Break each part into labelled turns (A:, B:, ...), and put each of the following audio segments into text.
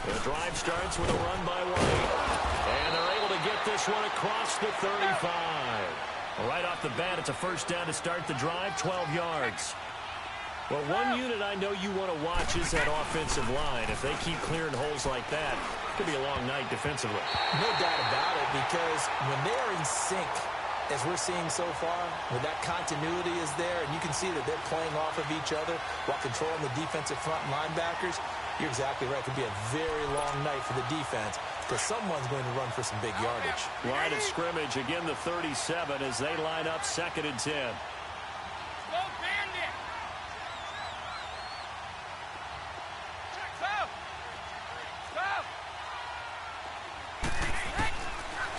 A: The drive starts with a run by White. And they're able to get this one across the 35. Right off the bat, it's a first down to start the drive, 12 yards. Well, one unit I know you want to watch is that offensive line. If they keep clearing holes like that, it could be a long night defensively.
B: No doubt about it, because when they are in sync, as we're seeing so far, when that continuity is there, and you can see that they're playing off of each other while controlling the defensive front linebackers, you're exactly right. It could be a very long night for the defense because someone's going to run for some big yardage.
A: Line of scrimmage, again the 37 as they line up 2nd and 10.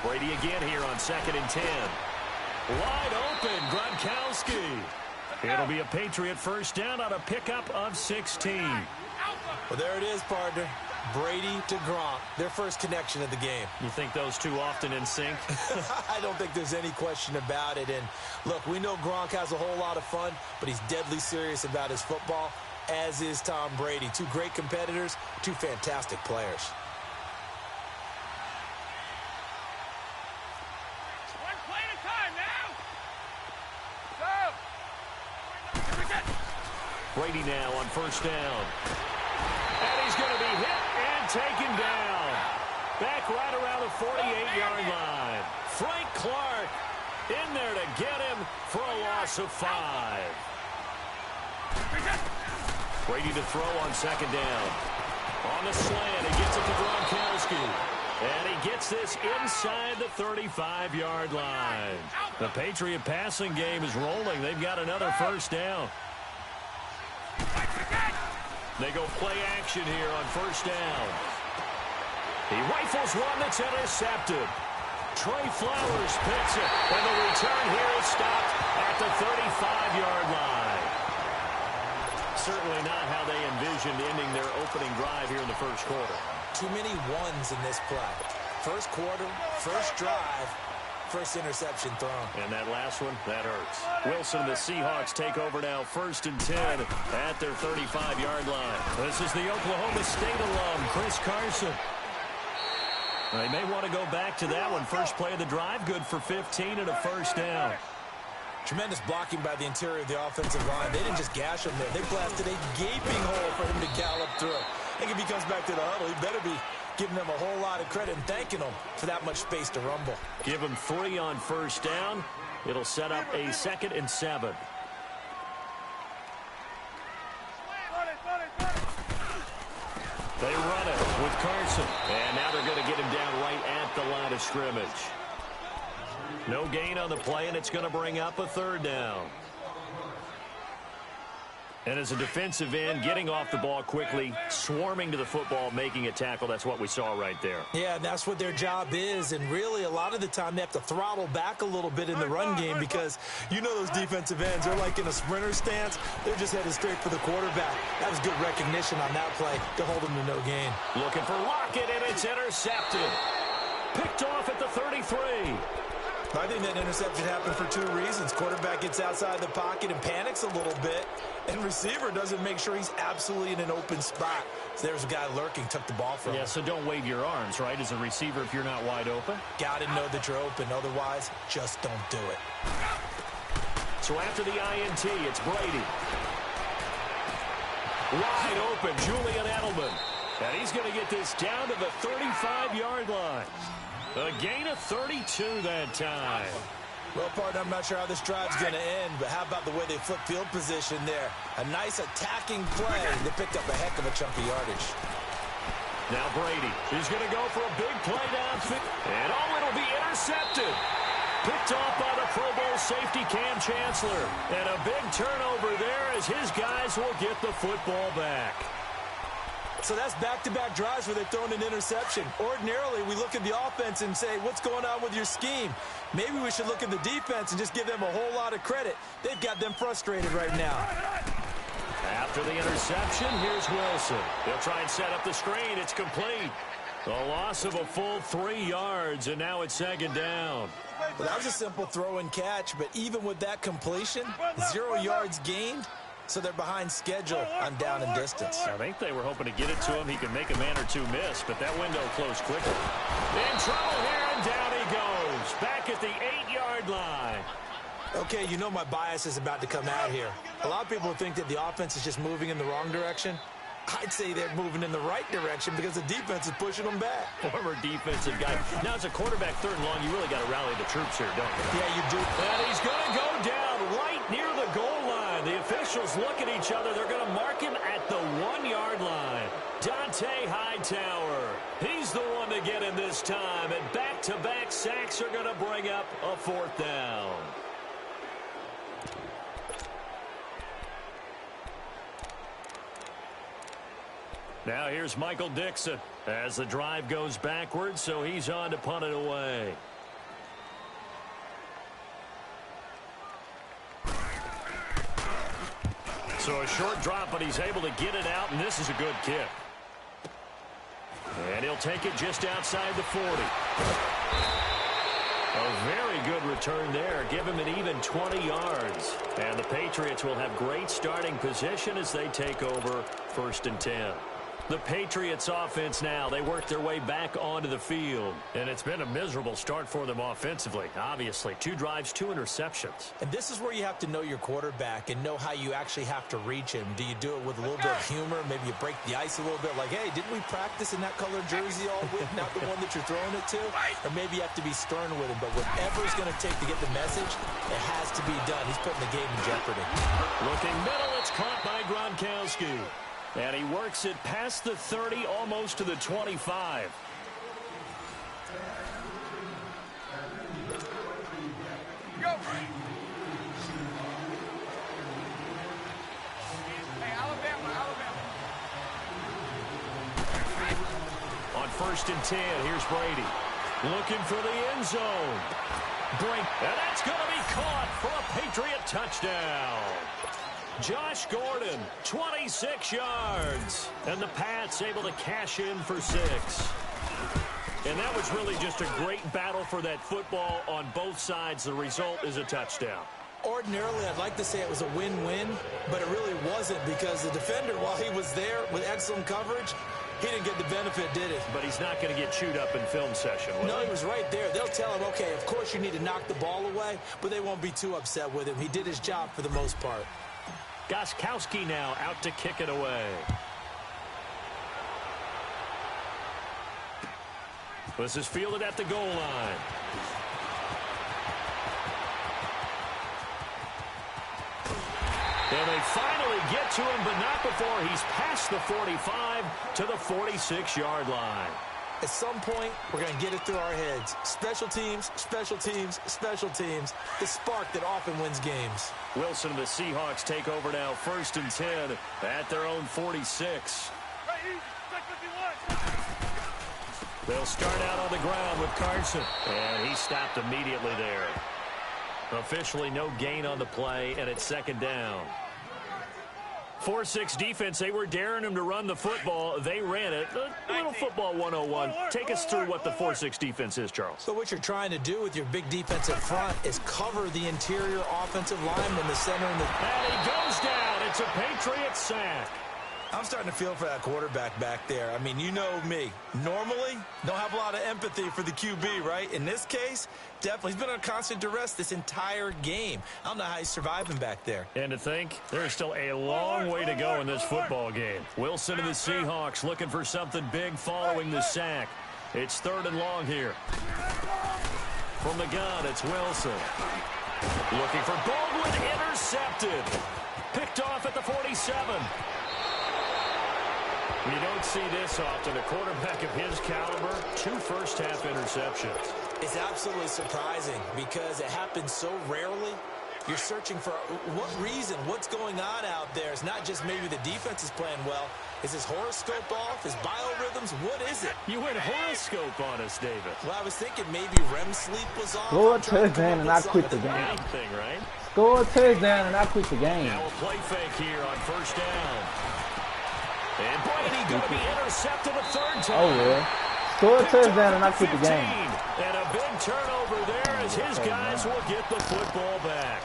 A: Brady again here on 2nd and 10. Wide open, Gronkowski. It'll be a Patriot first down on a pickup of 16.
B: Well, there it is, partner. Brady to Gronk, their first connection of the game.
A: You think those two often in sync?
B: I don't think there's any question about it. And, look, we know Gronk has a whole lot of fun, but he's deadly serious about his football, as is Tom Brady. Two great competitors, two fantastic players.
A: Brady now on first down. And he's going to be hit and taken down. Back right around the 48-yard line. Frank Clark in there to get him for a loss of 5. Brady to throw on 2nd down. On the slant, he gets it to Gronkowski. And he gets this inside the 35-yard line. The Patriot passing game is rolling. They've got another first down. They go play action here on first down. He rifles one that's intercepted. Trey Flowers picks it, and the return here is stopped at the 35-yard line. Certainly not how they envisioned ending their opening drive here in the first quarter.
B: Too many ones in this play. First quarter, first drive, first interception thrown.
A: And that last one, that hurts. Wilson, the Seahawks take over now, 1st and 10 at their 35-yard line. This is the Oklahoma State alum, Chris Carson. They may want to go back to that one. First play of the drive, good for 15 and a first down.
B: Tremendous blocking by the interior of the offensive line. They didn't just gash him there. They blasted a gaping hole for him to gallop through. I think if he comes back to the huddle, he better be giving them a whole lot of credit and thanking them for that much space to rumble.
A: Give him 3 on first down. It'll set up a 2nd and 7. They run it with Carson. And now they're going to get him down right at the line of scrimmage. No gain on the play, and it's going to bring up a 3rd down. And as a defensive end, getting off the ball quickly, swarming to the football, making a tackle, that's what we saw right there.
B: Yeah, and that's what their job is. And really, a lot of the time, they have to throttle back a little bit in the run game because you know those defensive ends, they're like in a sprinter stance. They're just headed straight for the quarterback. That was good recognition on that play to hold them to no gain.
A: Looking for Lockett, and it's intercepted. Picked off at the 33.
B: I think that interception happened for 2 reasons. Quarterback gets outside the pocket and panics a little bit, and receiver doesn't make sure he's absolutely in an open spot. So there's a guy lurking, took the ball from him.
A: Yeah, so don't wave your arms, right, as a receiver if you're not wide open.
B: Got to know that you're open. Otherwise, just don't do it.
A: So after the INT, it's Brady. Wide open, Julian Edelman. And he's going to get this down to the 35-yard line. A gain of 32 that time.
B: Well, partner, I'm not sure how this drive's going to end, but how about the way they flip field position there? A nice attacking play. They picked up a heck of a chunk of yardage.
A: Now Brady, he's going to go for a big play downfield. And it'll be intercepted. Picked off by the Pro Bowl safety Cam Chancellor. And a big turnover there as his guys will get the football back.
B: So that's back-to-back drives where they're throwing an interception. Ordinarily, we look at the offense and say, what's going on with your scheme? Maybe we should look at the defense and just give them a whole lot of credit. They've got them frustrated right now.
A: After the interception, here's Wilson. They'll try and set up the screen. It's complete. The loss of a full 3 yards, and now it's 2nd down.
B: Well, that was a simple throw and catch, but even with that completion, 0 yards gained, So they're behind schedule on down and distance.
A: I think they were hoping to get it to him. He could make a man or two miss, but that window closed quickly. In trouble here, and down he goes. Back at the 8-yard line.
B: Okay, you know my bias is about to come out here. A lot of people think that the offense is just moving in the wrong direction. I'd say they're moving in the right direction because the defense is pushing them back.
A: Former defensive guy. Now, as a quarterback, 3rd and long, you really got to rally the troops here, don't you?
B: Yeah, you do.
A: And he's going to go down right near the goal line. The officials look at each other. They're going to mark him at the 1-yard line. Dante Hightower. He's the one to get in this time. And back-to-back sacks are going to bring up a 4th down. Now here's Michael Dixon as the drive goes backwards, so he's on to punt it away. So a short drop, but he's able to get it out, and this is a good kick. And he'll take it just outside the 40. A very good return there. Give him an even 20 yards. And the Patriots will have great starting position as they take over 1st and 10. The Patriots offense now, they work their way back onto the field. And it's been a miserable start for them offensively. Obviously, 2 drives, 2 interceptions.
B: And this is where you have to know your quarterback and know how you actually have to reach him. Do you do it with a little bit of humor? Maybe you break the ice a little bit like, hey, didn't we practice in that colored jersey all week, not the one that you're throwing it to? Or maybe you have to be stern with him. But whatever it's going to take to get the message, it has to be done. He's putting the game in jeopardy.
A: Looking middle, it's caught by Gronkowski. And he works it past the 30, almost to the 25.
C: Go. Hey, Alabama.
A: On 1st and 10, here's Brady. Looking for the end zone. And that's going to be caught for a Patriot touchdown. Josh Gordon, 26 yards. And the Pats able to cash in for 6. And that was really just a great battle for that football on both sides. The result is a touchdown.
B: Ordinarily, I'd like to say it was a win-win, but it really wasn't because the defender, while he was there with excellent coverage, he didn't get the benefit, did it?
A: But he's not going to get chewed up in film session, will
B: No,
A: he?
B: he was right there. They'll tell him, okay, of course you need to knock the ball away, but they won't be too upset with him. He did his job for the most part.
A: Gostkowski now out to kick it away. This is fielded at the goal line. And they finally get to him, but not before he's past the 45 to the 46-yard line.
B: At some point, we're going to get it through our heads. Special teams, special teams, special teams. The spark that often wins games.
A: Wilson and the Seahawks take over now, 1st and 10 at their own 46. They'll start out on the ground with Carson. And he stopped immediately there. Officially no gain on the play, and it's 2nd down. 4-6 defense, they were daring him to run the football. They ran it. A little football 101. Take us through what the 4-6 defense is, Charles.
B: So what you're trying to do with your big defensive front is cover the interior offensive lineman, the center, and
A: he goes down. It's a Patriot sack.
B: I'm starting to feel for that quarterback back there. I mean, you know me. Normally, don't have a lot of empathy for the QB, right? In this case, definitely. He's been under constant duress this entire game. I don't know how he's surviving back there.
A: And to think, there's still a long way to go in this football game. Wilson and the Seahawks looking for something big following the sack. It's 3rd and long here. From the gun, it's Wilson. Looking for Baldwin, intercepted. Picked off at the 47. You don't see this often. A quarterback of his caliber, 2 first-half interceptions.
B: It's absolutely surprising because it happens so rarely. You're searching for what reason, what's going on out there. It's not just maybe the defense is playing well. Is his horoscope off? His biorhythms? What is it?
A: You went horoscope on us, David.
B: Well, I was thinking maybe REM sleep was off.
D: Score a touchdown and I quit the game.
A: Thing, right?
D: Score a touchdown and I quit the game.
A: Now a play fake here on 1st down. And Brady going to be intercepted a 3rd time.
D: Oh, yeah. Score a touchdown and I quit the game.
A: And a big turnover there as his guys will get the football back.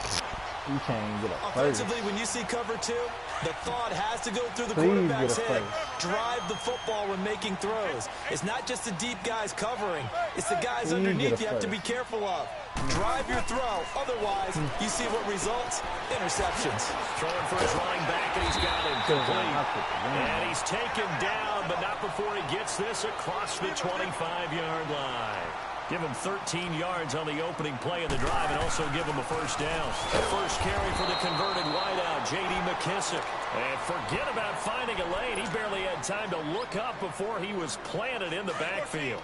D: You can't get a first.
B: Offensively, when you see cover two, the thought has to go through the
D: Please
B: quarterback's
D: get a
B: head.
D: first.
B: Drive the football when making throws. It's not just the deep guys covering. It's the guys
D: Please
B: underneath
D: get a
B: you have to be
D: first.
B: careful of. Drive your throw. Otherwise, you see what results? Interceptions.
A: Throwing for his running back, and he's got him complete. And he's taken down, but not before he gets this across the 25-yard line. Give him 13 yards on the opening play of the drive and also give him a first down. The first carry for the converted wideout, J.D. McKissick. And forget about finding a lane. He barely had time to look up before he was planted in the backfield.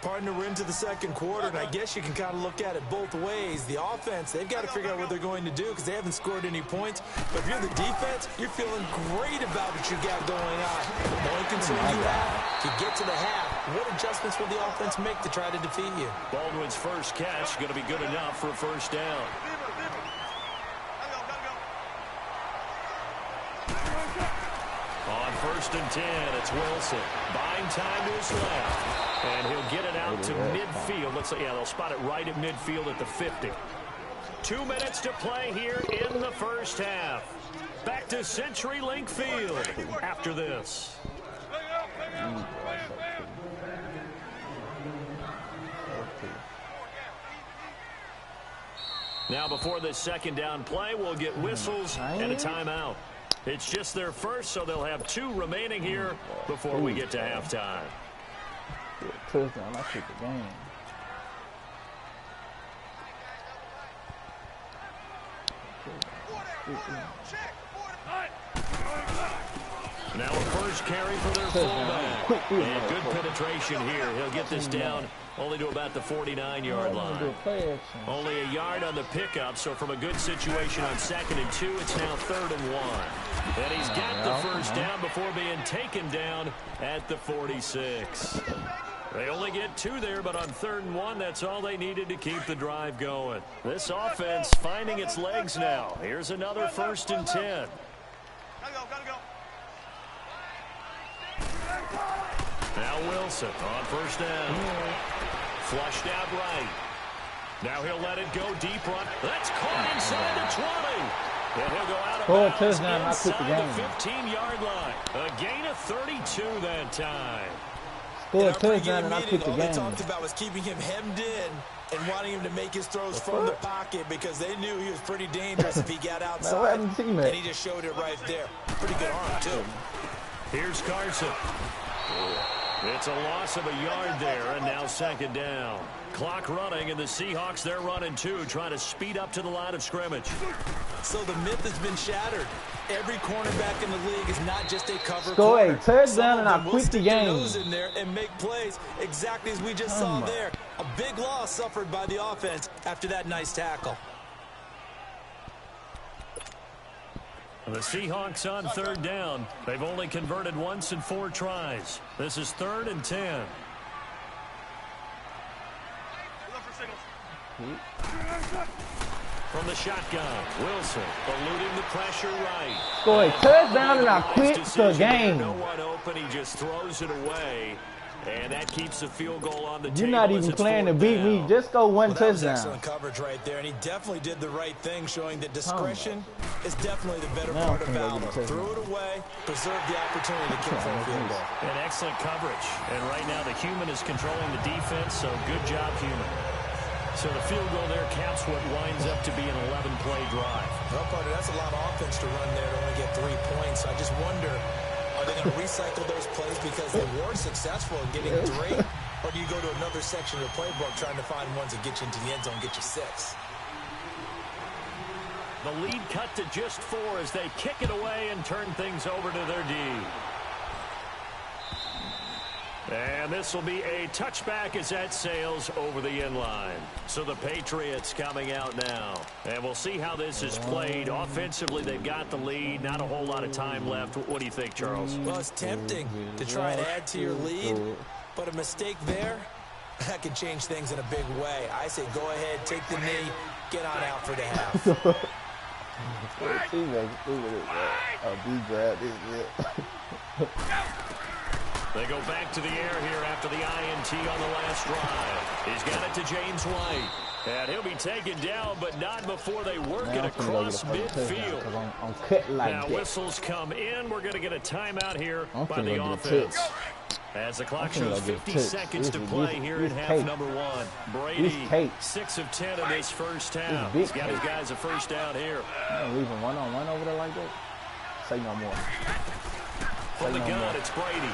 B: Partner, we're into the second quarter, and I guess you can kind of look at it both ways. The offense, they've got to figure out what they're going to do because they haven't scored any points. But if you're the defense, you're feeling great about what you got going on. The only concern you have, to get to the half, what adjustments will the offense make to try to defeat you?
A: Baldwin's first catch going to be good enough for a first down. On 1st and 10, it's Wilson. Buying time to his left. And he'll get it out to midfield. Let's say, yeah, they'll spot it right at midfield at the 50. 2 minutes to play here in the first half. Back to CenturyLink Field after this. Now before this second down play, we'll get whistles and a timeout. It's just their first, so they'll have 2 remaining here before we get to halftime.
D: Touchdown, I took the game.
A: Now a first carry for their fullback. And good penetration here. He'll get this down only to about the 49-yard line. Only a yard on the pickup, so from a good situation on 2nd and 2, it's now 3rd and 1. And he's got the first down before being taken down at the 46. They only get 2 there, but on 3rd and 1, that's all they needed to keep the drive going. This offense finding its legs now. Here's another 1st and 10. Now Wilson on first down. Flushed out right. Now he'll let it go deep run. That's caught inside the 20. And he'll go out of bounds inside the 15-yard line. A gain of 32 that time.
D: Score a touchdown and I quit the
B: All
D: game.
B: they talked about was keeping him hemmed in and wanting him to make his throws from the pocket because they knew he was pretty dangerous if he got outside. And he just showed it right there. Pretty good arm, too.
A: Here's Carson. It's a loss of a yard there, and now 2nd down. Clock running, and the Seahawks, they're running 2, trying to speed up to the line of scrimmage.
B: So the myth has been shattered. Every cornerback in the league is not just a cover
D: Score
B: corner.
D: a touchdown and I quit the game.
B: Nose in there and make plays exactly as we just saw there. A big loss suffered by the offense after that nice tackle.
A: The Seahawks on 3rd down. They've only converted once in 4 tries. This is 3rd and 10. From the shotgun, Wilson eluding the pressure right.
D: Score a touchdown and I quit the game.
A: No one open, he just throws it away. And that keeps the field goal on the table.
D: You're not even playing to beat me. Just go one
B: That was
D: touchdown.
B: excellent coverage right there, and he definitely did the right thing, showing that discretion is definitely the better part of valor. Threw it away, preserved the opportunity to kick for a field goal.
A: And excellent coverage. And right now the human is controlling the defense, so good job, human. So the field goal there caps what winds up to be an 11-play drive.
B: Well, partner, that's a lot of offense to run there to only get 3 points. I just wonder, are they going to recycle those plays because they were successful in getting 3? Or do you go to another section of the playbook trying to find ones that get you into the end zone and get you 6?
A: The lead cut to just 4 as they kick it away and turn things over to their D. And this will be a touchback as that sails over the end line. So the Patriots coming out now. And we'll see how this is played. Offensively, they've got the lead. Not a whole lot of time left. What do you think, Charles?
B: Well, it's tempting to try and add to your lead. But a mistake there, that could change things in a big way. I say go ahead, take the knee, get on out for the half.
A: They go back to the air here after the INT on the last drive. He's got it to James White. And he'll be taken down, but not before they work it across midfield.
D: I'm cut like
A: now
D: that.
A: Whistles come in. We're going to get a timeout here by the offense. As the clock shows 50 seconds to play here in half number one. Brady, 6 of 10 in this first half. He's got his guys a first down here.
D: You don't leave him one-on-one over there like that? Say no more.
A: From the gun, it's Brady.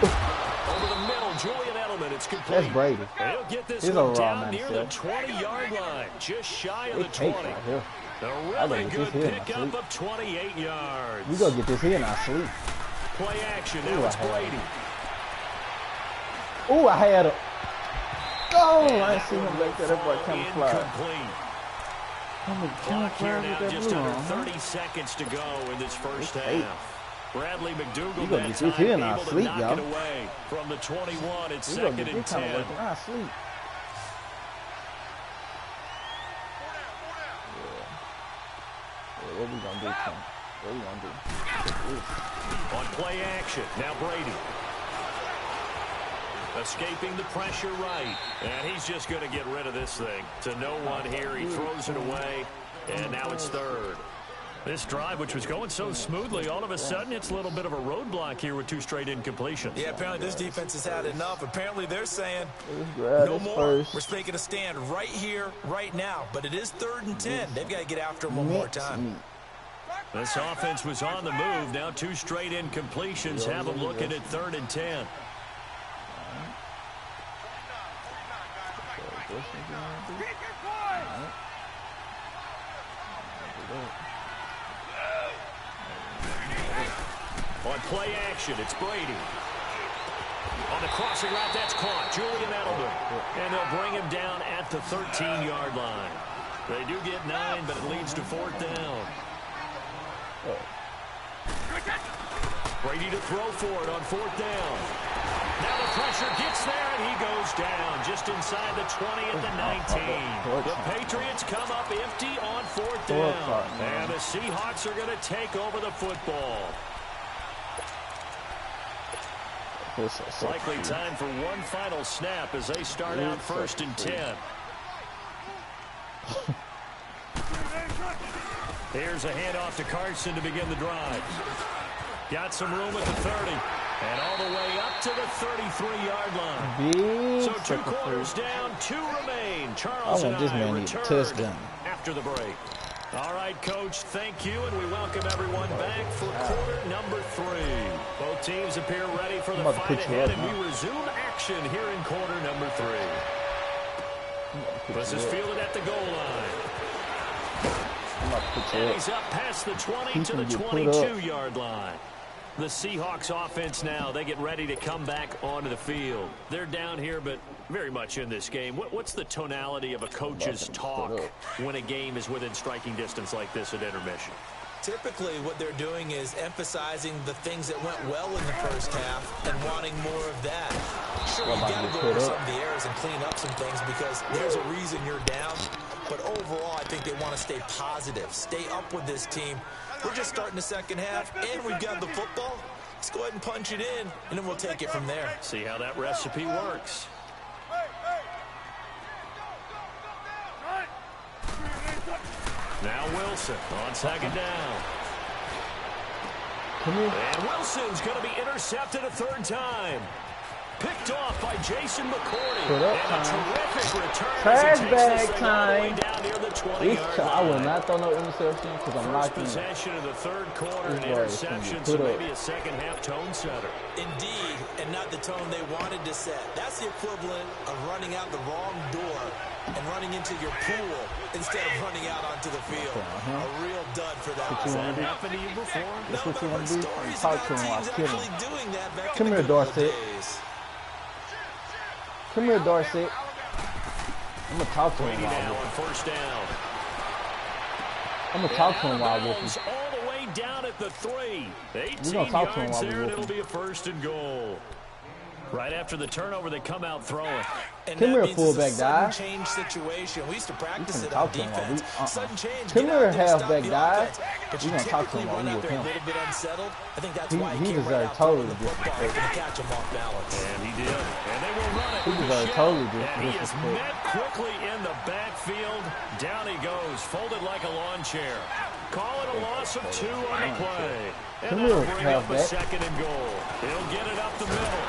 A: Over the middle, Julian Edelman. It's complete.
D: That's Brady.
A: He'll get this one down near the 20-yard line, just shy of the 20.
D: Right
A: a really good pickup of 28 yards.
D: We gonna get this here in our sleep.
A: Play action. Now it's Brady.
D: Ooh, I had it. Oh, I ain't seen him like that. That boy camouflage.
A: Clock here now, just under 30 seconds to go in this first half. Bradley McDougal that time able to knock it away from the 21. It's second and 10.
D: Yeah, what we gonna do, Tim? What we gonna do?
A: On play action, now Brady. Escaping the pressure right. And he's just going to get rid of this thing. To no one here, he throws it away. And now it's third. This drive, which was going so smoothly, all of a sudden it's a little bit of a roadblock here with 2 straight incompletions.
B: Yeah, apparently this defense has had enough. Apparently they're saying
D: no
B: more. We're making a stand right here, right now. But it is 3rd and 10. They've got to get after him one more time.
A: This offense was on the move. Now 2 straight incompletions have them looking at 3rd and 10. On play action, it's Brady. On the crossing route, that's caught. Julian Edelman. And they'll bring him down at the 13-yard line. They do get 9, but it leads to 4th down. Brady to throw for it on 4th down. Now the pressure gets there, and he goes down just inside the 20 at the 19. The Patriots come up empty on 4th down. And the Seahawks are going to take over the football. Likely time for one final snap as they start out 1st and 10. Here's a handoff to Carson to begin the drive. Got some room at the 30. And all the way up to the 33-yard line. So 2 quarters down, 2 remain. Charles and I return after the break. All right, Coach, thank you, and we welcome everyone back for quarter number 3. Both teams appear ready for the fight ahead, and we resume action here in quarter number 3. This is fielded at the goal line. And he's up past the 20 to the 22-yard line. The Seahawks offense now, they get ready to come back onto the field. They're down here, but very much in this game. What's the tonality of a coach's talk when a game is within striking distance like this at intermission?
B: Typically, what they're doing is emphasizing the things that went well in the first half and wanting more of that. Sure, you got to go over some of the errors and clean up some things because there's a reason you're down. But overall, I think they want to stay positive, stay up with this team. We're just starting the second half, and we've got the football. Let's go ahead and punch it in, and then we'll take it from there.
A: See how that recipe works. Now Wilson on 2nd down. And Wilson's going to be intercepted a 3rd time. Picked off by Jason McCourty. And a terrific return.
D: Trash bag time.
A: Down near the 20-yard line.
D: I will not throw no interception because I'm not
A: First possession of the 3rd quarter, an interception, so maybe a second-half tone setter.
B: Indeed, and not the tone they wanted to set. That's the equivalent of running out the wrong door and running into your pool instead of running out onto the field. A real dud for that.
A: Has that happened to you before?
D: That's what you want to do?
B: Talk
D: to him while
B: teams actually doing that back
D: Come
B: in
D: here,
B: the good old
D: Dorset.
B: days.
D: Come here, Dorset. I'm going to talk to him
A: now
D: while
A: on 1st down.
D: I'm going to talk to him while
A: all the way down at the 3. 18
D: talk to him
A: yards
D: while
A: there, and it'll be a 1st and goal. Right after the turnover, they come out throwing.
B: And
D: Come
B: that
D: here,
B: means
D: fullback
B: it's a sudden
D: guy.
B: change situation. We used to practice
D: You
B: it
D: can
B: on
D: talk to him while
B: defense.
D: we-
B: Sudden change.
D: Come
B: Get
D: here,
B: out there, stop
D: halfback
B: the
D: guy.
B: offense. But
D: We
B: you
D: gonna talk to him
B: typically
D: while
B: run
D: we
B: out
D: with
B: there a
D: him.
B: little bit unsettled. I think that's
D: He
B: why he came
D: deserved
B: right out throwing
D: totally
B: the football. He's going to catch him off balance.
A: And he did. And they will run it.
D: He
A: with the
D: deserved
A: shell.
D: totally
A: And he is
D: disrespect.
A: met quickly in the backfield. Down he goes, folded like a lawn chair. Call it a loss of 2 on the play. And
D: Come
A: that'll
D: here,
A: bring up a
D: halfback.
A: 2nd and goal. He'll get it up the middle.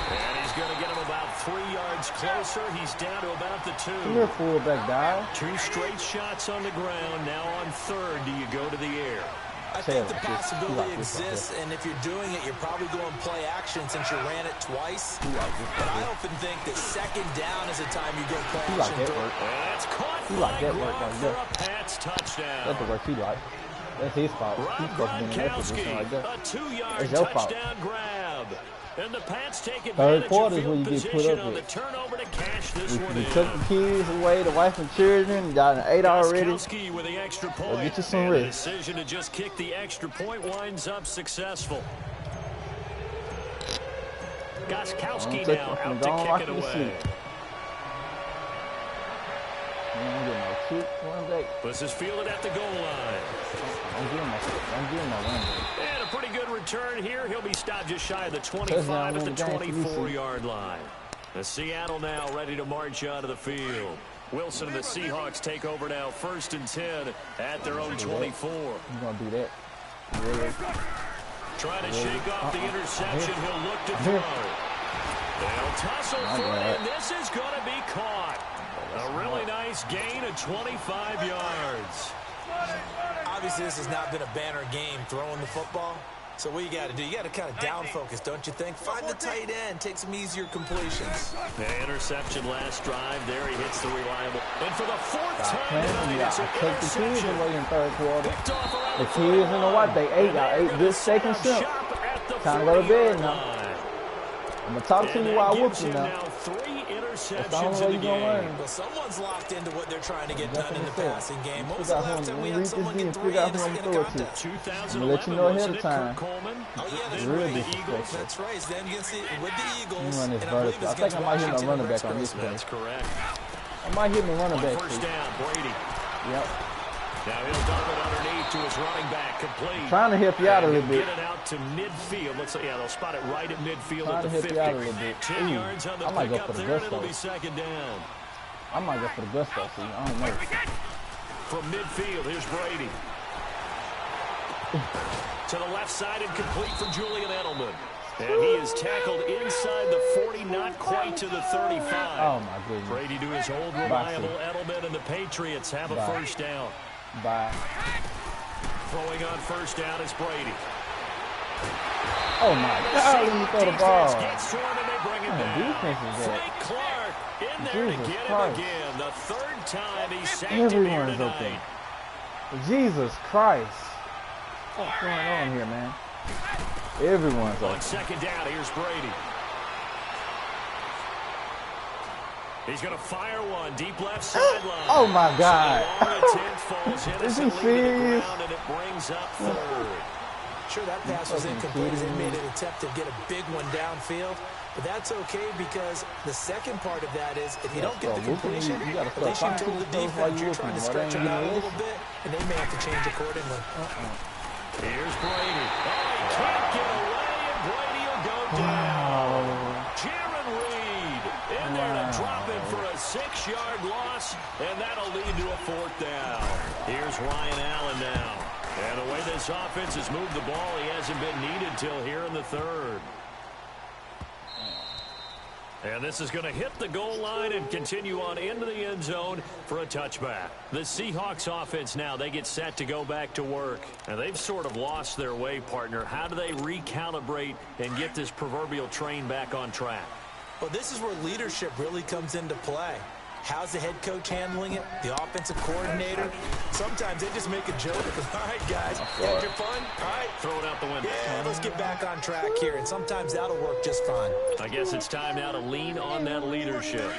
A: And he's going to get him about 3 yards closer. He's down to about the 2.
D: Come here, fullback guy.
A: 2 straight shots on the ground. Now on 3rd, do you go to the air?
B: I think the possibility exists, and if you're doing it, you're probably going play action since you ran it twice. But I often think that 2nd down is the time you go play
D: You like
B: action.
D: that work.
A: And that's caught
D: You like
A: by
D: that work
A: Gronk
D: like
A: for
D: that.
A: a Pats touchdown.
D: That's the work he like. That's his fault. He's
A: Rob
D: supposed to be in that position
A: Gronkowski,
D: like that.
A: a 2-yard
D: It's your fault.
A: touchdown grab. And the Pats take
D: Third
A: advantage
D: quarter
A: of
D: is when
A: field
D: you get put
A: position
D: up
A: on the
D: with.
A: turnover to cash this one
D: We
A: in.
D: took the kids away, the wife and children, got an 8 already.
A: Gronkowski with the extra point.
D: Get you some
A: And the
D: rest.
A: decision to just kick the extra point winds up successful. Goskowski
D: Take
A: now
D: it from
A: out
D: gone
A: to
D: off
A: kick it
D: the
A: away.
D: seat. You don't get no kick, run back.
A: This is fielded at the goal line.
D: Don't give him no run back.
A: And a pretty good return here. He'll be stopped just shy of the 25 at the 24-yard line. The Seattle now ready to march out of the field. Wilson and the Seahawks take over now 1st and 10 at their own 24.
D: You're going to do that. Really?
A: Trying to shake off the interception. He'll look to
D: here.
A: throw. They'll tussle
D: My
A: for it,
D: God.
A: and this is going to be caught. A really nice gain of 25 yards.
B: Obviously, this has not been a banner game throwing the football. So what you got to do, you got to kind of down focus, don't you think? Find the tight end, take some easier completions.
A: The interception last drive. There he hits the reliable. And for the 4th time
D: Man,
A: tonight,
D: you got
A: it's
D: to
A: an
D: take the kids
A: interception.
D: away in third quarter.
A: Picked off around
D: The
A: the
D: kids in the what? They ate. Y'all ate good steak and shrimp. Time to go to bed now. I'm going to talk to you while I whoop you now.
A: Now 3
D: That's the
A: interceptions
D: only way
A: in the
D: you're going to
A: game.
D: learn.
B: Well, someone's locked into what they're trying to get
D: That's
B: done in the
D: what I said.
B: passing game. When was
D: Figure
B: the
D: out
B: last
D: who
B: time we
D: I'm
B: had
D: gonna
B: someone
D: read
B: get
D: this
B: 3
D: in,
B: in
D: figure out
B: a
D: who I'm gonna
B: contest?
D: throw it to.
A: 2011,
D: let you know ahead
A: wasn't
D: of
A: it,
D: time.
A: Kurt Coleman?
B: Oh, yeah,
A: Then
B: that's
A: with
D: really
A: the
D: disrespectful.
A: Eagles.
B: That's right. Then against with the
D: I'm
B: Eagles,
D: gonna run this
B: and I believe
D: vertical. I
B: it's
D: think
B: against
D: I might hit my
B: Washington
D: running
B: and
D: back on this
B: Redskins.
D: play.
A: That's correct.
D: I might hit my running
A: On
D: back.
A: 1st down, Brady.
D: Yep.
A: Now he'll dump it underneath to his running back, complete.
D: Trying to help you out a little bit.
A: Get it out to midfield. Looks like, yeah, they'll spot it right at midfield
D: Trying
A: at
D: to
A: the
D: help
A: 50.
D: you out a little bit.
A: 10
D: Ooh,
A: yards on the
D: I might go
A: pickup
D: for the
A: there, and it'll
D: gusto.
A: be 2nd down.
D: I might go for the gusto, see. I don't know.
A: From midfield, here's Brady. To the left side and complete for Julian Edelman. And he is tackled inside the 40, not quite to the 35.
D: Oh, my goodness.
A: Brady to his old reliable Edelman, and the Patriots have a 1st down.
D: Bye.
A: Throwing on 1st down is Brady.
D: Oh, my God. Let me throw the ball.
A: Gets to him and they bring him
D: Man,
A: down.
D: defense is that.
A: Frank Clark in there
D: Jesus
A: to get
D: Christ.
A: him again. The 3rd time he's sacked him here
D: Everyone's open.
A: tonight.
D: Jesus Christ. What's going on here, man? Everyone's
A: On
D: open.
A: 2nd down, here's Brady. He's going to fire one deep left sideline.
D: Oh, my God.
A: So the long attempt falls
D: Is he
A: innocently to the
D: serious?
A: ground, and it brings up 3rd.
B: Sure, that pass was incomplete as they made an attempt to get a big one downfield. But that's okay because the second part of that is if you don't get the completion,
D: you gotta
B: at least you
D: start
B: told the
D: fighting while
B: defense
D: you
B: you're trying to
D: looking,
B: stretch
D: boy.
B: it
D: They
B: out a
D: ain't
B: little bit, and they may have to change accordingly.
A: Here's Brady. Oh, he can't get away, and Brady will go down. Jaron Reed in there to drop him for a 6-yard loss, and that'll lead to a 4th down. Here's Ryan Allen now. And the way this offense has moved the ball, he hasn't been needed till here in the 3rd. And this is going to hit the goal line and continue on into the end zone for a touchback. The Seahawks offense now, they get set to go back to work. And they've sort of lost their way, partner. How do they recalibrate and get this proverbial train back on track?
B: Well, this is where leadership really comes into play. How's the head coach handling it? The offensive coordinator? Sometimes they just make a joke. All right, guys, you had your fun? All right.
A: Throw it out the window.
B: Yeah, let's get back on track here. And sometimes that'll work just fine.
A: I guess it's time now to lean on that leadership.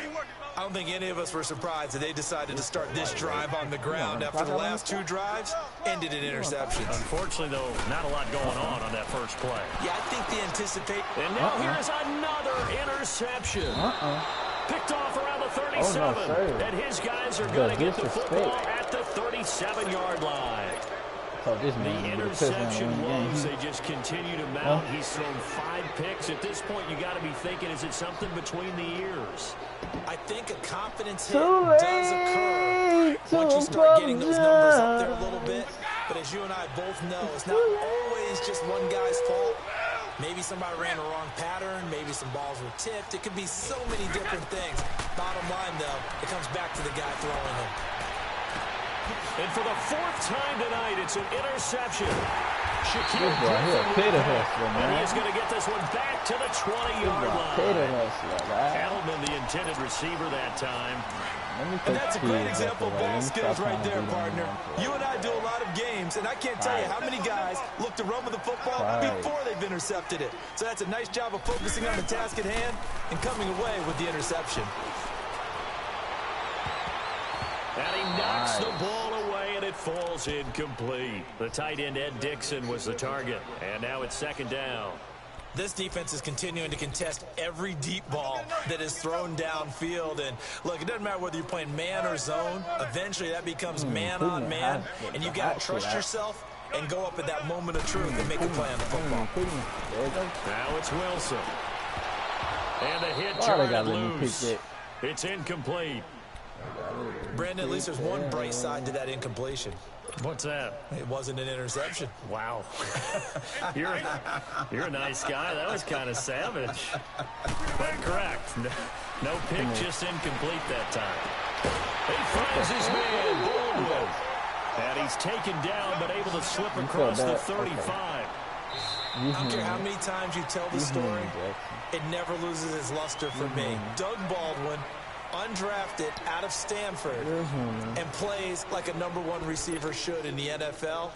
B: I don't think any of us were surprised that they decided to start this drive on the ground after the last 2 drives ended in interceptions.
A: Unfortunately, though, not a lot going on that first play.
B: Yeah, I think they anticipate.
A: And now here's another interception. Picked off around the 37. And his guys are going to get the football at the 37-yard line. The interception woes, they just continue to mount. He's thrown 5 picks. At this point, you got to be thinking, is it something between the ears?
B: I think a confidence hit does occur once you start getting those numbers up there a little bit. But as you and I both know, it's not always just one guy's fault. Maybe somebody ran the wrong pattern. Maybe some balls were tipped. It could be so many different things. Bottom line, though, it comes back to the guy throwing them.
A: And for the 4th time tonight, it's an interception. Shaquille and he is going to get this one back to the 20-yard line. Edelman, the intended receiver that time.
B: And that's a great example of ball skills right there, partner. You and I do a lot of games, and I can't tell you how many guys look to run with the football before they've intercepted it. So that's a nice job of focusing on the task at hand and coming away with the interception.
A: And he knocks the ball away, and it falls incomplete. The tight end, Ed Dixon, was the target. And now it's 2nd down.
B: This defense is continuing to contest every deep ball that is thrown downfield. And, look, it doesn't matter whether you're playing man or zone. Eventually, that becomes man on man. And you got to trust yourself and go up at that moment of truth and make a play on the football.
A: Now it's Wilson. And the hit turned loose. It's incomplete.
B: Brandon, at least there's one bright side to that incompletion.
A: What's that?
B: It wasn't an interception.
A: Wow. You're a nice guy. That was kind of savage. But correct. No pick, just incomplete that time. He finds his man, Baldwin. And he's taken down, but able to slip across the 35.
B: I don't care how many times you tell the story, it never loses its luster for me. Doug Baldwin, undrafted out of Stanford, and plays like a #1 receiver should in the NFL.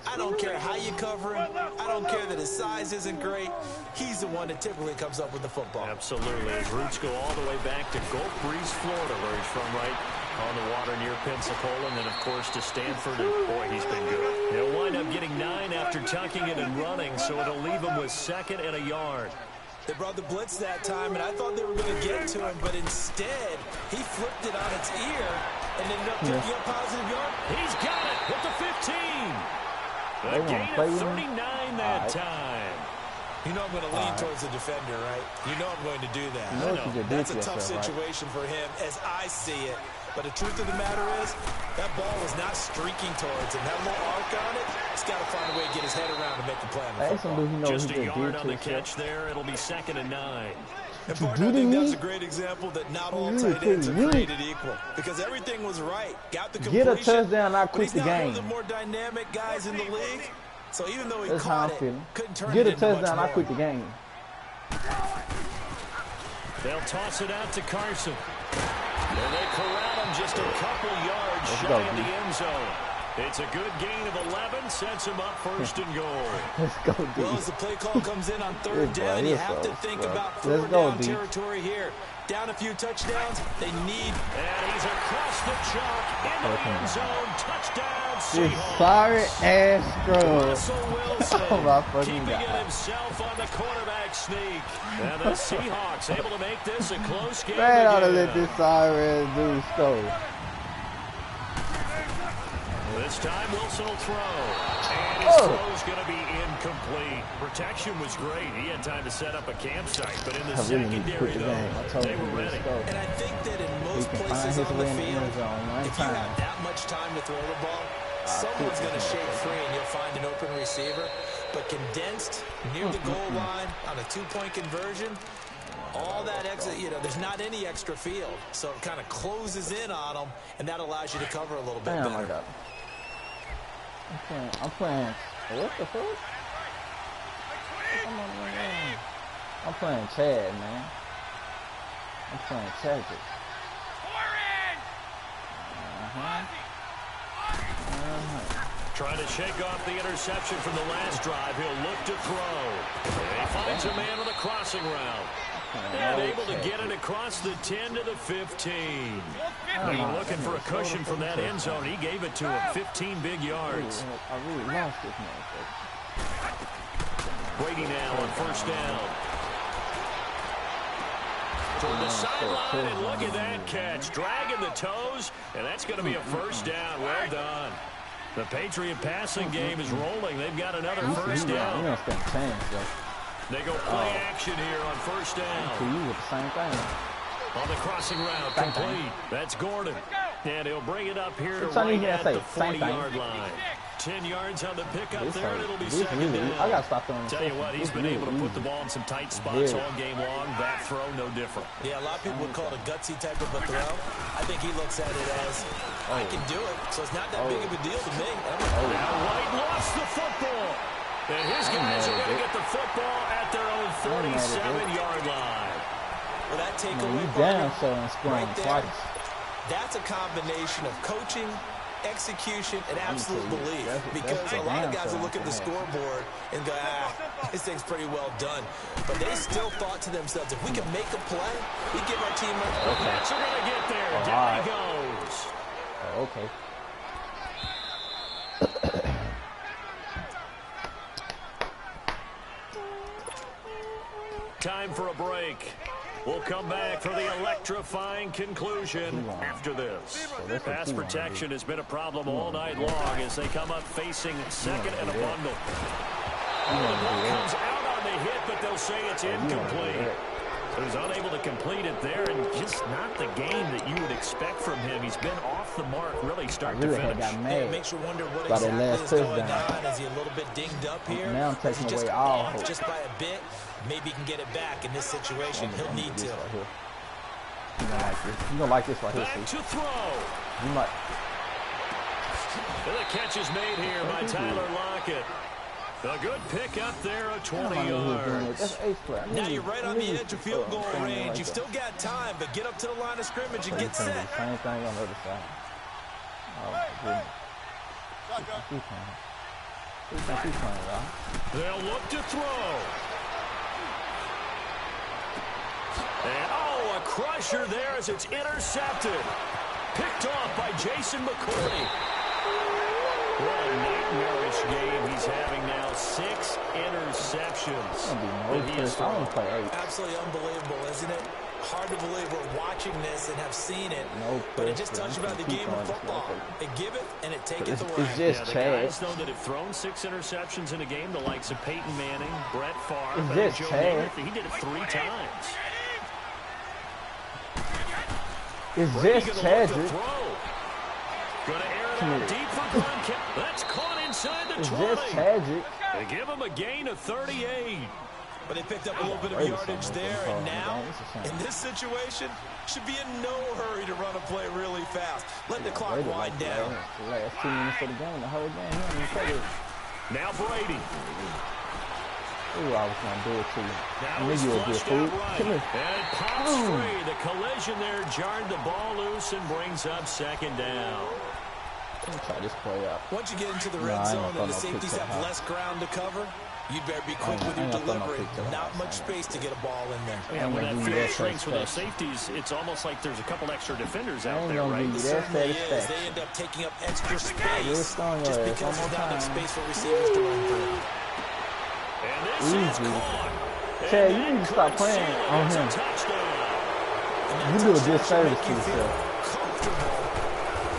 B: I don't care how you cover him. I don't care that his size isn't great. He's the one that typically comes up with the football.
A: Absolutely. His roots go all the way back to Gulf Breeze, Florida, where he's from, right on the water near Pensacola, and then, of course, to Stanford, and boy, he's been good. He'll wind up getting 9 after tucking it and running, so it'll leave him with 2nd and a yard.
B: They brought the blitz that time, and I thought they were going to get to him, but instead, he flipped it on its ear and ended up picking up positive yard.
A: He's got it with the 15. A gain of 39 that time.
B: You know I'm going to lean towards the defender, right? You know I'm going to do that. That's a tough situation for him as I see it. But the truth of the matter is, that ball was not streaking towards him. That little arc on it, he's got to find a way to get his head around to make the play on the football.
A: Just a yard on the catch there. It'll be 2nd and 9.
B: And partner, I think that's a great example that not all tight ends are created equal. Because everything was right. Got the completion.
D: Get a touchdown, I quit the game.
B: He's not one of the more dynamic guys in the league. So even though he caught it, couldn't turn
D: Get
B: it
D: a touchdown, I quit the game.
A: They'll toss it out to Carson. And they corral him just a couple yards shy of the end zone. It's a good gain of 11, sets him up 1st and goal.
D: Let's go, D.
B: Well, as the play call comes in on 3rd down, you have to think about 4th down territory here. Down a few touchdowns, they need.
A: And he's across the chalk into the end zone. Touchdown, Seahawks.
D: Sorry ass throw.
A: Russell Wilson keeping
D: God.
A: it himself on the quarterback sneak. And the Seahawks able to make this a close game.
D: Man, I ought to let this sorry ass dude score.
A: This time Wilson will throw. And his throw's going to be incomplete. Protection was great. He had time to set up a campsite. But in the secondary, though, they were ready.
B: And I think that in most places on the field, if you have that much time to throw the ball, someone's going to shake free and you'll find an open receiver. But condensed near the goal line on a 2-point conversion, all that exit, there's not any extra field. So it kind of closes in on them, and that allows you to cover a little bit better.
D: My God. I'm playing. What the fuck? I'm playing Chad, man. I'm playing Chad.
A: Trying to shake off the interception from the last drive. He'll look to throw. And he finds a man on the crossing route. And able to get it across the 10 to the 15. They're looking for a cushion from that end zone. He gave it to him. 15 big yards.
D: I really lost this man.
A: Brady now on first down. Toward the sideline, and look at that catch. Dragging the toes, and that's going to be a first down. Well done. The Patriot passing game is rolling. They've got another first down. They go play action here on first down.
D: The same thing.
A: On the crossing route, complete. That's Gordon. And he'll bring it up here
D: right
A: at the 40-yard line. 10 yards on the pickup there, and it'll be second down.
D: I got to stop throwing.
A: Tell you what, he's been able to put the ball in some tight spots all game long. Back throw, no different.
B: Yeah, a lot of people would call it a gutsy type of a throw. I think he looks at it as, I can do it, so it's not that big of a deal to me.
A: Now White lost the football. And his guys are going to get the football at their own 47-yard line.
B: Well, that takeaway right there, that's a combination of coaching, execution, and absolute belief. Because a lot of guys will look at the scoreboard and go, this thing's pretty well done. But they still thought to themselves, if we can make a play, we give our team a...
A: That's going to get there. Down he goes.
D: Okay.
A: Time for a break. We'll come back for the electrifying conclusion after this. Pass protection has been a problem all night long as they come up facing second and a bundle. The ball comes out on the hit, but they'll say it's incomplete. He was unable to complete it there, and just not the game that you would expect from him. He's been off the mark, really start to finish.
B: It makes you wonder what exactly is going on. Is he a little bit dinged up here?
D: Now I'm taking away all hope.
B: Just by a bit. Maybe he can get it back in this situation. He'll need to.
D: You're gonna like this right here.
A: Back to throw.
D: You might.
A: And the catch is made here by Tyler Lockett. A good pick up there at 20 yards.
B: Now you're right on the edge of field goal range. You've still got time, but get up to the line of scrimmage and get set.
D: Same thing on the other side. Oh, my goodness.
A: They'll look to throw. And, a crusher there as it's intercepted. Picked off by Jason McCourty. What a nightmarish game he's having now. 6 interceptions.
B: Absolutely unbelievable, isn't it? Hard to believe we're watching this and have seen it. But it just touched about the game of football. It giveth and it taketh away.
A: The guys know that have thrown 6 interceptions in a game, the likes of Peyton Manning, Brett Favre, Joe Namath. He did it 3 times.
D: Is this tragic?
A: Going to air it out deep for Gronkowski. That's caught inside the 20.
D: Is this tragic?
A: They give him a gain of 38.
B: But they picked up a little bit of yardage there, and now, in this situation, should be in no hurry to run a play really fast. Let the clock wind down.
D: The last 2 minutes of the game, the whole game.
A: Now Brady.
D: Ooh, I was going to do it to you.
A: Now he's flushed out right. And it pops free. The collision there jarred the ball loose and brings up second down.
D: Let me try this play out.
B: Once you get into the red zone and the safeties have less ground to cover, you'd better be quick with your delivery. Not much space to get a ball in there.
A: And when that field shrinks with those safeties, it's almost like there's a couple extra defenders out there, right?
B: It certainly is. They end up taking up extra space just because there's not enough space for receivers to run through.
A: And this is caught.
D: Chad, you need to stop playing on him. You do a disservice to yourself.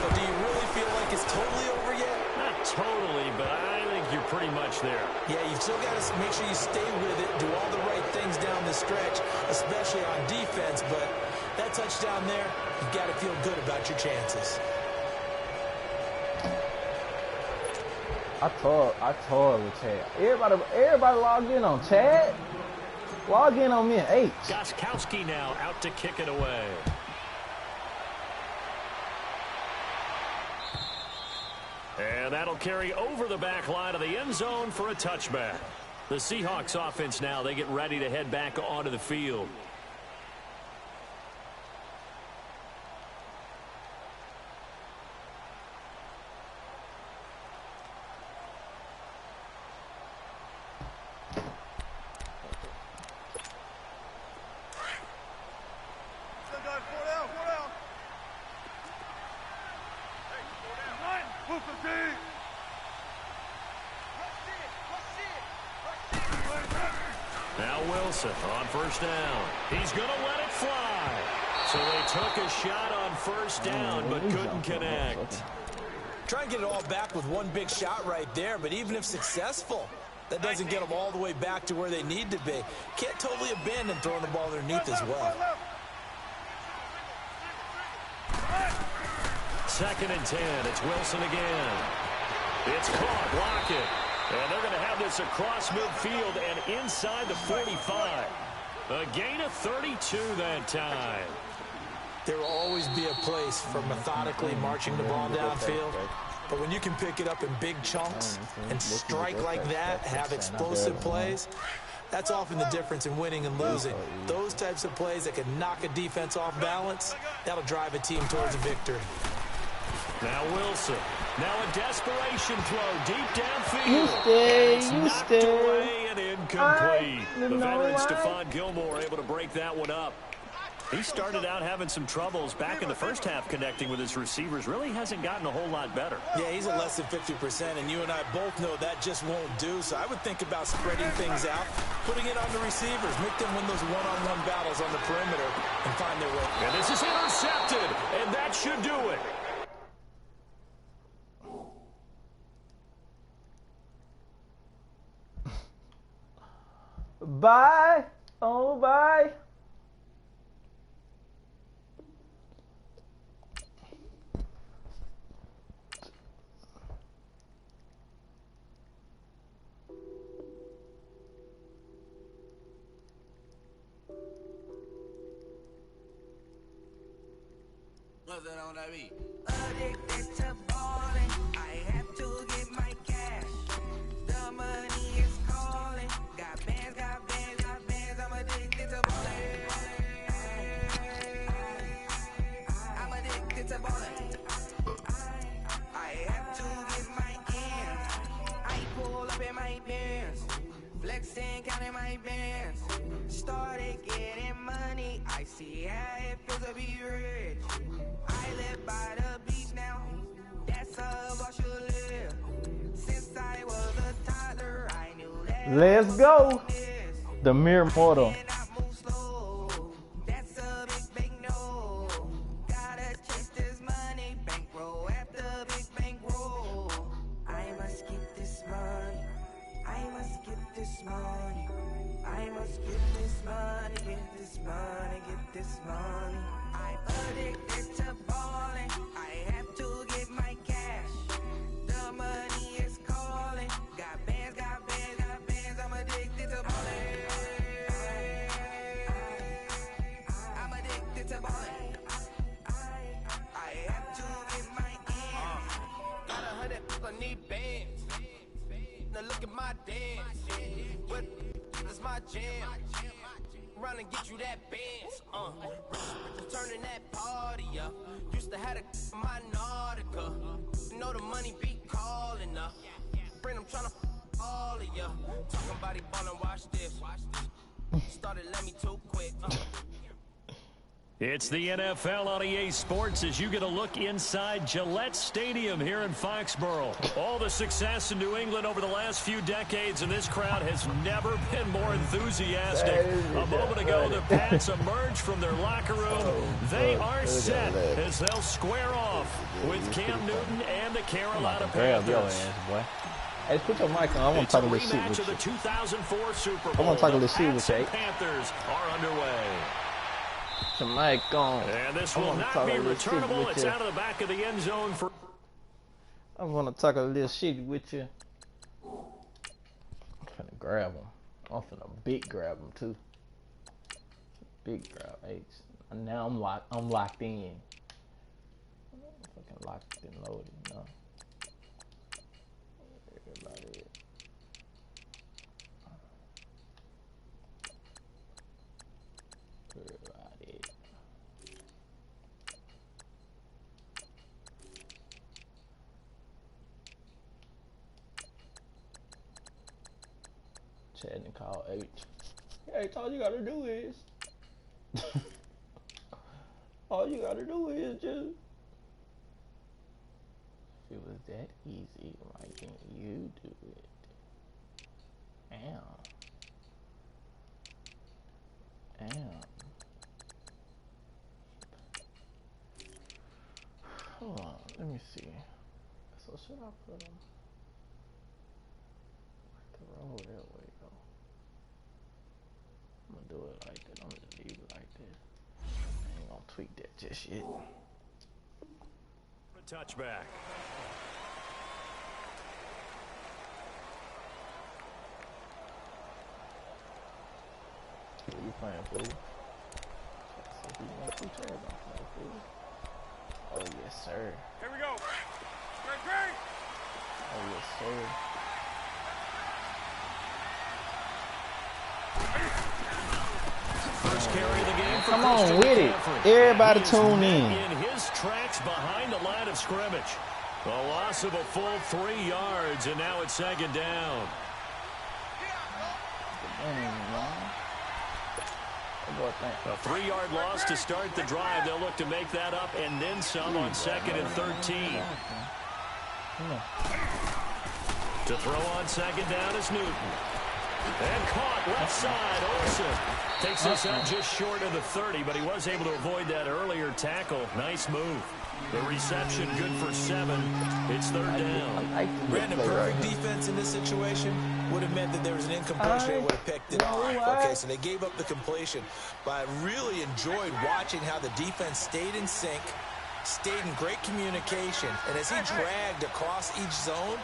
B: But do you really feel like it's totally over yet?
A: Not totally, but I think you're pretty much there.
B: Yeah, you've still got to make sure you stay with it, do all the right things down the stretch, especially on defense. But that touchdown there, you've got to feel good about your chances.
D: I told with Chad. Everybody logged in on Chad. Log in on me at 8.
A: Gostkowski now out to kick it away. And that'll carry over the back line of the end zone for a touchback. The Seahawks offense now, they get ready to head back onto the field. Now Wilson on first down. He's going to let it fly. So they took a shot on first down, but couldn't connect.
B: Try and get it all back with one big shot right there, but even if successful, that doesn't get them all the way back to where they need to be. Can't totally abandon throwing the ball underneath as well.
A: 2nd and 10. It's Wilson again. It's caught. Block it. And they're going to have this across midfield and inside the 45. A gain of 32 that time.
B: There will always be a place for methodically marching the ball downfield. But when you can pick it up in big chunks and strike like that, have explosive plays, that's often the difference in winning and losing. Those types of plays that can knock a defense off balance, that'll drive a team towards a victory.
A: Now Wilson. Now a desperation throw deep downfield.
D: You stay.
A: Knocked away and incomplete. The veteran Stephon Gilmore able to break that one up. He started out having some troubles back in the first half connecting with his receivers. Really hasn't gotten a whole lot better.
B: Yeah, he's at less than 50%, and you and I both know that just won't do. So I would think about spreading things out, putting it on the receivers, make them win those one-on-one battles on the perimeter, and find their way.
A: And this is intercepted, and that should do it.
D: Bye. Oh, bye.
E: What's that on that beat? Addicted to balling, I have to get my cash. The money is calling. Got bands, got bands, got bands. I'm addicted to balling. I'm addicted to balling. I have to get my ends. I pull up in my bands, flexing, counting my bands. Started getting money. I see how it feels to be rich. I live by the beach now. That's how I should live. Since I was a toddler, I knew that.
D: Let's go. The mere mortal.
E: That's a big no. Gotta chase this money, bankroll after big bankroll. I must get this money. I must get this money. I must get this money, get this money, get this money. I'm addicted to balling. I have to get my cash. The money is calling. Got bands, got bands, got bands. I'm addicted to balling. I'm addicted to balling. I have to get my ends. Got 100, I need bands. Now look at my dance. What is my jam? Run and get you that bands. Turning that party up. Used to have a my Nautica. You know the money be calling up. Friend, I'm tryna all of ya. Talking about it, ballin', watch this. Started let me too quick.
A: It's the NFL on EA Sports as you get a look inside Gillette Stadium here in Foxborough. All the success in New England over the last few decades, and this crowd has never been more enthusiastic. A moment ago, the Pats emerged from their locker room. They are set as they'll square off with Cam Newton and the Carolina Panthers.
D: Hey, put your mic on. I want to talk a little shit with
A: of the
D: you.
A: 2004 Super Bowl.
D: I want to talk a little shit
A: Pats
D: with you.
A: and Panthers are underway.
D: Put your mic on.
A: And this will not be returnable. It's out of the back of the end zone for.
D: I want to talk a little shit with you. I'm finna grab him. I'm finna big grab him too. Big grab H. And now I'm locked in. Fucking locked and loaded, you know. About it. About it. Chad and call H. Hey, all you gotta do is all you gotta do is just. If it was that easy, why can't you do it? Damn. me see. So should I put them like the road that way though? I'm gonna do it like that. I'm gonna leave it like this. I ain't gonna tweak that just yet.
A: A touchback.
D: Who you playing, fool? Oh yes, sir.
C: Here we go. Great.
D: Oh yes, sir.
A: First carry of the game for
D: Come on
A: Christian
D: with it.
A: McCaffrey.
D: Everybody
A: He is
D: tune
A: met
D: in.
A: In his tracks behind the line of scrimmage. A loss of a full 3 yards, and now it's second down. A 3-yard loss to start the drive. They'll look to make that up and then some on 2nd and 13. To throw on second down is Newton. And caught left side. Olsen takes this out just short of the 30, but he was able to avoid that earlier tackle. Nice move. The reception good for 7. It's third down.
B: Brandon, perfect defense in this situation would have meant that there was an incompletion. They would have picked it off. Okay, so they gave up the completion. But I really enjoyed watching how the defense stayed in sync, stayed in great communication. And as he dragged across each zone,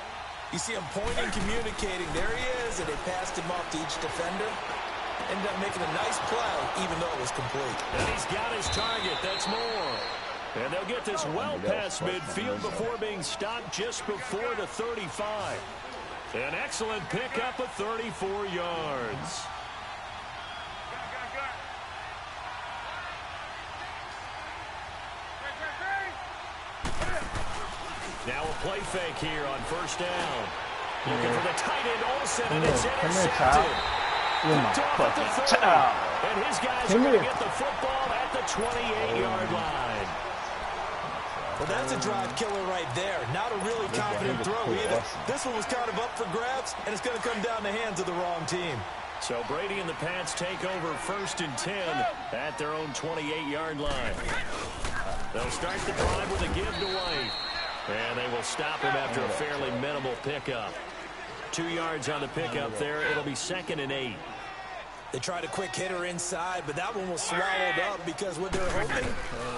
B: you see him pointing, communicating. There he is, and they passed him off to each defender. Ended up making a nice play, even though it was complete.
A: And he's got his target. That's more. And they'll get this well past midfield before being stopped just before the 35. An excellent pickup of 34 yards. Now a play fake here on first down. Looking for the tight end Olsen, and it's intercepted. And his guys are going to get the football at the 28-yard line.
B: Well, that's a drive killer right there. Not a really confident throw either. This one was kind of up for grabs, and it's going to come down the hands of the wrong team.
A: So Brady and the Pats take over 1st and 10 at their own 28-yard line. They'll start the drive with a give to White. And they will stop him after a fairly minimal pickup. 2 yards on the pickup there. It'll be 2nd and 8.
B: They tried a quick hitter inside, but that one was swallowed up because what they're hoping,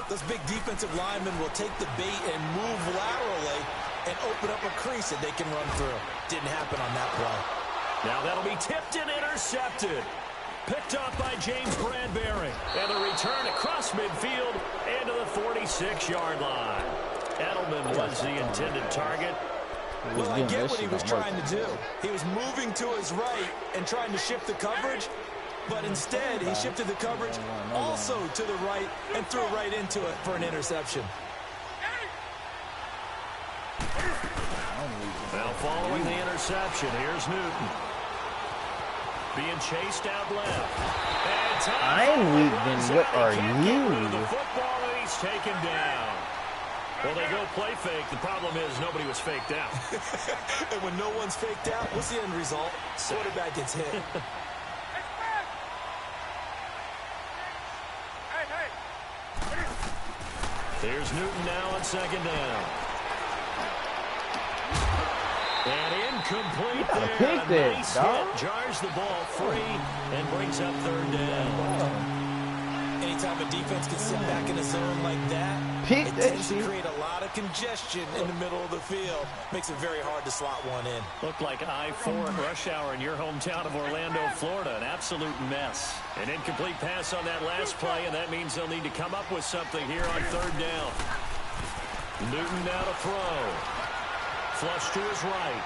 B: those big defensive linemen will take the bait and move laterally and open up a crease that they can run through. Didn't happen on that play.
A: Now that'll be tipped and intercepted. Picked off by James Bradbury. And the return across midfield and to the 46-yard line. Edelman was the intended target.
B: Well, I get what he was trying to do. He was moving to his right and trying to shift the coverage, but instead he shifted the coverage also to the right and threw right into it for an interception.
A: Now following the interception, here's Newton. Being chased out left.
D: I'm weak, then what are you?
A: The football and he's taken down. Well, they go play fake. The problem is nobody was faked out.
B: And when no one's faked out, what's the end result? Quarterback gets hit.
A: Here's Newton now on second down. And incomplete there. Nice hit. Jars the ball free and brings up third down.
B: Anytime a defense can sit back in a zone like that, it tends to create a lot of congestion in the middle of the field. Makes it very hard to slot one in.
A: Looked like I-4 at rush hour in your hometown of Orlando, Florida. An absolute mess. An incomplete pass on that last play, and that means they'll need to come up with something here on third down. Newton now to throw. Flush to his right.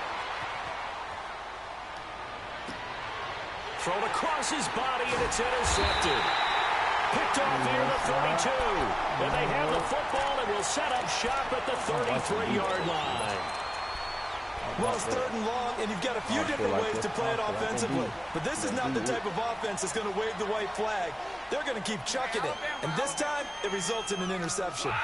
A: Thrown across his body, and it's intercepted. Picked off here at the 32. And they have the football and will set up shop at the 33-yard line.
B: Well, it's 3rd and long, and you've got a few different ways to play it offensively. But this is not the type of offense that's going to wave the white flag. They're going to keep chucking it. And this time, it results in an interception.
D: I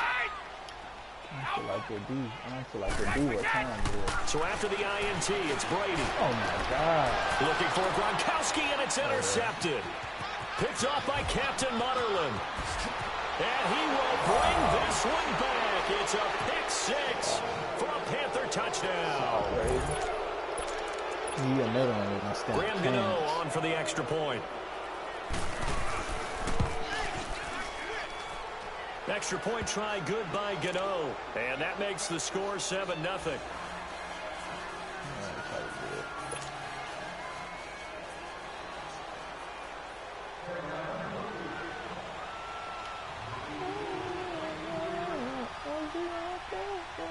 D: feel like they do. I don't feel like they do at times.
A: So after the INT, it's Brady.
D: Oh, my God.
A: Looking for Gronkowski, and it's intercepted. Picked off by Captain Mutterland. And he will bring this one back It's a pick six for a Panther touchdown.
D: Another one with my stamp.
A: Graham Gano on for the extra point. Extra point try good by Gano. And that makes the score 7-0.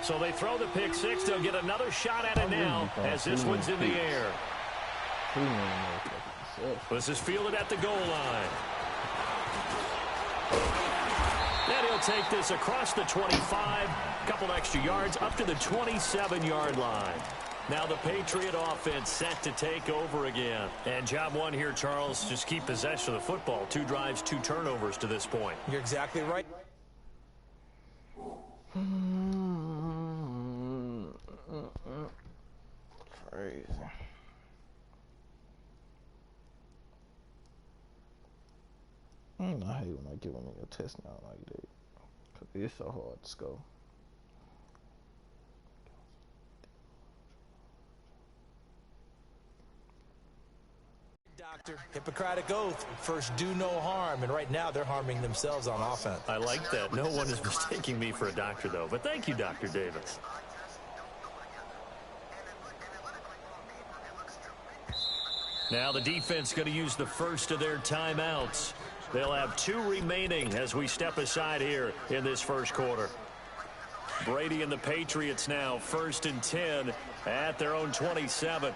A: So they throw the pick six. They'll get another shot at it now as this one's in the air. This is fielded at the goal line. And he'll take this across the 25, a couple extra yards, up to the 27-yard line. Now the Patriot offense set to take over again. And job one here, Charles, just keep possession of the football. 2 drives, 2 turnovers to this point.
B: You're exactly right.
D: Crazy. I hate when I give them a test now like that. Cause it's so hard to score.
B: Doctor, Hippocratic oath, first do no harm, and right now they're harming themselves on offense.
A: I like that. No one is mistaking me for a doctor, though. But thank you, Dr. Davis. Now the defense going to use the first of their timeouts. They'll have 2 remaining as we step aside here in this first quarter. Brady and the Patriots now 1st and 10 at their own 27.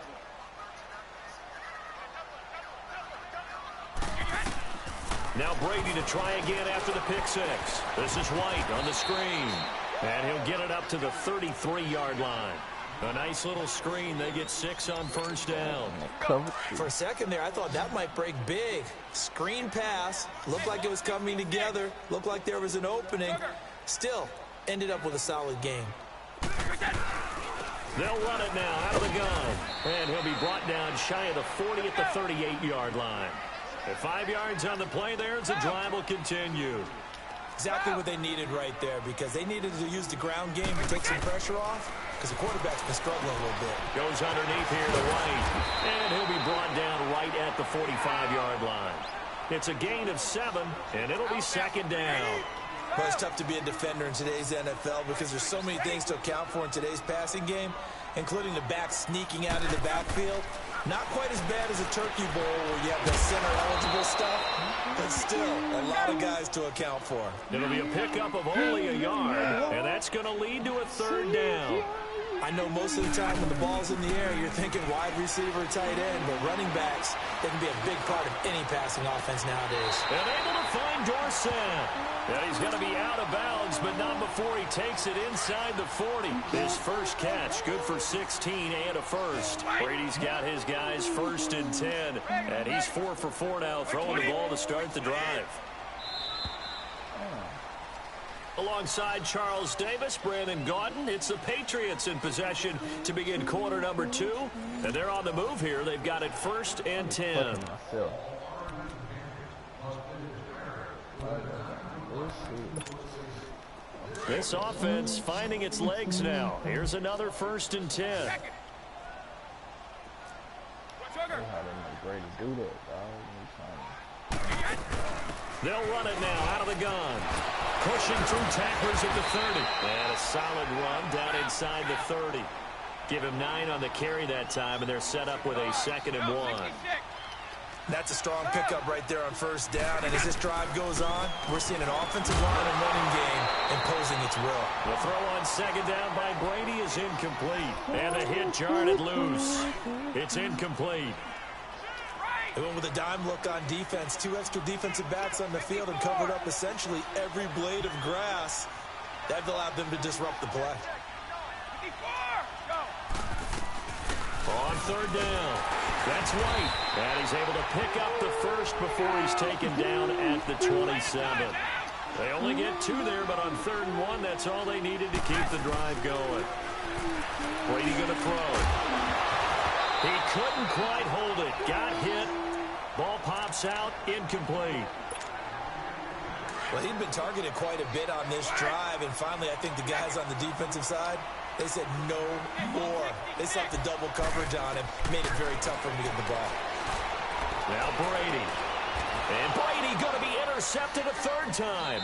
A: Now Brady to try again after the pick six. This is White on the screen. And he'll get it up to the 33-yard line. A nice little screen. They get 6 on first down.
B: For a second there, I thought that might break big. Screen pass. Looked like it was coming together. Looked like there was an opening. Still, ended up with a solid game.
A: They'll run it now out of the gun. And he'll be brought down shy of the 40 at the 38-yard line. At 5 yards on the play there, the drive will continue.
B: Exactly what they needed right there, because they needed to use the ground game to take some pressure off, because the quarterback's been struggling a little bit.
A: Goes underneath here to White, and he'll be brought down right at the 45-yard line. It's a gain of 7, and it'll be 2nd down.
B: Well, it's tough to be a defender in today's NFL because there's so many things to account for in today's passing game, including the back sneaking out of the backfield. Not quite as bad as a turkey bowl where you have the center-eligible stuff, but still a lot of guys to account for.
A: It'll be a pickup of only a yard, and that's going to lead to a 3rd down.
B: I know most of the time when the ball's in the air, you're thinking wide receiver, tight end, but running backs, they can be a big part of any passing offense nowadays.
A: And able to find Dorsett. And he's going to be out of bounds, but not before he takes it inside the 40. His first catch, good for 16 and a first. Brady's got his guys 1st and 10, and he's 4 for 4 now, throwing the ball to start the drive. Alongside Charles Davis, Brandon Gaudin, it's the Patriots in possession to begin quarter number 2. And they're on the move here. They've got it 1st and 10. This offense finding its legs now. Here's another 1st and 10. They'll run it now out of the gun. Pushing through tacklers at the 30. And a solid run down inside the 30. Give him 9 on the carry that time, and they're set up with a 2nd and 1.
B: That's a strong pickup right there on 1st down, and as this drive goes on, we're seeing an offensive line and running game imposing its will.
A: The throw on 2nd down by Brady is incomplete, and the hit jarred it loose. It's incomplete.
B: They went with a dime look on defense. 2 extra defensive backs on the field and covered up essentially every blade of grass. That allowed them to disrupt the play.
A: On 3rd down, that's White. And he's able to pick up the first before he's taken down at the 27. They only get 2 there, but on 3rd and 1, that's all they needed to keep the drive going. Brady going to throw. He couldn't quite hold it. Got hit. Ball pops out. Incomplete.
B: Well, he'd been targeted quite a bit on this drive, and finally I think the guys on the defensive side, they said no more. They slapped the double coverage on him, made it very tough for him to get the ball.
A: Now Brady. And Brady going to be intercepted a third time.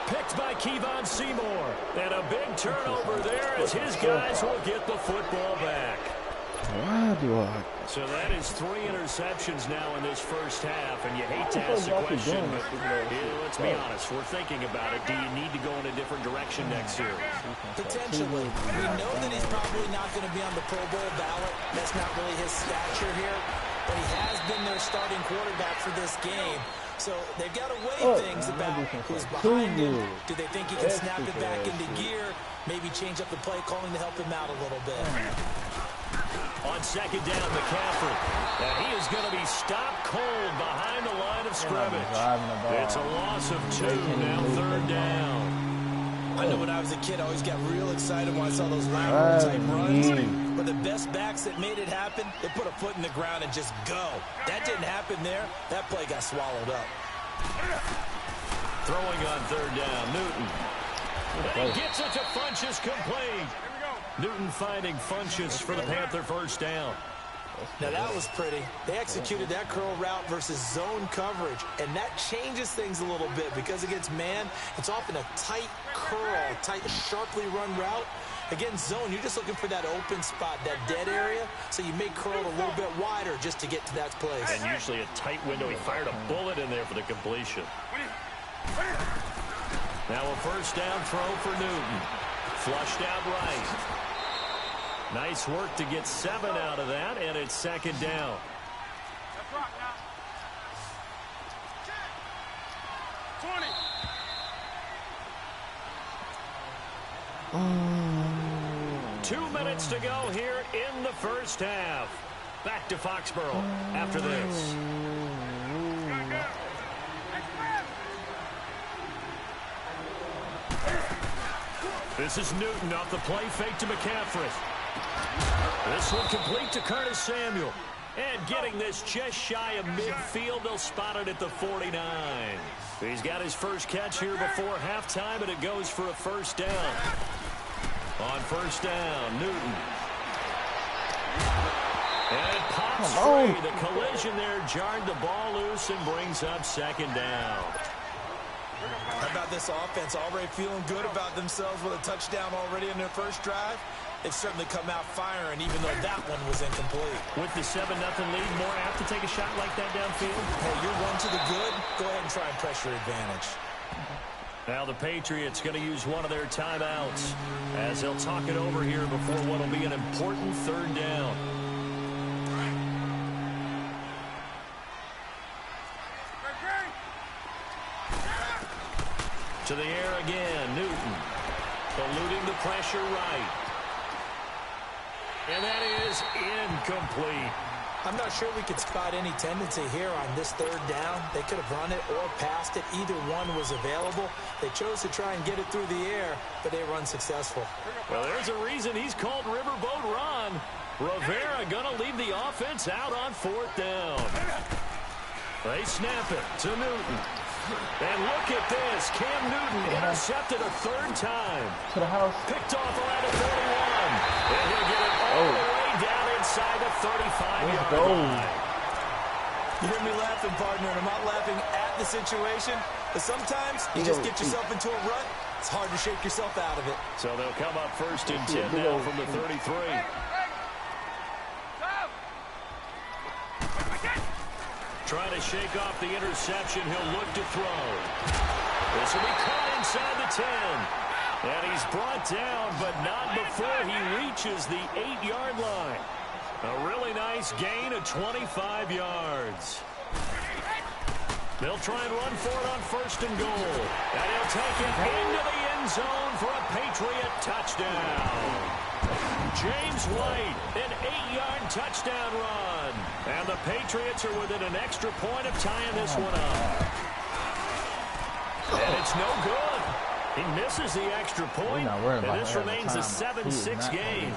A: Picked by Kevon Seymour. And a big turnover there as his guys will get the football back.
D: Why do I?
A: So that is 3 interceptions now in this first half, and you hate to ask the question, but let's be honest, we're thinking about it. Do you need to go in a different direction next year?
B: Potentially. We know that he's probably not going to be on the Pro Bowl ballot. That's not really his stature here, but he has been their starting quarterback for this game. So they've got to weigh things about who's behind him. Do they think he can snap it back into gear? Maybe change up the play calling to help him out a little bit.
A: On second down, McCaffrey. And he is going to be stopped cold behind the line of scrimmage. It's a loss of 2, now third down.
B: I know when I was a kid, I always got real excited when I saw those lateral-type runs. But the best backs that made it happen, they put a foot in the ground and just go. That didn't happen there. That play got swallowed up.
A: Throwing on third down, Newton. And he gets it to Funchess, complete. Newton finding Funchess for the Panther first down.
B: Now that was pretty. They executed that curl route versus zone coverage, and that changes things a little bit because against man, it's often a tight curl, tight, sharply run route. Against zone, you're just looking for that open spot, that dead area, so you may curl it a little bit wider just to get to that place.
A: And usually a tight window. He fired a bullet in there for the completion. Now a first down throw for Newton. Flushed out right. Nice work to get 7 out of that, and it's second down.
C: Let's rock now. 20.
A: 2 minutes to go here in the first half. Back to Foxborough after this. This is Newton off the play fake to McCaffrey. This one complete to Curtis Samuel. And getting this just shy of midfield, they'll spot it at the 49. He's got his first catch here before halftime, and it goes for a first down. On first down, Newton. And it pops free. The collision there jarred the ball loose and brings up second down.
B: How about this offense already feeling good about themselves with a touchdown already in their first drive? They've certainly come out firing, even though that one was incomplete.
A: With the 7-0 lead, more apt to take a shot like that downfield?
B: Hey, you're one to the good. Go ahead and try and press your advantage.
A: Now the Patriots going to use one of their timeouts as they'll talk it over here before what will be an important third down. To the air again, Newton. Eluding the pressure right. And that is incomplete.
B: I'm not sure we could spot any tendency here on this third down. They could have run it or passed it. Either one was available. They chose to try and get it through the air, but they were unsuccessful.
A: Well, there's a reason he's called Riverboat Ron. Rivera going to leave the offense out on fourth down. They snap it to Newton. And look at this. Cam Newton intercepted a third time.
D: To the house.
A: Picked off around the 41. And he'll get it all the way down inside the 35-yard line.
B: You hear me laughing, partner, and I'm not laughing at the situation, but sometimes you just get yourself into a rut. It's hard to shake yourself out of it.
A: So they'll come up first and 10 now from the 33. Trying to shake off the interception. He'll look to throw. This will be caught inside the 10. And he's brought down, but not before he reaches the 8-yard line. A really nice gain of 25 yards. They'll try and run for it on first and goal. And he'll take it into the end zone for a Patriot touchdown. James White, an 8-yard touchdown run. And the Patriots are within an extra point of tying this one up. And it's no good. He misses the extra point, and this remains a 7-6 game.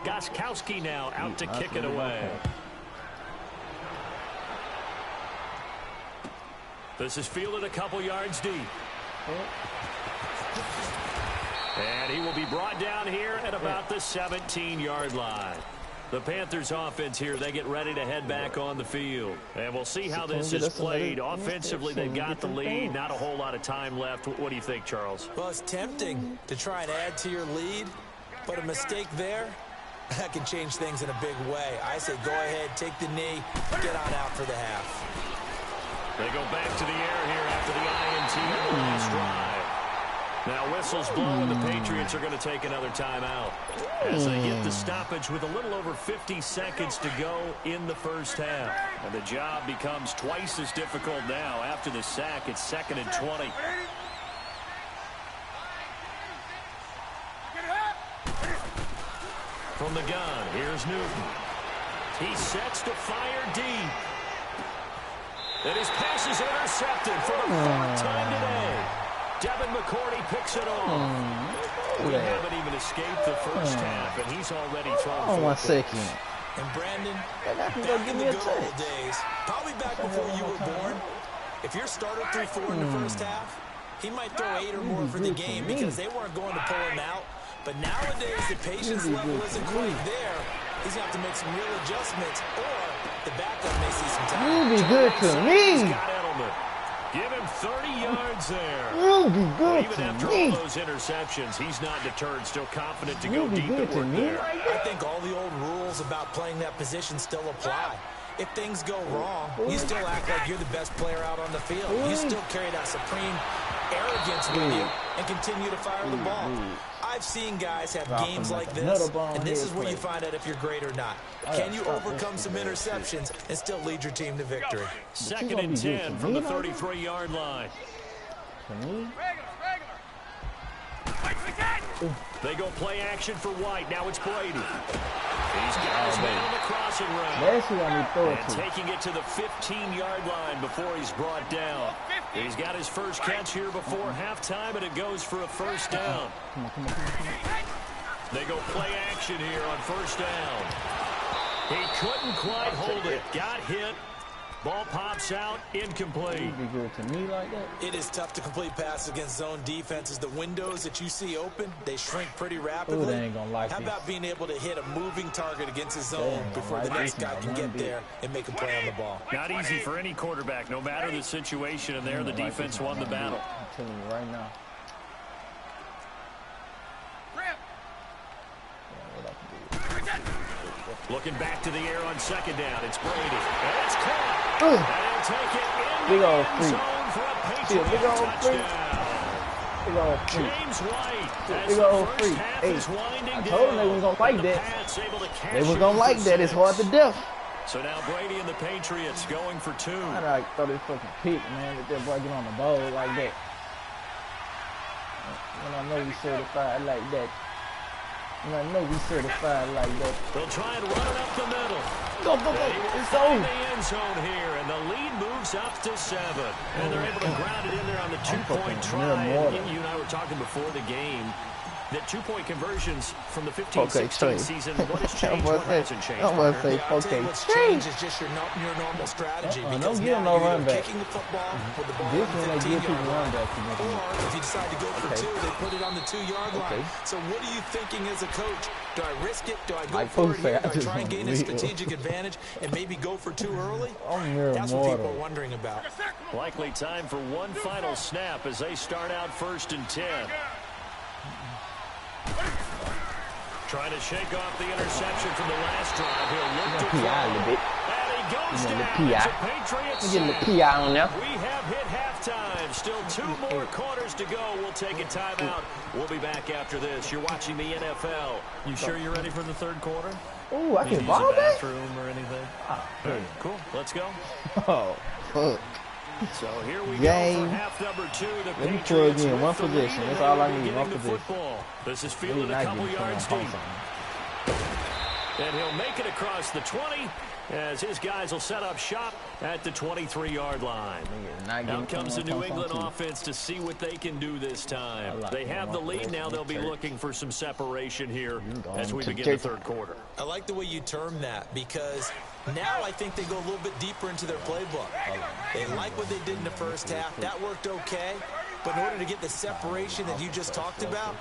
A: Gostkowski now out to kick it away. This is fielded a couple yards deep. And he will be brought down here at about the 17-yard line. The Panthers offense here, they get ready to head back on the field. And we'll see how this is played. Offensively, they've got the lead. Not a whole lot of time left. What do you think, Charles?
B: Well, it's tempting to try and add to your lead, but a mistake there, that can change things in a big way. I say go ahead, take the knee, get on out for the half.
A: They go back to the air here after the INT on the last drive. Now whistles blow and the Patriots are going to take another timeout as they get the stoppage with a little over 50 seconds to go in the first half. And the job becomes twice as difficult now. After the sack, it's 2nd and 20. From the gun, here's Newton. He sets to fire deep. And his pass is intercepted for the 4th time today. Devin McCourty picks it off. We haven't even escaped the first half, and he's already thrown
D: 1 second.
B: And Brandon, back in the good old days, probably back before you were born, if your starter threw 4 in the first half, he might throw 8 or more for the game because they weren't going to pull him out. But nowadays, the patience level isn't quite there. He's going to have to make some real adjustments, or the backup may see some time.
D: You be good to me.
A: Give him 30 yards there.
D: You be good
A: Even
D: to
A: after
D: me.
A: all those interceptions, he's not deterred, still confident to go deep at work there.
B: I think all the old rules about playing that position still apply. If things go wrong, you still act like you're the best player out on the field. You still carry that supreme arrogance with you and continue to fire the ball. I've seen guys have games like this, and this is where you find out if you're great or not. Can you overcome some interceptions and still lead your team to victory?
A: 2nd and 10 from the 33-yard line. They go play action for White. Now it's Brady. He's got his man on the crossing route.
D: That's who I need to throw it
A: And
D: to.
A: taking it to the 15-yard line before he's brought down. He's got his first catch here before halftime, and it goes for a first down. They go play action here on first down. He couldn't quite hold it. Got hit. Ball pops out, incomplete.
D: You be good to me like that.
B: It is tough to complete passes against zone defenses. The windows that you see open, they shrink pretty rapidly.
D: Ooh, they ain't gonna like
B: How
D: this.
B: about being able to hit a moving target against a zone before the next guy can get there and make a play on the ball?
A: Not easy for any quarterback, no matter the situation, and there the defense won the battle.
D: I'm telling you right now.
A: Looking back to the air on second down, it's Brady. And it's caught.
D: Ooh.
A: And he'll take it in
D: Big
A: the
D: old
A: end
D: freak.
A: zone for a
D: See a
A: Patriot
D: big old freak.
A: touchdown.
D: Big old freak.
A: James White, as
D: Big
A: the
D: old
A: first
D: freak.
A: half
D: Hey,
A: is winding
D: I told them they
A: down.
D: was gonna like
A: The
D: that.
A: Pats able to cash
D: They was
A: in
D: gonna
A: for
D: like that. It's
A: 6.
D: hard to death.
A: So now Brady and the Patriots going for 2.
D: I like throw this fucking pick, man. Let that boy get on the bowl like that. When I know we certified like that. When I know we certified like that.
A: They'll try and run it up the middle.
D: Go, go, go.
A: And he will
D: It's
A: find
D: over.
A: the end zone here, and the lead moves up to 7. And they're able to ground it in there on the 2-point try. And you and I were talking before the game that 2-point conversions from the 15-16 season, what has changed, what hasn't changed?
D: I'm going to say,
B: I'll tell you
D: okay,
B: what's changed is just your normal strategy. Because
D: don't give him
B: now
D: no
B: you're
D: run back.
B: kicking the football with the ball
D: This
B: on
D: one
B: the
D: they give people
B: 15-yard
D: run
B: line.
D: back.
B: Or if you decide to go for 2, they put it on the 2-yard line.
D: Okay.
B: So what are you thinking as a coach? Do I risk it? Do I go
D: Like
B: for it
D: Pooh
B: here?
D: said,
B: Do I
D: I just
B: try and gain a
D: want to
B: strategic advantage and maybe go for 2 early?
D: I'm mere
B: That's what people are
D: mortal.
B: wondering about.
A: Likely time for one final snap as they start out 1st and 10. Trying to shake off the interception from the last drive. He'll look to throw.
D: PI a little bit.
A: And he goes
D: Give him a
A: down.
D: PI.
A: It's a Patriots
D: Let me get a
A: sack.
D: little PI on there.
A: We have hit halftime. Still 2 more quarters to go. We'll take a timeout. We'll be back after this. You're watching the NFL. You sure you're ready for the 3rd quarter?
D: Ooh, I
A: Need to
D: can
A: use
D: ball
A: the
D: back?
A: bathroom or anything? All right, cool. Let's go.
D: Oh, fuck.
A: So here we
D: Game.
A: go for half number 2. The
D: Let me
A: Patriots
D: plug in
A: with
D: one
A: the
D: possession.
A: lead,
D: That's
A: and
D: all
A: they
D: I
A: will be
D: need, one
A: getting the
D: possession.
A: football. This is
D: Maybe
A: fielded a
D: not
A: couple
D: get
A: yards
D: put on
A: deep.
D: something.
A: And he'll make it across the 20 as his guys will set up shop at the 23-yard line. Now comes the New England offense to see what they can do this time. They have the lead. Now they'll be looking for some separation here as we begin the 3rd quarter.
B: I like the way you term that because Now I think they go a little bit deeper into their playbook. They like what they did in the first half. That worked okay. But in order to get the separation that you just talked about,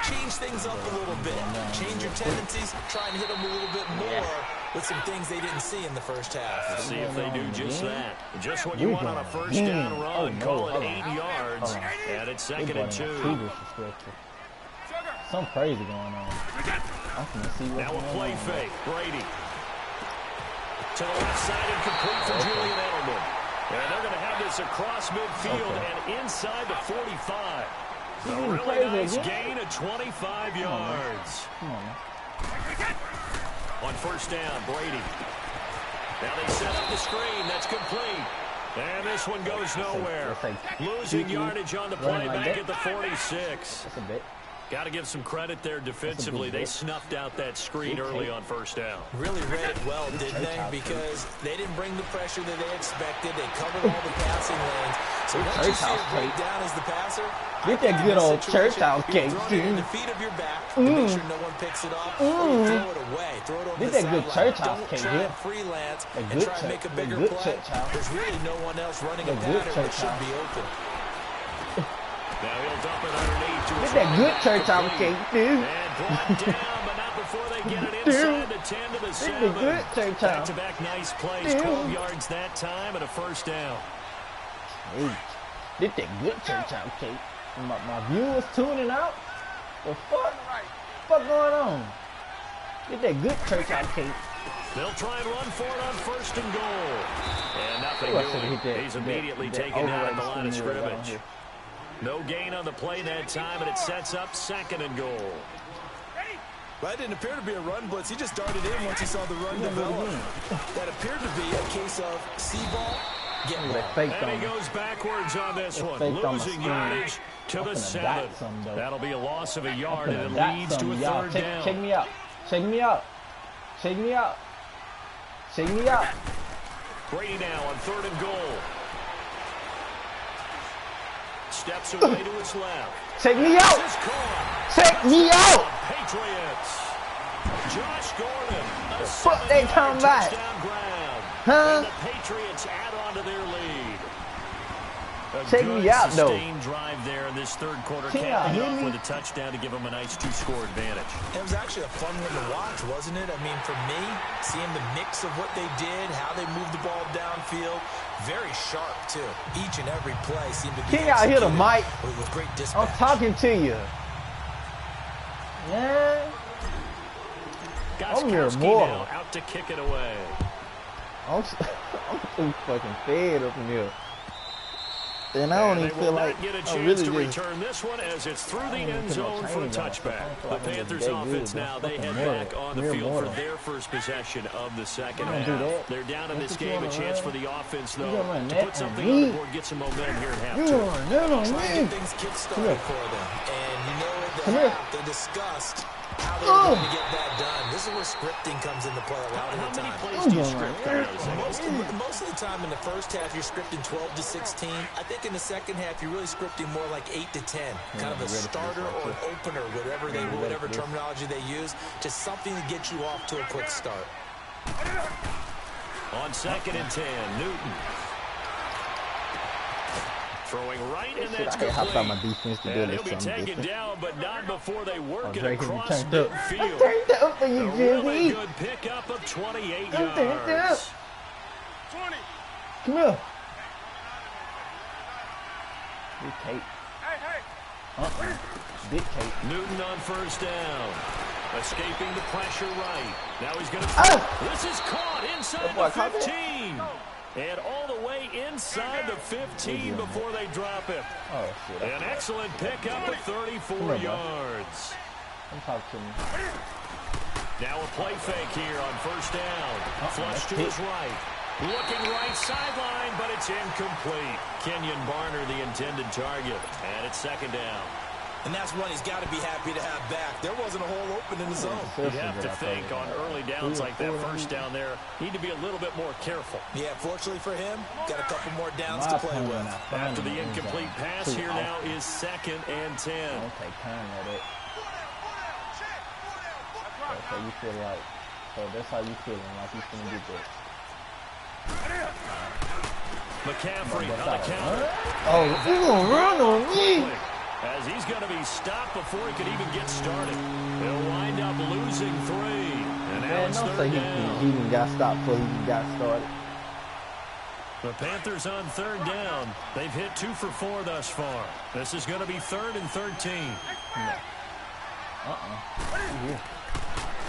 B: change things up a little bit. Change your tendencies. Try and hit them a little bit more with some things they didn't see in the first half.
A: Let's see if they do just that. Just what you want on a first down run. Call it 8 yards. And it's 2nd and 2.
D: Something crazy going on. I can see what's
A: now a
D: going
A: play
D: on.
A: fake. Brady. To the left side and complete for Julian Edelman. And they're going to have this across midfield and inside the 45. A really nice gain of 25 yards.
D: Come on, man.
A: On first down, Brady. Now they set up the screen. That's complete. And this one goes nowhere. Losing yardage on the play back at the 46.
D: That's a bit.
A: Got to give some credit there defensively. They snuffed out that screen early on first down.
B: Really read it well, didn't they? Because they didn't bring the pressure that they expected. They covered all the passing lanes. So once you see a breakdown as the passer,
D: get that good old church house cake,
B: dude. In the feet of your back to make sure no one picks it up. Or you throw it away. Throw it over the
D: Get that good church
B: sideline.
D: house cake,
B: Don't try
D: yeah.
B: and freelance
D: A
B: and
D: good
B: try and make a bigger
D: good
B: play.
D: church house.
B: There's really no one else running a
D: A good
B: pattern that
D: church
B: should
D: house.
B: be open.
A: Now he'll dump it underneath to his
D: Get that good
A: running
D: church
A: back
D: house
A: complete.
D: cake, dude.
A: And brought down, but not before they get it inside the 10 to the 7.
D: Get the good church house.
A: Back-to-back nice plays, 12 yards that time and a first down.
D: Hey, get that good church house cake. My viewers tuning out. The fuck? What going on? Get that good church house cake.
A: They'll try and run for it on first and goal. And nothing doing. He's immediately taken down at the line of scrimmage. No gain on the play that time, and it sets up 2nd and goal.
B: Well, that didn't appear to be a run blitz. He just darted in once he saw the run develop. That appeared to be a case of see ball, get ball.
A: And he goes backwards on this one. Losing yardage to the 7. That'll be a loss of a yard, and it leads to a 3rd down.
D: Check me out. Check me out. Check me out. Check me out.
A: Brady now on 3rd and goal. Steps away to his left.
D: Check me out. Check me out.
A: Patriots. Josh Gordon. A
D: Fuck they come back.
A: touchdown grab.
D: Huh?
A: And the Patriots add on to their lead. A
D: Check
A: good
D: me out, though.
A: sustained drive there in this 3rd quarter,
D: Check out,
A: capping off
D: hear me?
A: with a touchdown to give them a nice 2-score advantage.
B: It was actually a fun one to watch, wasn't it? I mean, for me, seeing the mix of what they did, how they moved the ball downfield, very sharp, too. Each and every play seemed to be
D: King out here to
B: executed
D: Mike.
B: with great
D: I'm
B: dispatch.
D: talking to you. Yeah. I'm here
A: Gostkowski
D: more.
A: now out to kick it away.
D: I'm too fucking fed up in here. And I don't
A: And
D: even
A: they
D: feel
A: will
D: like
A: not get a
D: I
A: chance
D: really
A: to
D: just...
A: return this one as it's through the
D: I don't even
A: end
D: put no
A: zone for the
D: training on it.
A: touchback.
D: I
A: The
D: don't feel like
A: Panthers
D: I'm that
A: offense
D: good,
A: now,
D: but
A: they
D: fucking
A: head
D: mortal.
A: back on the
D: Mere
A: field
D: mortal.
A: for their first possession of the 2nd
D: You don't do
A: half.
D: that.
A: They're down in
D: That's
A: this
D: what you
A: game, a
D: wanna
A: chance
D: run.
A: for the offense,
D: You
A: though,
D: gonna run
A: to
D: that
A: put
D: on
A: something
D: me.
A: on the board, get some momentum here at
D: You
A: halftime.
D: want that on
B: Trying to
D: me?
B: get things kick-started for them. And you know at the
D: Come here.
B: half, they discussed how they were going to get that done. This is where scripting comes into play a lot of
A: How
B: the
A: many
B: time.
A: plays do you script?
B: Most of the time in the first half, you're scripting 12 to 16. I think in the second half, you're really scripting more like 8 to 10. Kind of a starter or an opener, whatever terminology they use. Just something to get you off to a quick start.
A: On 2nd and 10, Newton. Throwing right, and that's
D: I thought my
A: complete.
D: defense to do
A: And
D: this
A: he'll be
D: something
A: taken
D: different.
A: down, but not before they work it
D: Drake,
A: across
D: turned up. I
A: midfield.
D: turned up for you,
A: A really
D: Jimmy.
A: good pickup of 28
D: I'm turned up.
A: yards.
C: 20.
D: Come here. Big Kate.
C: Hey.
D: Big Kate.
A: Newton on first down. Escaping the pressure right. Now he's going to...
D: Ah!
A: This is caught inside
D: That boy
A: the
D: caught it.
A: 15. And all the way inside the 15 before they drop it.
D: Oh, shit.
A: An excellent pickup of 34
D: Come on, bro.
A: yards.
D: Come talk to me.
A: Now a play fake here on first down. Flush to his right. Looking right sideline, but it's incomplete. Kenyon Barner, the intended target. And it's 2nd down.
B: And that's one he's got to be happy to have back. There wasn't a hole open in the zone.
A: You'd have to think on early downs like that first down there, need to be a little bit more careful.
B: Yeah, fortunately for him, got a couple more downs to play with.
A: After the incomplete pass, here now is 2nd and 10.
D: Don't take time at it. So you feel like So that's how you feeling, like you finna get that.
A: McCaffrey on the counter.
D: Oh, you gonna run on me?
A: As he's going to be stopped before he could even get started. He'll wind up losing 3. And now
D: Man,
A: it's
D: don't
A: third
D: say
A: down.
D: he even got stopped before he even got started.
A: The Panthers on third down. They've hit 2 for 4 thus far. This is going to be 3rd and 13.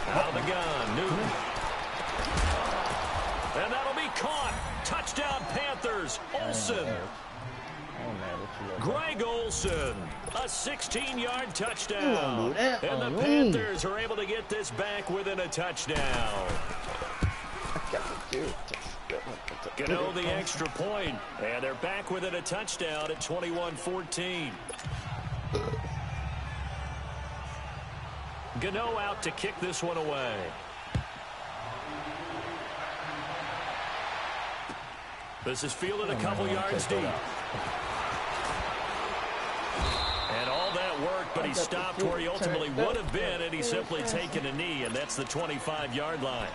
A: Out of the gun, Newton. And that'll be caught. Touchdown, Panthers. Olsen. Greg Olsen, a 16-yard touchdown. And the Panthers are able to get this back within a touchdown. Gano the extra point, and they're back within a touchdown at 21-14. Gano out to kick this one away. This is fielded a couple yards deep. And all that work, but he stopped where he ultimately would have been, and he's simply taken a knee, and that's the 25-yard line.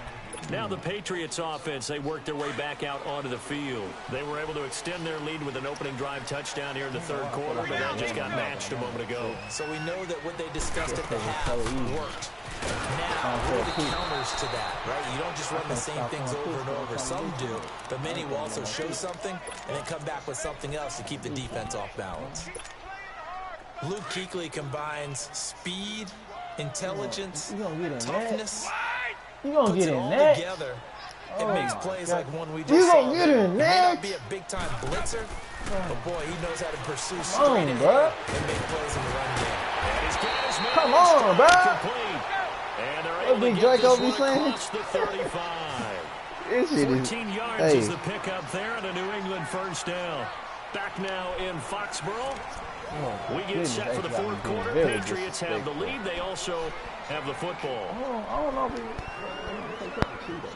A: Now the Patriots offense, they worked their way back out onto the field. They were able to extend their lead with an opening drive touchdown here in the third quarter, but that just got matched a moment ago.
B: So we know that what they discussed at the half worked. Now, what are the counters to that, right? You don't just run the same things over and over. Some do, but many will also show something and then come back with something else to keep the defense off balance. Luke Kuechly combines speed, intelligence, toughness.
D: You gonna
B: puts
D: get
B: it
D: in
B: all
D: that?
B: together and makes plays like one we just
D: You
B: saw.
D: gonna get in
B: He may
D: that?
B: not be a big-time blitzer, but boy, he knows how to pursue straight
D: Come on,
B: ahead
D: bro.
B: and make plays in the run game.
A: And he's got his man.
D: Come on, bro.
A: Complete. And they're able to
D: Big
A: get
D: Draco
A: this
D: be
A: one
D: saying?
A: across the 35.
D: This shit is.
A: 14 yards
D: Hey.
A: is the pickup there and a New England first down. Back now in Foxborough. We get set for the fourth quarter. Patriots have the lead. They also have the football.
D: I don't know if he take up the two, though.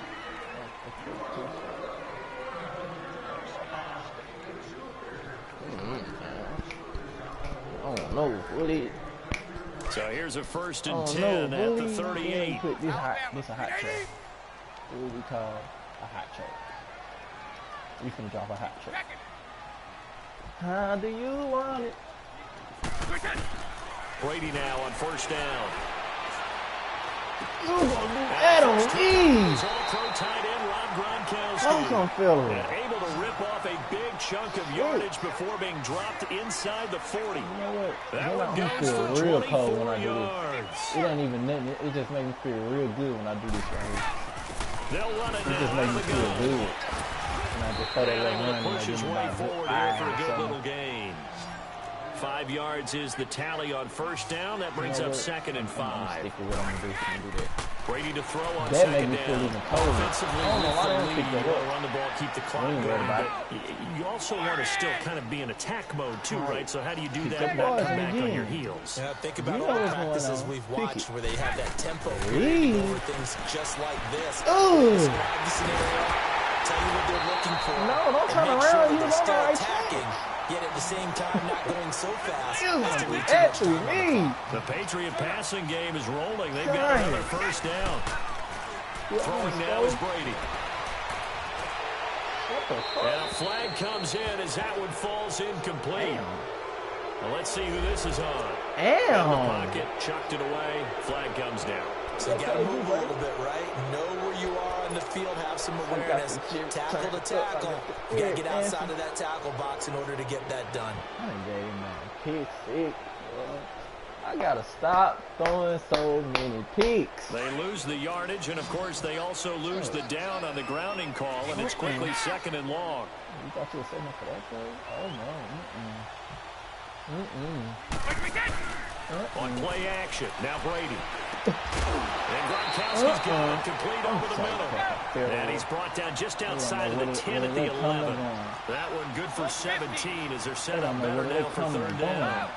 D: I don't know, Willie.
A: So here's a 1st and
D: Oh,
A: 10
D: no,
A: at the
D: Willie.
A: 38.
D: Put this a hot track. What we call a hot track. We finna drop a hot track. How do you want it?
A: Brady now on 1st down.
D: You gonna do that on ease?
A: All-pro tight end Rob
D: I'm
A: Gronkowski.
D: gonna feel it.
A: And able to rip off a big chunk of yardage before being dropped inside the 40.
D: You know what?
A: That
D: Then
A: one
D: I'm
A: goes
D: feel
A: for
D: real cold when
A: 24
D: I do
A: yards.
D: this. It ain't even nothing. It just makes me feel real good when I do this right here.
A: They'll run it
D: It
A: now
D: just
A: out
D: makes
A: of
D: me
A: the
D: feel
A: gun.
D: good. And I just throw that
A: And
D: little
A: able
D: run
A: to
D: and I
A: push
D: give
A: his
D: him
A: way
D: about
A: forward
D: eye
A: here for a
D: or
A: good
D: something.
A: little gain. 5 yards is the tally on 1st down. That brings
D: You know
A: up
D: what?
A: 2nd and
D: I'm gonna
A: 5.
D: stick with what I'm gonna do. I'm gonna do that.
A: Brady to throw on
D: That made
A: 2nd
D: me feel
A: down.
D: even colder.
A: Offensively,
D: I don't know
A: with
D: why
A: the
D: they don't
A: lead,
D: pick
A: you
D: that
A: want
D: up.
A: to run the ball, keep the clock
D: We ain't
A: going,
D: worried
A: but
D: about
A: you also want to still kind of be in attack mode too, right? So how do you do
D: Keep
A: that
D: the
A: and not
D: boys
A: come
D: in the
A: back on
D: game.
A: your heels?
B: Yeah, think about
D: You
B: all
D: know
B: the
D: what's going
B: practices
D: on.
B: we've
D: Pick
B: watched
D: it.
B: where they have that tempo
D: Please.
B: over things just like this.
D: Ooh.
B: Describe the scenario, tell you what they're looking for,
D: No, don't
B: and
D: turn
B: make
D: around.
B: sure
D: You
B: that they're
D: on the
B: still
D: right
B: attacking, yet at the same time not going so fast
D: You
B: as to
D: gonna do
B: leave too
D: that
B: much
D: to
B: time on the
D: me?
B: clock.
A: The Patriot passing game is rolling. They've got
D: Right.
A: another 1st down. Throwing now is Brady.
D: What the fuck?
A: And a flag comes in as that one falls incomplete. Well, let's see who this is on. In the
D: Damn.
A: pocket, chucked it away. Flag comes down.
B: So you got to move a little bit, right? Know where you are on the field, have some awareness. Tackle to tackle. You got to get outside of that tackle box in order to get that done.
D: I done gave him a pick six, bro. I gotta stop throwing so many picks.
A: They lose the yardage, and of course they also lose the down on the grounding call, and it's quickly 2nd and long.
D: You thought you were setting up for that play? Oh no.
A: On play action, now Brady. And Gronkowski's gone, complete over the middle. And he's brought down just outside of the 10 at the 11. That one good for 17 as they're set up better now for 3rd down.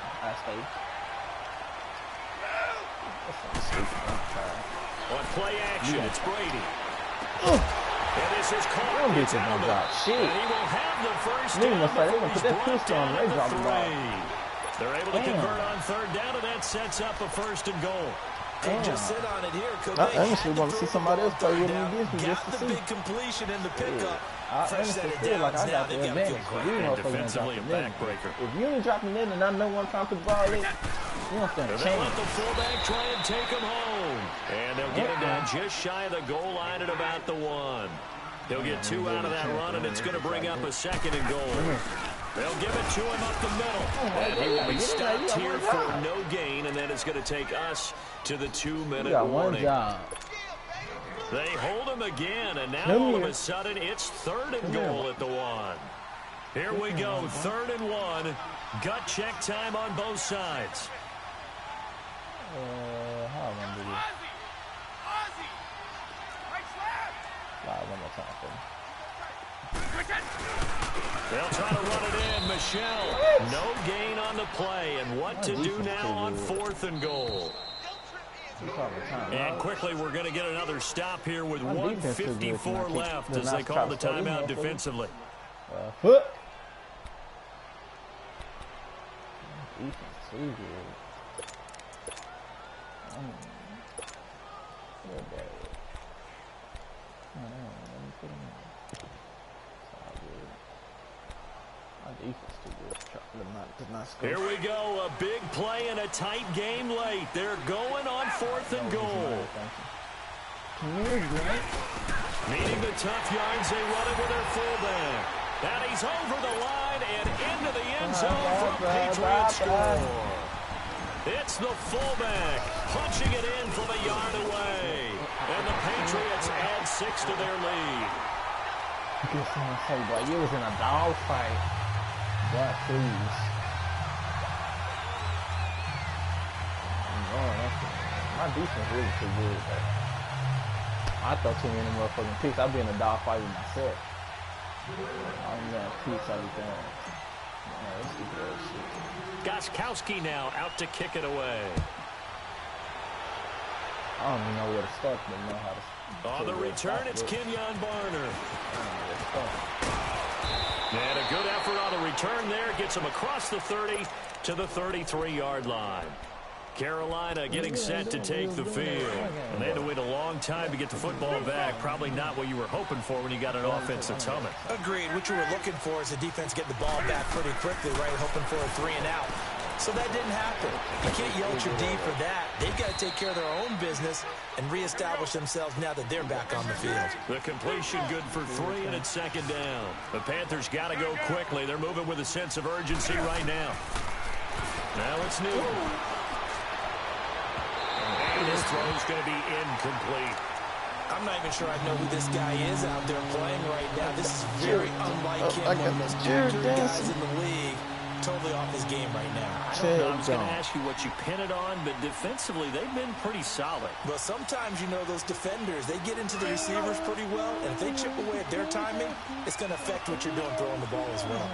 A: On play action, it's Brady. And this is caught.
D: Them
A: It's
D: bitches
A: out
D: don't
A: of
D: drop
A: it.
D: shit.
A: And he will have the first
D: Nigga
A: down
D: must say they
A: before
D: gonna
A: he's
D: put that
A: brought
D: pistol on
A: down
D: and they
A: at the
D: drop the ball.
A: 3. They're able to
D: Damn.
A: convert on 3rd down, and that sets up a 1st and goal.
B: they just sit on it here. Could
D: I
B: they
D: honestly want to see somebody else play with me against me just
B: got
D: to
B: the
D: see.
B: big completion and the pickup.
D: I
B: Fresh
D: honestly
B: set of
D: feel like
B: downs
D: I
B: now.
D: got
B: They
D: the
B: got to feel
D: advantage.
B: great.
D: You
A: And
D: motherfuckers ain't
A: defensively,
D: got
A: a
D: the net.
A: backbreaker.
D: If you ain't dropping in and I know one time to ball it, you don't stand a
A: They'll let
D: chance.
A: the fullback try and take him home. And they'll get him down just shy of the goal line at about the 1. He'll get 2 out of that run, and it's going to bring up a 2nd and goal. They'll give it to him up the middle. And he will be stopped here for no gain, and that is going to take us to the 2-minute
D: You got one
A: warning.
D: job.
A: They hold him again, and now all of a sudden it's 3rd and goal at the 1. Here we go, 3rd and 1. Gut check time on both sides.
D: How am I doing this? One more time for me.
A: They'll try to run it in. Michelle, no gain on the play. And what to do now on 4th and goal? And quickly, we're going to get another stop here with 1:54 left as they call the timeout defensively.
D: Foot. Defense too good.
A: Here we go, a big play and a tight game late. They're going on 4th and goal. Needing the tough yards, they run it with their fullback. And he's over the line and into the end zone for a Patriot score. It's the fullback punching it in from a yard away. And the Patriots add 6 to their lead.
D: You was in a dogfight. God, please. My defense really too good, though. I throw too many motherfucking picks. I'll be in a dogfight with myself. I'm gonna picks everything. That's stupid ass shit.
A: Gostkowski now out to kick it away.
D: I don't even know where to start, but know how to.
A: On the return, it's Kenyon Barner. And a good effort on the return there. Gets him across the 30 to the 33-yard line. Carolina getting set to take the field. And they had to wait a long time to get the football back. Probably not what you were hoping for when you got an offense that's humming.
B: Agreed. What you were looking for is the defense getting the ball back pretty quickly, right? Hoping for a 3 and out. So that didn't happen. You can't yell at your D for that. They've got to take care of their own business and reestablish themselves now that they're back on the field.
A: The completion good for 3, and it's 2nd down. The Panthers got to go quickly. They're moving with a sense of urgency right now. Now it's Newton. And his throw is going to be incomplete.
B: I'm not even sure I know who this guy is out there playing right now. This is very unlike him. One of the most accurate guys in the league. Totally off his game right now.
A: I don't know. I was going to ask you what you pin it on, but defensively, they've been pretty solid.
B: Well, sometimes, you know, those defenders, they get into the receivers pretty well, and if they chip away at their timing, it's going to affect what you're doing throwing the ball as well.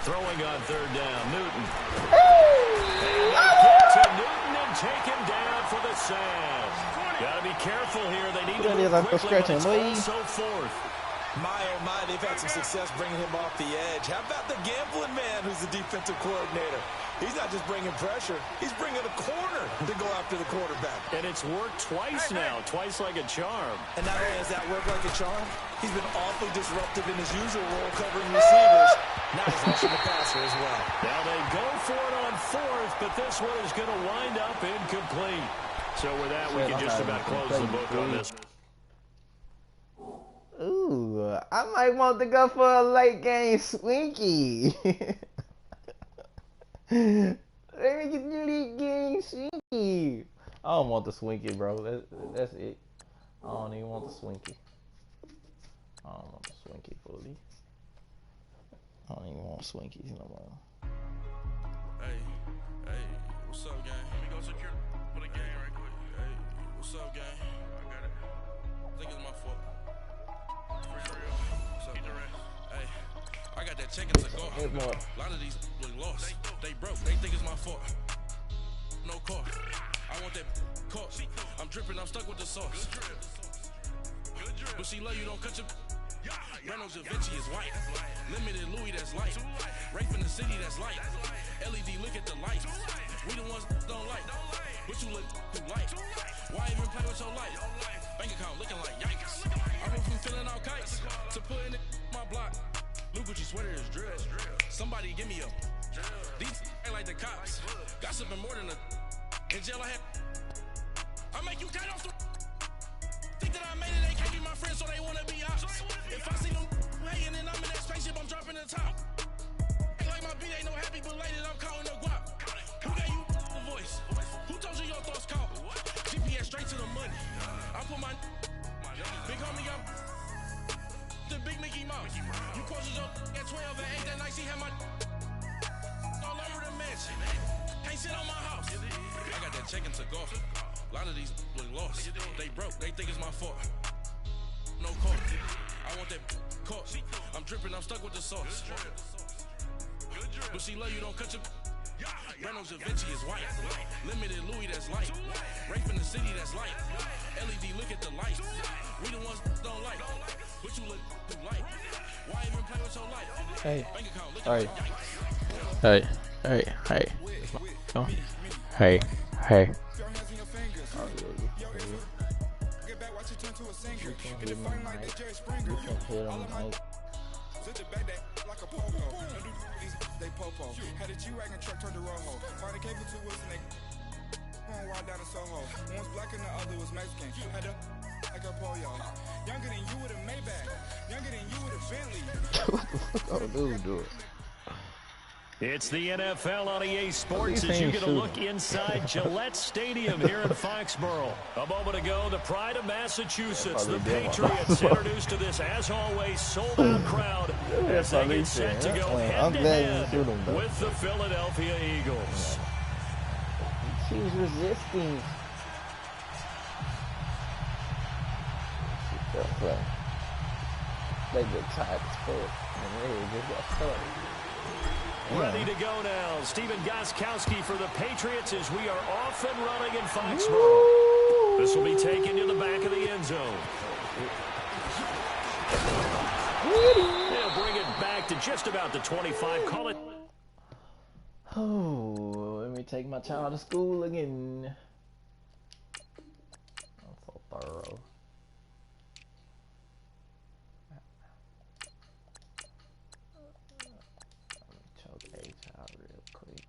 A: Throwing on 3rd down, Newton. And get to Newton and take him down for the sack. Got to be careful here. They need to move quickly, but it's also 4th.
B: My, oh my, they've had some success bringing him off the edge. How about the gambling man who's the defensive coordinator? He's not just bringing pressure. He's bringing a corner to go after the quarterback.
A: And it's worked twice now, twice like a charm.
B: And not only has that worked like a charm, he's been awfully disruptive in his usual role covering receivers. Now he's rushing the passer as well.
A: Now they go for it on 4th, but this one is going to wind up incomplete. So with that, we can just about close the book on this.
D: Ooh, I might want to go for a late game swinky. Let me get the late game swinky. I don't want the swinky, bro. That's it. I don't even want the swinky. I don't want the swinky fully. I don't even want swinkies no more.
F: Hey, what's up, gang? Let me go secure for the game right quick. Hey, what's up, gang? I got it. I think it's my fault. Hey, I got that chicken to go. A lot of these look lost. They broke. They think it's my fault. No car. I want that car. I'm dripping. I'm stuck with the sauce. But she love you. Don't cut your. Reynolds Da Vinci is white. Limited Louis that's light. Rape in the city that's light. LED look at the light. We the ones don't like. But you look too light. Why even play with your life? Bank account looking like yikes. I went from filling out kites to putting it in my block. Blue Gucci sweater is drill. Somebody give me a. These ain't like the cops. Gossiping more than a. In jail I had. I make you cut off the. Think that I made it, they can't be my friends, so they wanna be ops. If I see them hanging and I'm in that spaceship, I'm dropping the top. Ain't like my beat ain't no happy, but later I'm counting the guap. Who gave you the voice? Who told you your thoughts count? GPS straight to the money. I put my big homie up. The big Mickey Mouse. You posted up at 12 and 8 that night, she had my all over the mansion. Can't sit on my house. I got that check into golf. A lot of these look lost. They broke, they think it's my fault. No court. I want that caught. I'm dripping, I'm stuck with the sauce. But she love you, don't cut your. Renault Da Vinci is white. Limited Louis, that's light. Rape in the city, that's light. LED, look at the light. We the ones don't like. But you look too light. Why even play with your life?
D: Hey.
F: Bank account, look
D: Hey.
F: at the
D: Hey. Hey. Hey.
G: Get back, watch it turn to a singer. Get it fighting like that Jerry Springer. All of my sit the back that like a popo. Don't do these, they popo. Had a G-Wagon truck turned to Rojo. Find a cable to us and they on wild down in Soho. One was black and the other was Mexican. Had a like a polio. Younger than you with a Maybach. Younger than you with a Bentley.
D: Oh, dude, do it.
A: It's the NFL on EA Sports as you get a look inside Gillette Stadium here in Foxborough. A moment ago, the pride of Massachusetts, the Patriots, introduced to this, as always, sold-out crowd as they get set to go head-to-head with the Philadelphia Eagles.
D: He was resisting. They get tired as fuck. And they just got started.
A: Ready to go now. Stephen Gostkowski for the Patriots as we are off and running in Foxborough. This will be taken to the back of the end zone. They'll bring it back to just about the 25. Call it.
D: Oh, let me take my child to school again. I'm so thorough. Out real quick.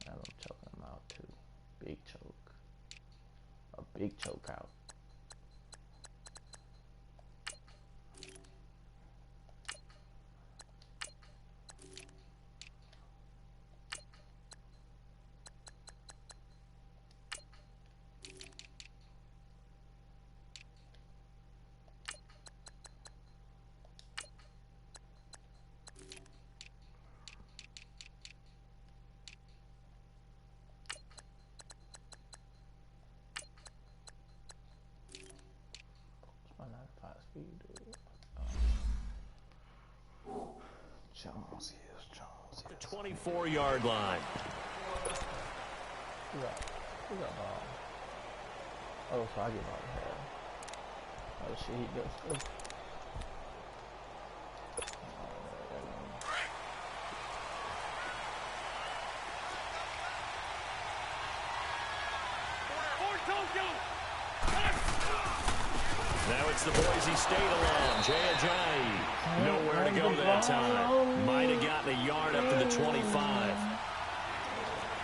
D: And I'm choking him out too. Big choke. A big choke out. Jones.
A: The 24-yard line.
D: Who got ball? Oh, so I get ball to have. Oh shit, he goes through.
A: Now it's the Boise State along. Jay Ajayi. Nowhere to go that time. Might have gotten a yard up to the 25.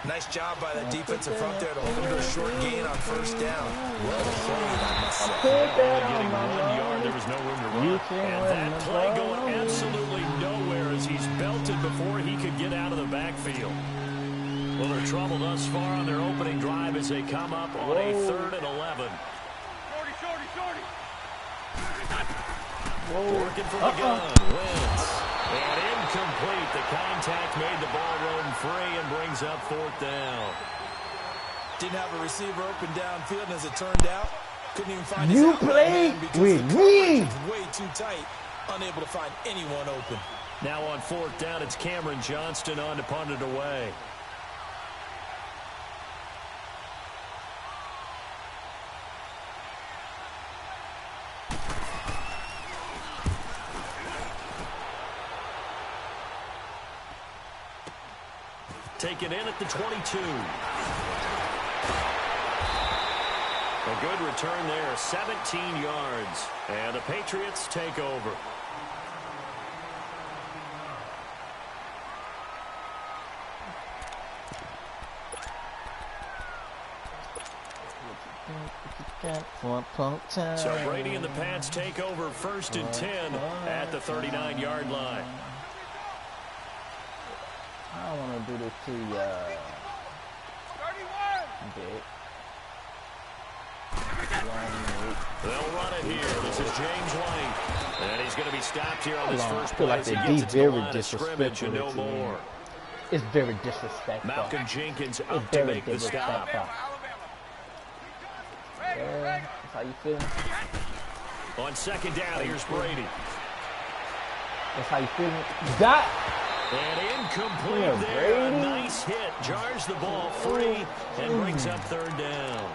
B: Nice job by that defensive front there to hold a short gain on first down. Well played, I must say.
A: Getting 1 yard, there was no room to run. And that play going absolutely nowhere as he's belted before he could get out of the backfield. Well, they're trouble thus far on their opening drive as they come up on a 3rd and 11.
C: Shorty.
A: Working from the gun, wins. And incomplete. The contact made the ball roam free and brings up 4th down.
B: Didn't have a receiver open downfield, and as it turned out, couldn't even find his
D: You
B: outlet
D: play
B: man because
D: with
B: the
D: me.
B: coverage was way too tight, unable to find anyone open.
A: Now on 4th down, it's Cameron Johnston on to punt it away. taken in at the 22. A good return there, 17 yards. And the Patriots take over. So Brady and the Pats take over 1st and 10 at the 39-yard line.
D: I don't want to do this to you.
C: 31.
A: They'll run it here. This is James White. And he's going to be stopped here on this first play.
D: Like
A: He
D: they're
A: gets it to the
D: very
A: line of scrimmage and no
D: disrespectful.
A: more.
D: It's very disrespectful.
A: Malcolm Jenkins
D: It's
A: up to
D: very
A: make the stop.
D: Yeah, that's how you feeling?
A: On 2nd down, here's Brady.
D: That's how you feeling? That.
A: And incomplete
D: Yeah,
A: there. A
D: Brady.
A: nice hit. Jars the ball free and brings up 3rd down.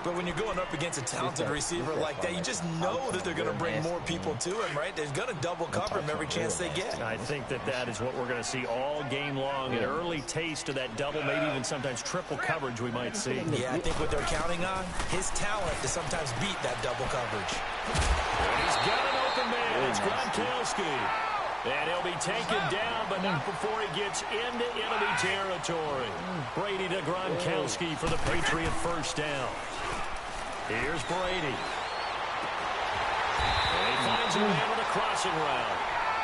B: But when you're going up against a talented receiver like that, you just know that they're going to bring more people to him, right? They're going to double cover him every chance they get.
A: I think that is what we're going to see all game long. An early taste of that double, maybe even sometimes triple coverage we might see.
B: Yeah, I think what they're counting on, his talent to sometimes beat that double coverage.
A: And he's got an open man. It's Gronkowski. And he'll be taken down, but not before he gets into enemy territory. Brady to Gronkowski for the Patriot 1st down. Here's Brady. And he finds a man with a crossing route.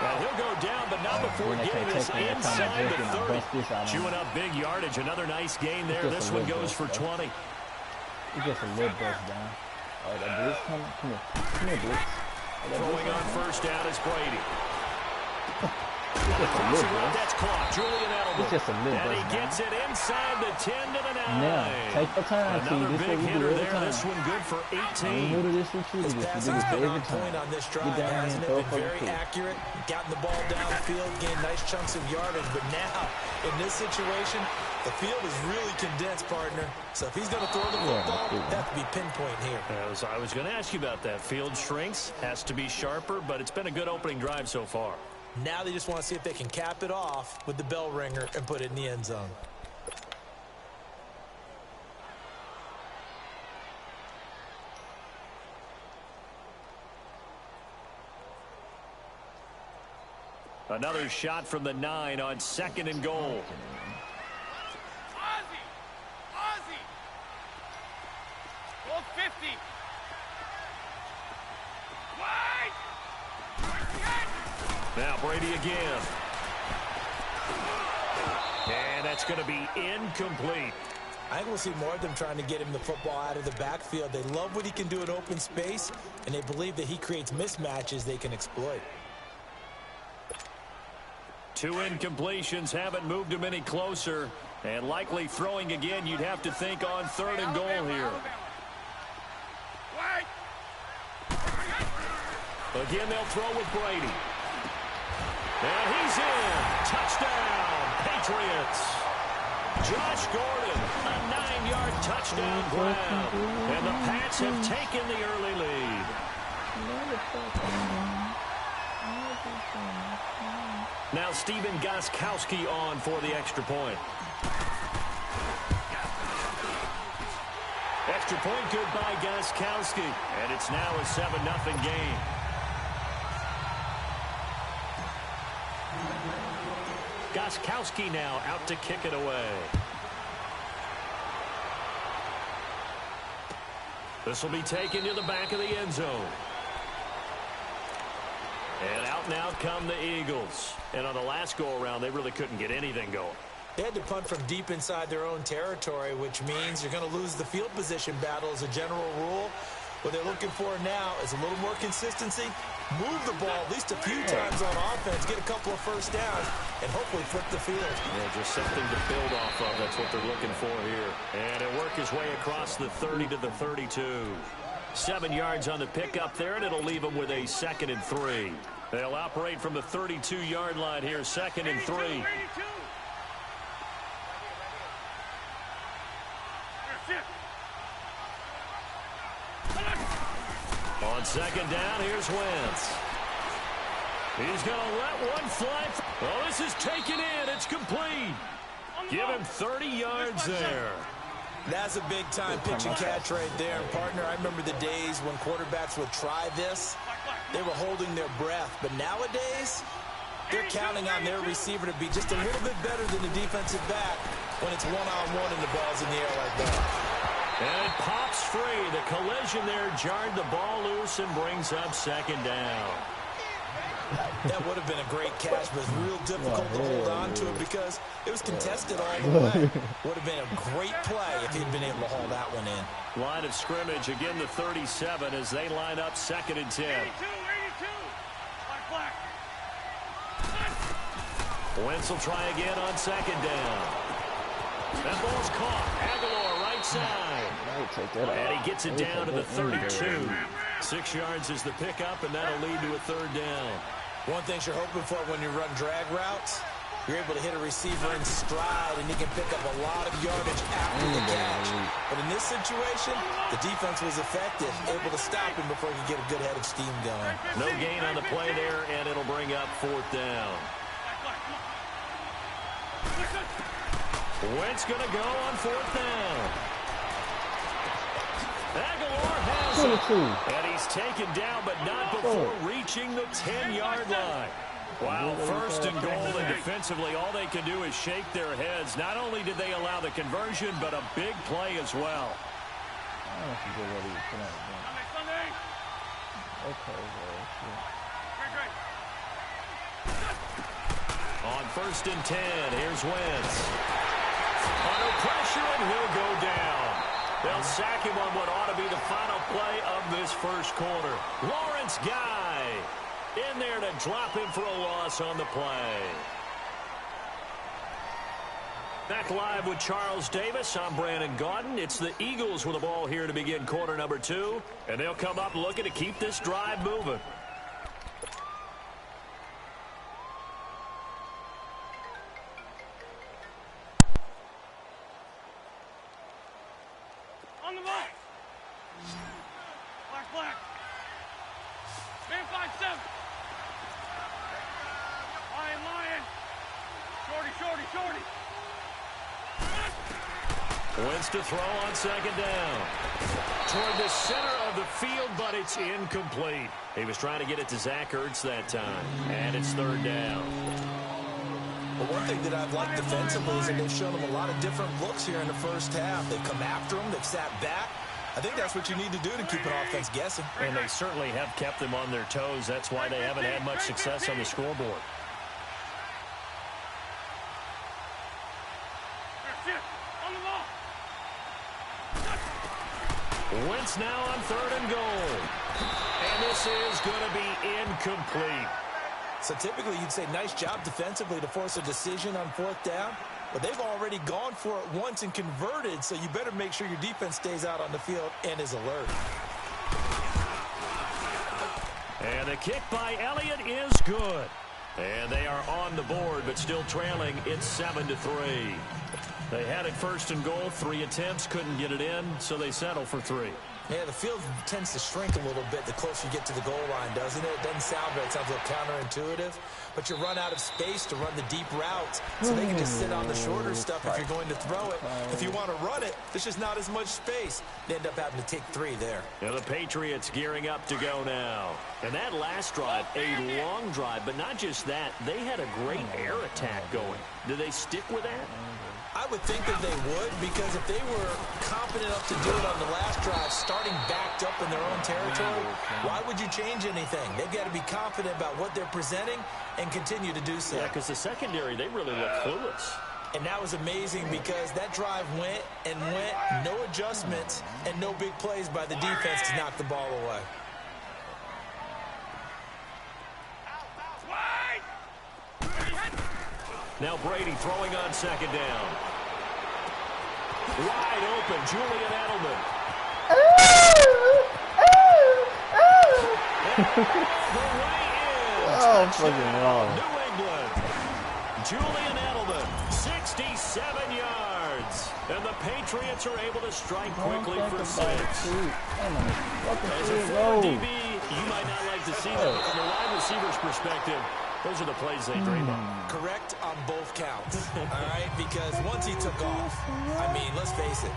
A: And he'll go down, but not before getting this inside the 30. Chewing up big yardage. Another nice gain there. This one goes for 20.
D: He gets a little bust down. Oh, that Blitz coming? Come here. Come here, Blitz.
A: Throwing on 1st down is Brady.
D: That's
A: caught. Julian Edelman.
D: It's just a little
A: and he
D: bust
A: gets it inside the 10 to the 9.
D: Now, take your time,
A: Another
D: T. This
A: big
D: what we do
A: hitter
D: every
A: there.
D: time.
A: This one good for 18.
D: We do this with you.
B: His
D: We do
B: passing
D: this
B: has been
D: every
B: on
D: time.
B: point on this drive,
D: Get down
B: hasn't
D: and
B: it?
D: throw
B: Been
D: for the
B: very
D: kick.
B: accurate, gotten the ball downfield, gained nice chunks of yardage. But now, in this situation, the field is really condensed, partner. So if he's going to throw the football, it has to be pinpoint here.
A: I was going to ask you about that. Field shrinks, has to be sharper, but it's been a good opening drive so far.
B: Now they just want to see if they can cap it off with the bell ringer and put it in the end zone.
A: Another shot from the 9 on 2nd and goal.
C: Ozzie! Ozzie! Goal 50! Wide!
A: Now Brady again. And that's going to be incomplete.
B: I think we'll see more of them trying to get him the football out of the backfield. They love what he can do in open space, and they believe that he creates mismatches they can exploit.
A: 2 incompletions haven't moved him any closer. And likely throwing again, you'd have to think on 3rd and goal here.
C: Wide!
A: Again, they'll throw with Brady. And he's in. Touchdown, Patriots. Josh Gordon, a 9-yard touchdown grab. And the Pats have taken the early lead. Now Stephen Gostkowski on for the extra point. Extra point good by Gostkowski. And it's now a 7-0 game. Gostkowski now out to kick it away. This will be taken to the back of the end zone. And out now come the Eagles. And on the last go-around, they really couldn't get anything going.
B: They had to punt from deep inside their own territory, which means you're going to lose the field position battle as a general rule. What they're looking for now is a little more consistency, move the ball at least a few times on offense, get a couple of first downs, and hopefully flip the field.
A: Yeah, just something to build off of. That's what they're looking for here. And it'll work his way across the 30 to the 32. 7 yards on the pickup there, and it'll leave them with a 2nd and 3. They'll operate from the 32-yard line here, 2nd and 3. On 2nd down, here's Wentz. He's going to let one fly. Oh, this is taken in. It's complete. Give him 30 yards there.
B: That's a big-time pitch and catch right there. And, partner, I remember the days when quarterbacks would try this. They were holding their breath. But nowadays, they're counting on their receiver to be just a little bit better than the defensive back when it's one-on-one and the ball's in the air like that.
A: And it pops free. The collision there jarred the ball loose and brings up second down.
B: That would have been a great catch, but it's real difficult to hold on to it because it was contested all the way. Would have been a great play if he'd been able to haul that one in.
A: Line of scrimmage, again the 37 as they line up 2nd and 10.
C: 82.
A: Wentz will try again on 2nd down. That ball's caught. Aguilar right side. And he gets it down to the 32. 6 yards is the pickup, and that'll lead to a 3rd down.
B: One thing you're hoping for when you run drag routes, you're able to hit a receiver in stride, and he can pick up a lot of yardage after the catch. But in this situation, the defense was effective, able to stop him before he could get a good head of steam going.
A: No gain on the play there, and it'll bring up 4th down. Wentz going to go on 4th down. Aguilar has it. And he's taken down, but not before reaching the 10-yard line. Wow, 1st and goal, and defensively, all they can do is shake their heads. Not only did they allow the conversion, but a big play as well. On 1st and 10, here's Wentz. Under pressure, and he'll go down. They'll sack him on what ought to be the final play of this 1st quarter. Lawrence Guy in there to drop him for a loss on the play. Back live with Charles Davis. I'm Brandon Gaudin. It's the Eagles with the ball here to begin quarter number 2. And they'll come up looking to keep this drive moving.
C: On the ball. Black. Man 5-7. Lion. Shorty.
A: Wentz to throw on 2nd down. Toward the center of the field, but it's incomplete. He was trying to get it to Zach Ertz that time. And it's 3rd down.
B: But one thing that I've liked defensively is that they've shown them a lot of different looks here in the 1st half. They've come after them. They've sat back. I think that's what you need to do to keep an offense guessing.
A: And they certainly have kept them on their toes. That's why they haven't had much success on the scoreboard.
C: On the ball.
A: Wentz now on 3rd and goal. And this is going to be incomplete.
B: So typically you'd say nice job defensively to force a decision on 4th down. But they've already gone for it once and converted, so you better make sure your defense stays out on the field and is alert.
A: And the kick by Elliott is good. And they are on the board, but still trailing. It's 7-3. They had it 1st and goal, 3 attempts, couldn't get it in, so they settle for 3.
B: Yeah, the field tends to shrink a little bit the closer you get to the goal line, doesn't it? It doesn't sound right. It sounds a little counterintuitive. But you run out of space to run the deep routes, so they can just sit on the shorter stuff if you're going to throw it. If you want to run it, there's just not as much space. They end up having to take 3 there.
A: Now the Patriots gearing up to go now. And that last drive, a long drive, but not just that. They had a great air attack going. Do they stick with that?
B: I would think that they would, because if they were confident enough to do it on the last drive, starting backed up in their own territory, why would you change anything? They've got to be confident about what they're presenting and continue to do so.
A: Yeah, because the secondary, they really look clueless.
B: And that was amazing because that drive went, no adjustments, and no big plays by the defense to knock the ball away.
A: Now Brady throwing on 2nd down. Wide open, Julian Edelman. The way is New England. Julian Edelman, 67 yards. And the Patriots are able to strike quickly for 6. As a former DB, you might not like to see that from the wide receiver's perspective. Those are the plays they dream of.
B: Correct on both counts, all right? Because once he took off, I mean, let's face it,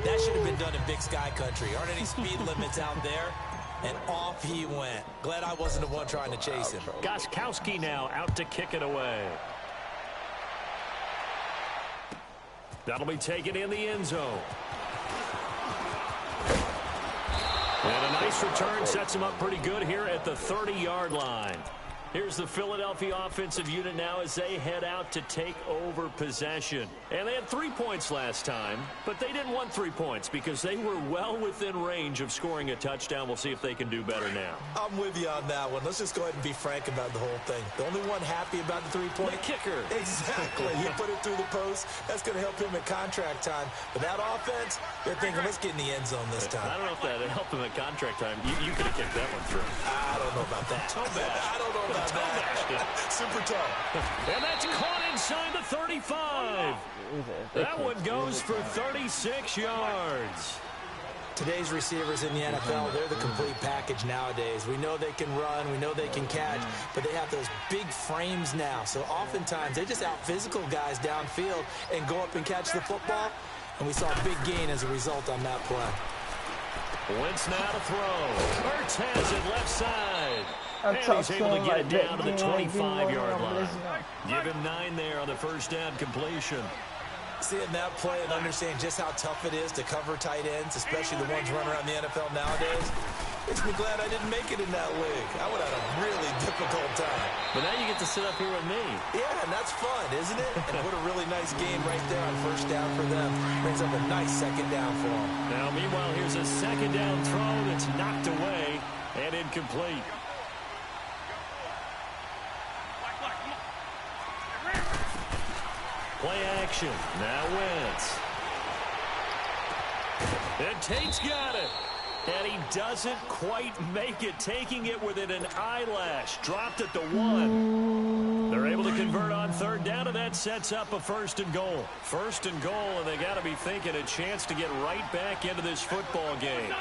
B: that should have been done in Big Sky Country. Aren't any speed limits out there? And off he went. Glad I wasn't the one trying to chase him.
A: Gostkowski now out to kick it away. That'll be taken in the end zone. And a nice return sets him up pretty good here at the 30-yard line. Here's the Philadelphia offensive unit now as they head out to take over possession. And they had 3 points last time, but they didn't want 3 points because they were well within range of scoring a touchdown. We'll see if they can do better now.
B: I'm with you on that one. Let's just go ahead and be frank about the whole thing. The only one happy about the 3-point
A: The kicker.
B: Exactly. He put it through the post. That's going to help him at contract time. But that offense, they're thinking, let's get in the end zone this time.
A: I don't know if that helped him at contract time. You could have kicked that one through.
B: I don't know about that. I don't know about that. Super tough.
A: And that's caught inside the 35. That one goes for 36 yards.
B: Today's receivers in the NFL, they're the complete package nowadays. We know they can run, we know they can catch, but they have those big frames now. So oftentimes they just out-physical guys downfield and go up and catch the football. And we saw a big gain as a result on that play.
A: Wentz now to throw. Ertz has it left side.
D: And
A: he's able to get it down to the 25-yard line.
D: Give
A: Give him 9 there on the first down completion.
B: Seeing that play and understanding just how tough it is to cover tight ends, especially the ones running around the NFL nowadays, makes me glad I didn't make it in that league. I would have had a really difficult time.
A: But now you get to sit up here with me.
B: Yeah, and that's fun, isn't it? And what a really nice game right there on first down for them. Brings up a nice second down for them.
A: Now, meanwhile, here's a second down throw that's knocked away and incomplete. Play action. Now Wentz. And Tate's got it. And he doesn't quite make it, taking it within an eyelash. Dropped at the 1. They're able to convert on third down, and that sets up a 1st and goal. 1st and goal, and they got to be thinking a chance to get right back into this football game.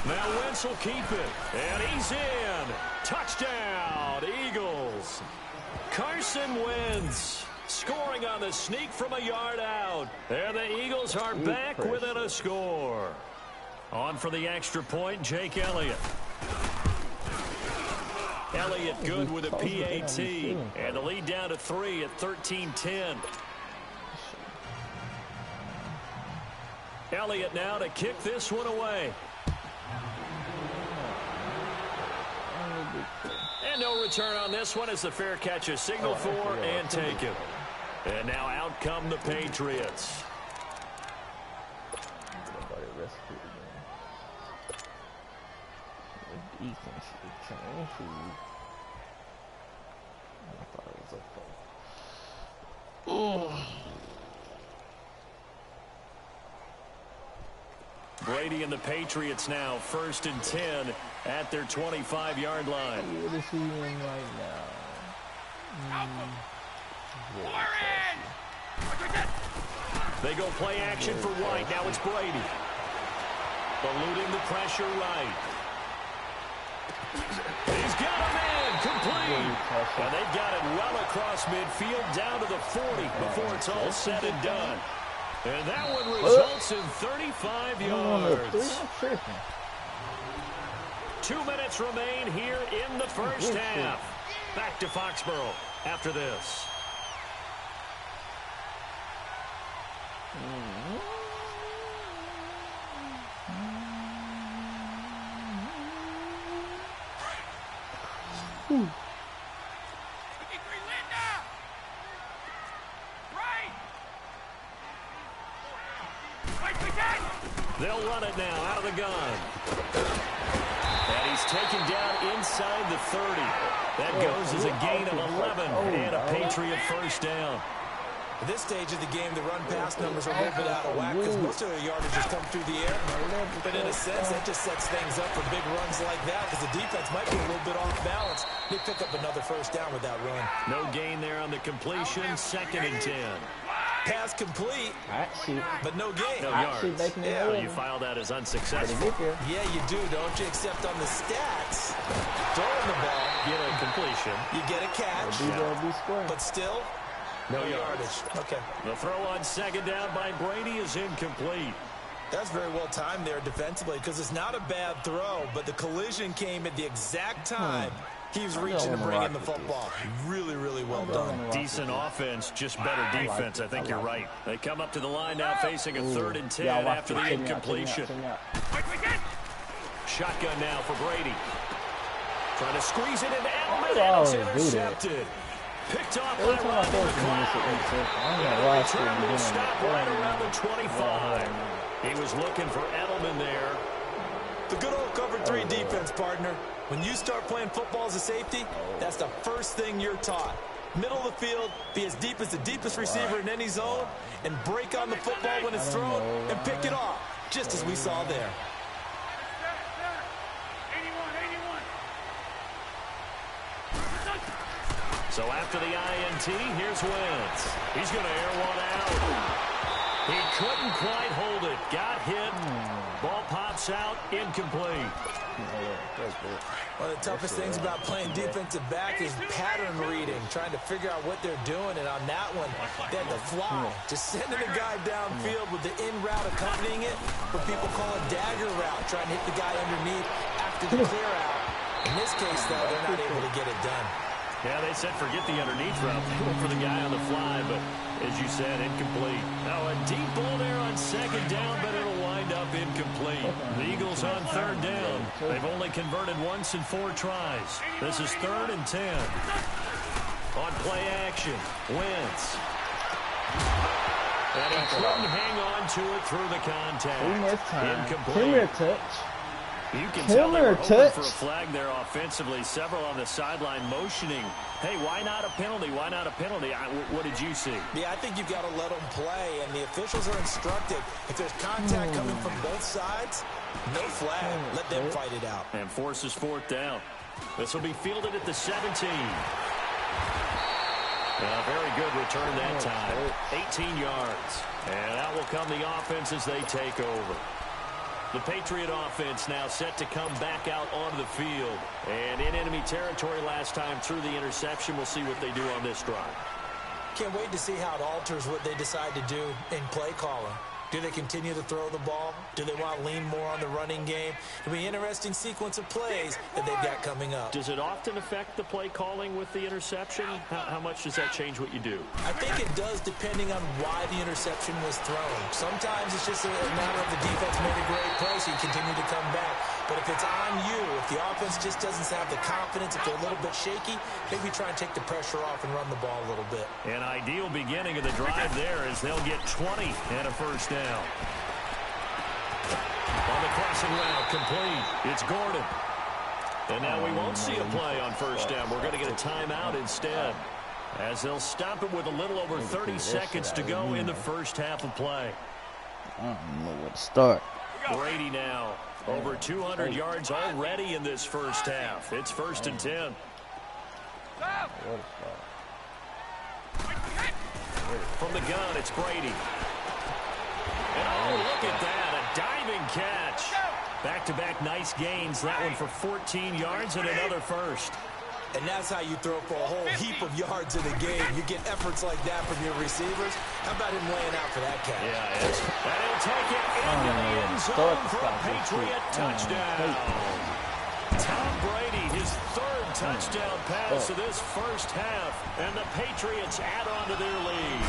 A: Now Wentz will keep it. And he's in. Touchdown, Eagles. Carson Wentz scoring on the sneak from a yard out. And the Eagles are back within a score. On for the extra point, Jake Elliott. Elliott good with a PAT. And the lead down to 3 at 13-10. Elliott now to kick this one away. And no return on this one as the fair catch is signaled for and taken. And now out come the Patriots. Brady and the Patriots now 1st and 10 at their 25-yard line.
D: What is he in right now?
A: They go play action for White. Now it's Brady. Eluding the pressure right. He's got a man complete. And they've got it well across midfield down to the 40 before it's all said and done. And that one results in 35 yards. 2 minutes remain here in the first half. Back to Foxborough after this. They'll run it now out of the gun. And he's taken down inside the 30. That goes as a gain of 11 and a Patriot first down.
B: At this stage of the game, the run-pass numbers are a little bit out of whack because most of their yardage has come through the air. But in a sense, that just sets things up for big runs like that because the defense might be a little bit off balance. They pick up another first down with that run.
A: No gain there on the completion. 2nd and 10.
B: Pass complete, but no gain.
A: No yards. Yeah, you file that as unsuccessful.
B: Yeah, you do, don't you? Except on the stats, throwing the ball.
A: Get a completion. completion.
B: You get a catch,
D: Be square.
B: but still, no yardage. Okay.
A: The throw on second down by Brady is incomplete.
B: That's very well timed there defensively because it's not a bad throw, but the collision came at the exact time he was reaching to bring in the football. Really, really well done.
A: Decent offense, just better defense. I think you're right. They come up to the line now facing a 3rd and 10 after the incompletion. Shotgun now for Brady. Trying to squeeze it into Edelman, and it's intercepted. Picked off by Rodney McLeod. Return will stop right around the 25. He was looking for Edelman there.
B: The good old cover 3 defense, partner. When you start playing football as a safety, that's the first thing you're taught. Middle of the field, be as deep as the deepest receiver in any zone, and break on the football when it's thrown and pick it off, just as we saw there.
C: 81.
A: So after the INT, here's Wentz. He's going to air one out. He couldn't quite hold it. Got hit. Ball pops out. Incomplete.
B: One of the toughest things about playing defensive back is pattern reading, trying to figure out what they're doing. And on that one, they had to fly, just sending a guy downfield with the in route accompanying it, what people call a dagger route, trying to hit the guy underneath after the clear out. In this case, though, they're not able to get it done.
A: Yeah, they said forget the underneath route. They went for the guy on the fly, but as you said, incomplete. Now a deep ball there on second down, but it'll wind up incomplete. The Eagles on 3rd down. They've only converted once in 4 tries. This is 3rd and 10. On play action, Wentz. And he couldn't hang on to it through the contact. Incomplete. You can tell they were hoping for a flag there offensively. Several on the sideline motioning. Hey, why not a penalty? Why not a penalty? What did you see?
B: Yeah, I think you've got to let them play, and the officials are instructed. If there's contact coming from both sides, no flag. Let them fight it out.
A: And forces 4th down. This will be fielded at the 17. Very good return that time. 18 yards. And out will come the offense as they take over. The Patriot offense now set to come back out onto the field. And in enemy territory last time through the interception. We'll see what they do on this drive.
B: Can't wait to see how it alters what they decide to do in play calling. Do they continue to throw the ball? Do they want to lean more on the running game? It'll be an interesting sequence of plays that they've got coming up.
A: Does it often affect the play calling with the interception? How much does that change what you do?
B: I think it does depending on why the interception was thrown. Sometimes it's just a matter of the defense made a great play, so you continue to come back. But if it's on you, if the offense just doesn't have the confidence, if they're a little bit shaky, maybe try and take the pressure off and run the ball a little bit.
A: An ideal beginning of the drive there as they'll get 20 and a first down. On the crossing route, complete. It's Gordon. And now we won't see a play on first down. We're going to get a timeout instead, as they'll stop it with a little over 30 seconds to go in the first half of play.
D: I don't know where to start.
A: Brady now over 200 yards already in this first half. It's 1st and 10. From the gun, it's Brady. And oh, look at that, a diving catch. Back-to-back nice gains, that one for 14 yards and another first.
B: And that's how you throw for a whole heap of yards in a game. You get efforts like that from your receivers. How about him laying out for that catch?
A: Yeah, it is. And he'll take it into the end zone for a Patriot touchdown. Tom Brady, his 3rd touchdown pass of this first half. And the Patriots add on to their lead.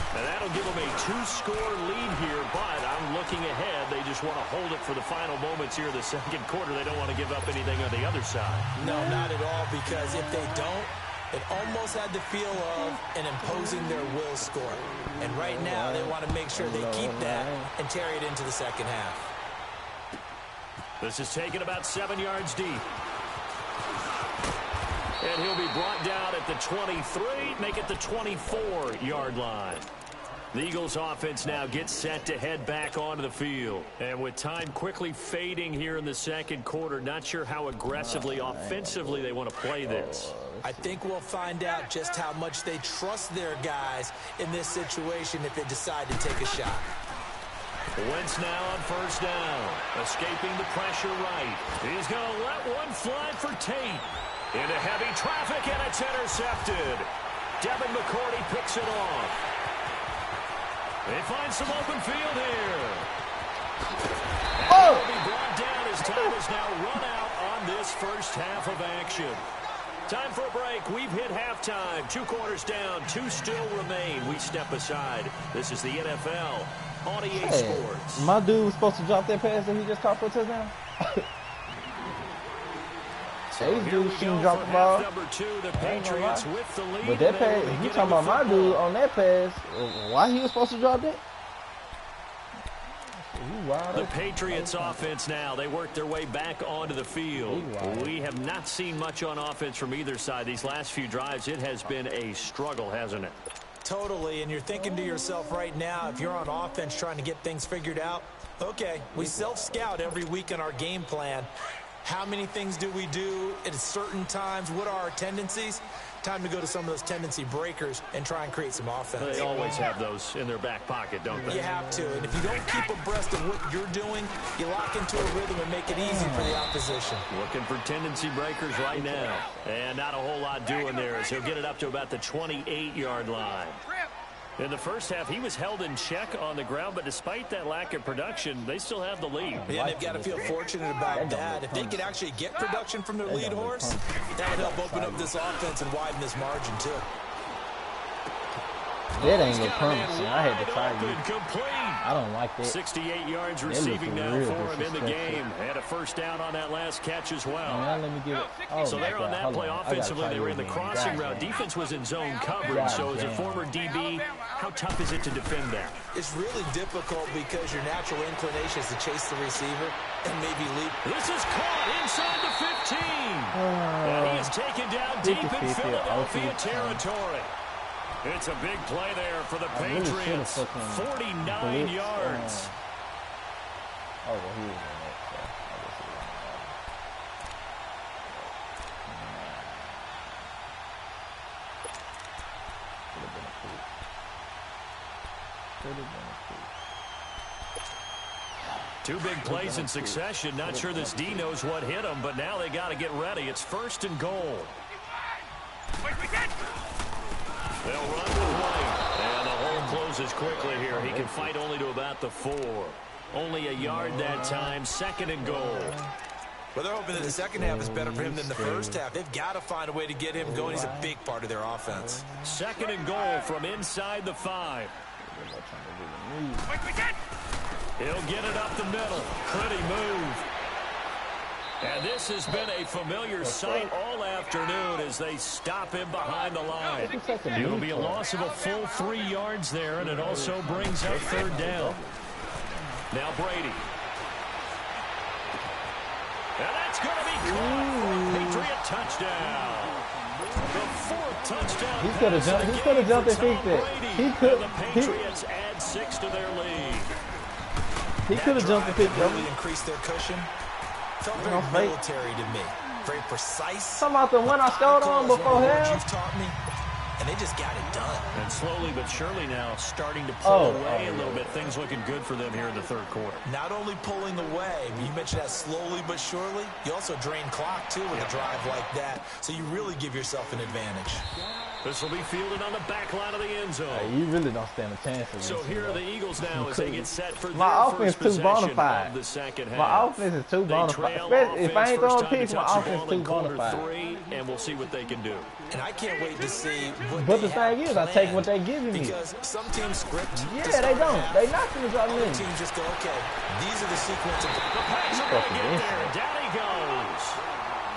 A: And that'll give them a 2-score lead here, but I'm looking ahead. They just want to hold it for the final moments here of the second quarter. They don't want to give up anything on the other side.
B: No, not at all, because if they don't, it almost had the feel of an imposing their will score. And right now, they want to make sure they keep that and carry it into the second half.
A: This is taken about 7 yards deep. And he'll be brought down at the 23, make it the 24-yard line. The Eagles offense now gets set to head back onto the field. And with time quickly fading here in the second quarter, not sure how aggressively, offensively they want to play this.
B: I think we'll find out just how much they trust their guys in this situation if they decide to take a shot.
A: Wentz now on first down, escaping the pressure right. He's going to let one fly for Tate. Into heavy traffic, and it's intercepted. Devin McCourty picks it off. They find some open field here. And will be brought down as time is now run out on this first half of action. Time for a break. We've hit halftime. 2 quarters down. 2 still remain. We step aside. This is the NFL on EA Sports.
D: My dude was supposed to drop that pass that he just caught for a touchdown. These dudes shouldn't drop the ball.
A: Number 2, the Patriots with the lead.
D: But that pass, you talking about my dude on that pass, why he was supposed to drop that?
A: The Patriots offense now, they work their way back onto the field. We have not seen much on offense from either side. These last few drives, it has been a struggle, hasn't it?
B: Totally, and you're thinking to yourself right now, if you're on offense trying to get things figured out, okay, we self-scout every week in our game plan. How many things do we do at certain times? What are our tendencies? Time to go to some of those tendency breakers and try and create some offense.
A: They always have those in their back pocket, don't they?
B: You have to, and if you don't keep abreast of what you're doing, you lock into a rhythm and make it easy for the opposition.
A: Looking for tendency breakers right now. And not a whole lot doing there as he'll get it up to about the 28-yard line. In the first half, he was held in check on the ground, but despite that lack of production, they still have the lead.
B: Yeah, they've got to feel fortunate about that. If they could actually get production from their lead horse, that would help open up this offense and widen this margin, too.
D: That ain't no promising. I had to try you.
A: Complete.
D: I don't like that.
A: 68 yards receiving now for him in the game. Had a first down on that last catch as well.
D: Let me give it. Oh,
A: so they're on that play offensively. They were in the crossing route. Defense was in zone coverage. So as a former DB, how tough is it to defend that?
B: It's really difficult because your natural inclination is to chase the receiver and maybe leap.
A: This is caught inside the 15. And he is taken down deep in Philadelphia territory. It's a big play there for the Patriots. 49 yards.
D: Oh, well, he was in it, so I guess
A: Two big plays in succession. Not sure this D knows what hit him, but now they got to get ready. It's 1st and goal. They'll run with White, and the hole closes quickly here. He can fight only to about the 4. Only a yard that time, 2nd and goal.
B: Well, they're hoping that the second half is better for him than the first half. They've got to find a way to get him going. He's a big part of their offense.
A: 2nd and goal from inside the 5. He'll get it up the middle. Pretty move. And this has been a familiar sight all afternoon as they stop him behind the line. It'll be a loss of a full 3 yards there, and it also brings up 3rd down. Now Brady. And that's going to be caught. Patriot touchdown. The 4th touchdown.
D: He's going to jump and fix that. He could.
A: The Patriots add 6 to their lead.
D: He could have jumped and fixed that.
B: Really increased their cushion. Felt very military to me. Very precise.
D: Some about the one I scored on before him.
B: You've taught me. And they just got it done.
A: And slowly but surely now starting to pull away a little bit. Things looking good for them here in the 3rd quarter.
B: Not only pulling away, but you mentioned that slowly but surely. You also drain clock, too, with a drive like that. So you really give yourself an advantage.
A: This will be fielded on the back line of the end zone.
D: Hey, you really don't stand a chance.
A: So here are the Eagles now as they get set for
D: my
A: their
D: offense
A: first
D: too bona fide.
A: of the second half.
D: My offense is too bona fide. If I ain't throwing picks, my offense is too bona fide.
A: 3, and we'll see what they can do.
B: And I can't wait to see what
D: But the thing is, I take what they giving me.
B: Because some teams script.
D: Yeah, they don't. They not going to drop me in.
B: Teams just go, okay, these are the sequence of...
A: The Pats are going to get there. Down he goes.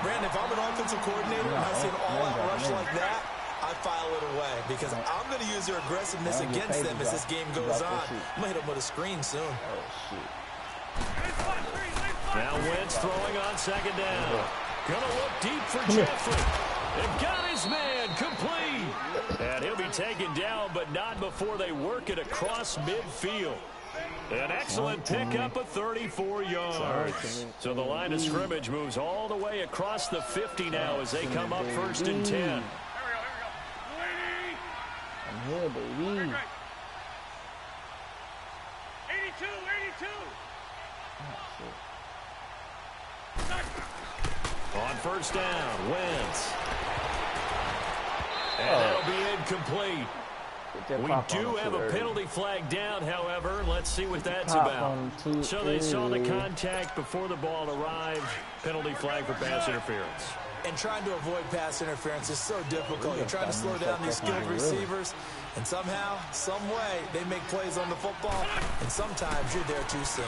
B: Brandon, if I'm an offensive coordinator and I see an all-out rush like that, I file it away because I'm going to use their aggressiveness against them as this game goes on. I'm going to hit them with a screen soon.
D: Oh, shit.
A: Now Wentz throwing on 2nd down. Going to look deep for Jeffrey. They've got his man complete. And he'll be taken down, but not before they work it across midfield. An excellent pickup of 34 yards. So the line of scrimmage moves all the way across the 50 now as they come up 1st and 10.
D: I'm here, baby.
C: 82, 82.
A: On first down, Wentz. And that'll be incomplete. We do have a penalty flag down, however. Let's see what that's about. So they saw the contact before the ball arrived. Penalty flag for pass interference.
B: And trying to avoid pass interference is so difficult. You're trying to slow down these skilled receivers, and somehow, some way, they make plays on the football, and sometimes you're there too soon.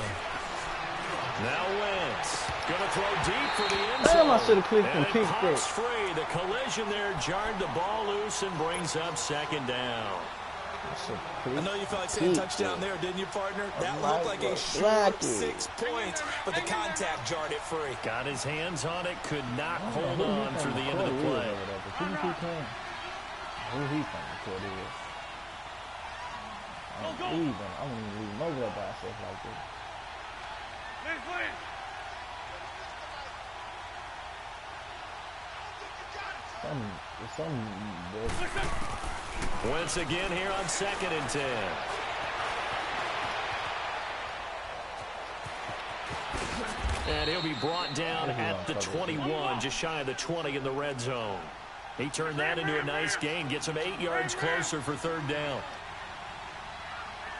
A: Now Wentz gonna throw deep for the end
D: Damn, I
A: zone.
D: should have clicked and
A: And it
D: kicked
A: pops
D: it.
A: free. The collision there jarred the ball loose and brings up second down.
B: I know you felt like saying touchdown there, didn't you, partner? That looked like a short 6 points, but the contact jarred it free.
A: Got his hands on it, could not hold on through the end of the play.
D: Who he playing? Who he playing? I'm leaving. I'm going to leave him over there by himself like this.
A: Once again here on 2nd and 10. And he'll be brought down at the 21, just shy of the 20 in the red zone. He turned that into a nice gain, gets him 8 yards closer for third down.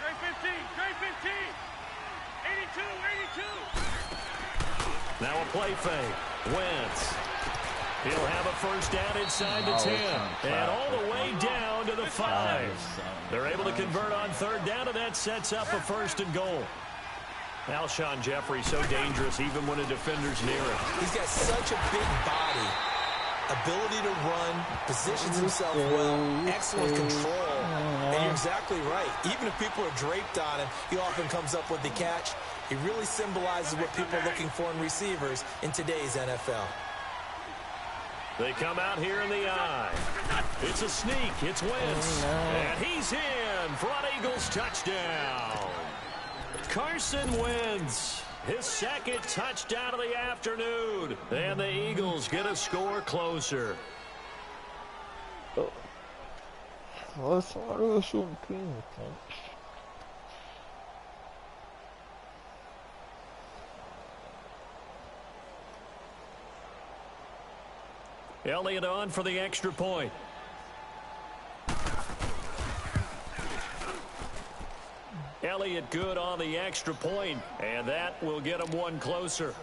C: Trey 15, Trey 15. 82, 82.
A: Now a play fake. Wentz. He'll have a first down inside the 10. And all the way down to the 5. They're able to convert on third down, and that sets up a 1st and goal. Alshon Jeffrey so dangerous even when a defender's near him.
B: He's got such a big body, ability to run, positions himself well, excellent control. And you're exactly right. Even if people are draped on him, he often comes up with the catch. He really symbolizes what people are looking for in receivers in today's NFL.
A: They come out here in the eye. It's a sneak. It's Wentz. And he's in for an Eagles touchdown. Carson Wentz, his 2nd touchdown of the afternoon. And the Eagles get a score closer. Elliott on for the extra point. Elliott good on the extra point, and that will get him one closer.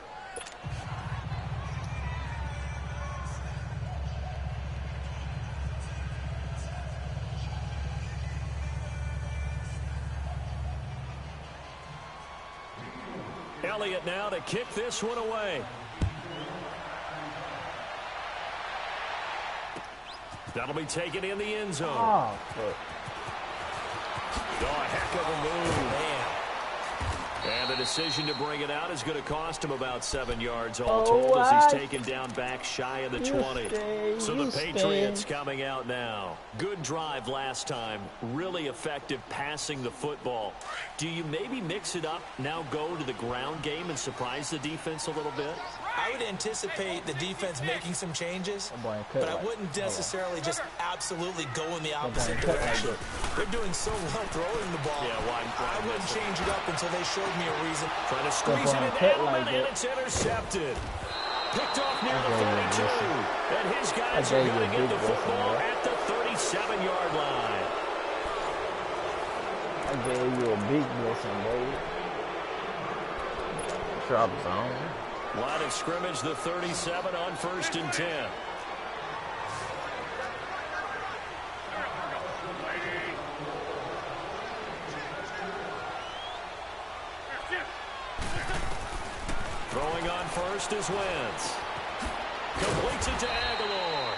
A: Elliott now to kick this one away. That'll be taken in the end zone.
D: Oh,
A: a heck of a move, man. And the decision to bring it out is going to cost him about 7 yards all told as he's taken down back shy of the 20. So the Patriots coming out now. Good drive last time. Really effective passing the football. Do you maybe mix it up, now go to the ground game and surprise the defense a little bit?
B: I would anticipate the defense making some changes, but I wouldn't necessarily just absolutely go in the opposite direction. They're doing so well throwing the ball.
A: Yeah,
B: I wouldn't change it up until they showed me a reason.
A: Trying to squeeze it into Edelman, and it's intercepted. Picked off near the 32. And his guys are going to get the football at the 37-yard line.
D: I gave you a big blessing, baby. Drop zone.
A: Line of scrimmage, the 37 on 1st and 10. Throwing on first is Wentz. Completes it to Aguilar.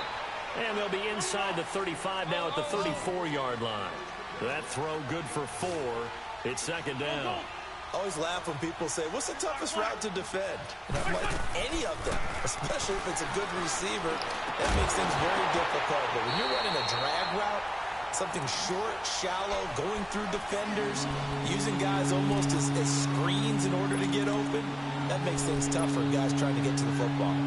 A: And they'll be inside the 35 now at the 34-yard line. That throw good for 4. It's 2nd down.
B: I always laugh when people say, what's the toughest route to defend? And I'm like, any of them, especially if it's a good receiver. That makes things very difficult. But when you're running a drag route, something short, shallow, going through defenders, using guys almost as screens in order to get open, that makes things tough for guys trying to get to the football.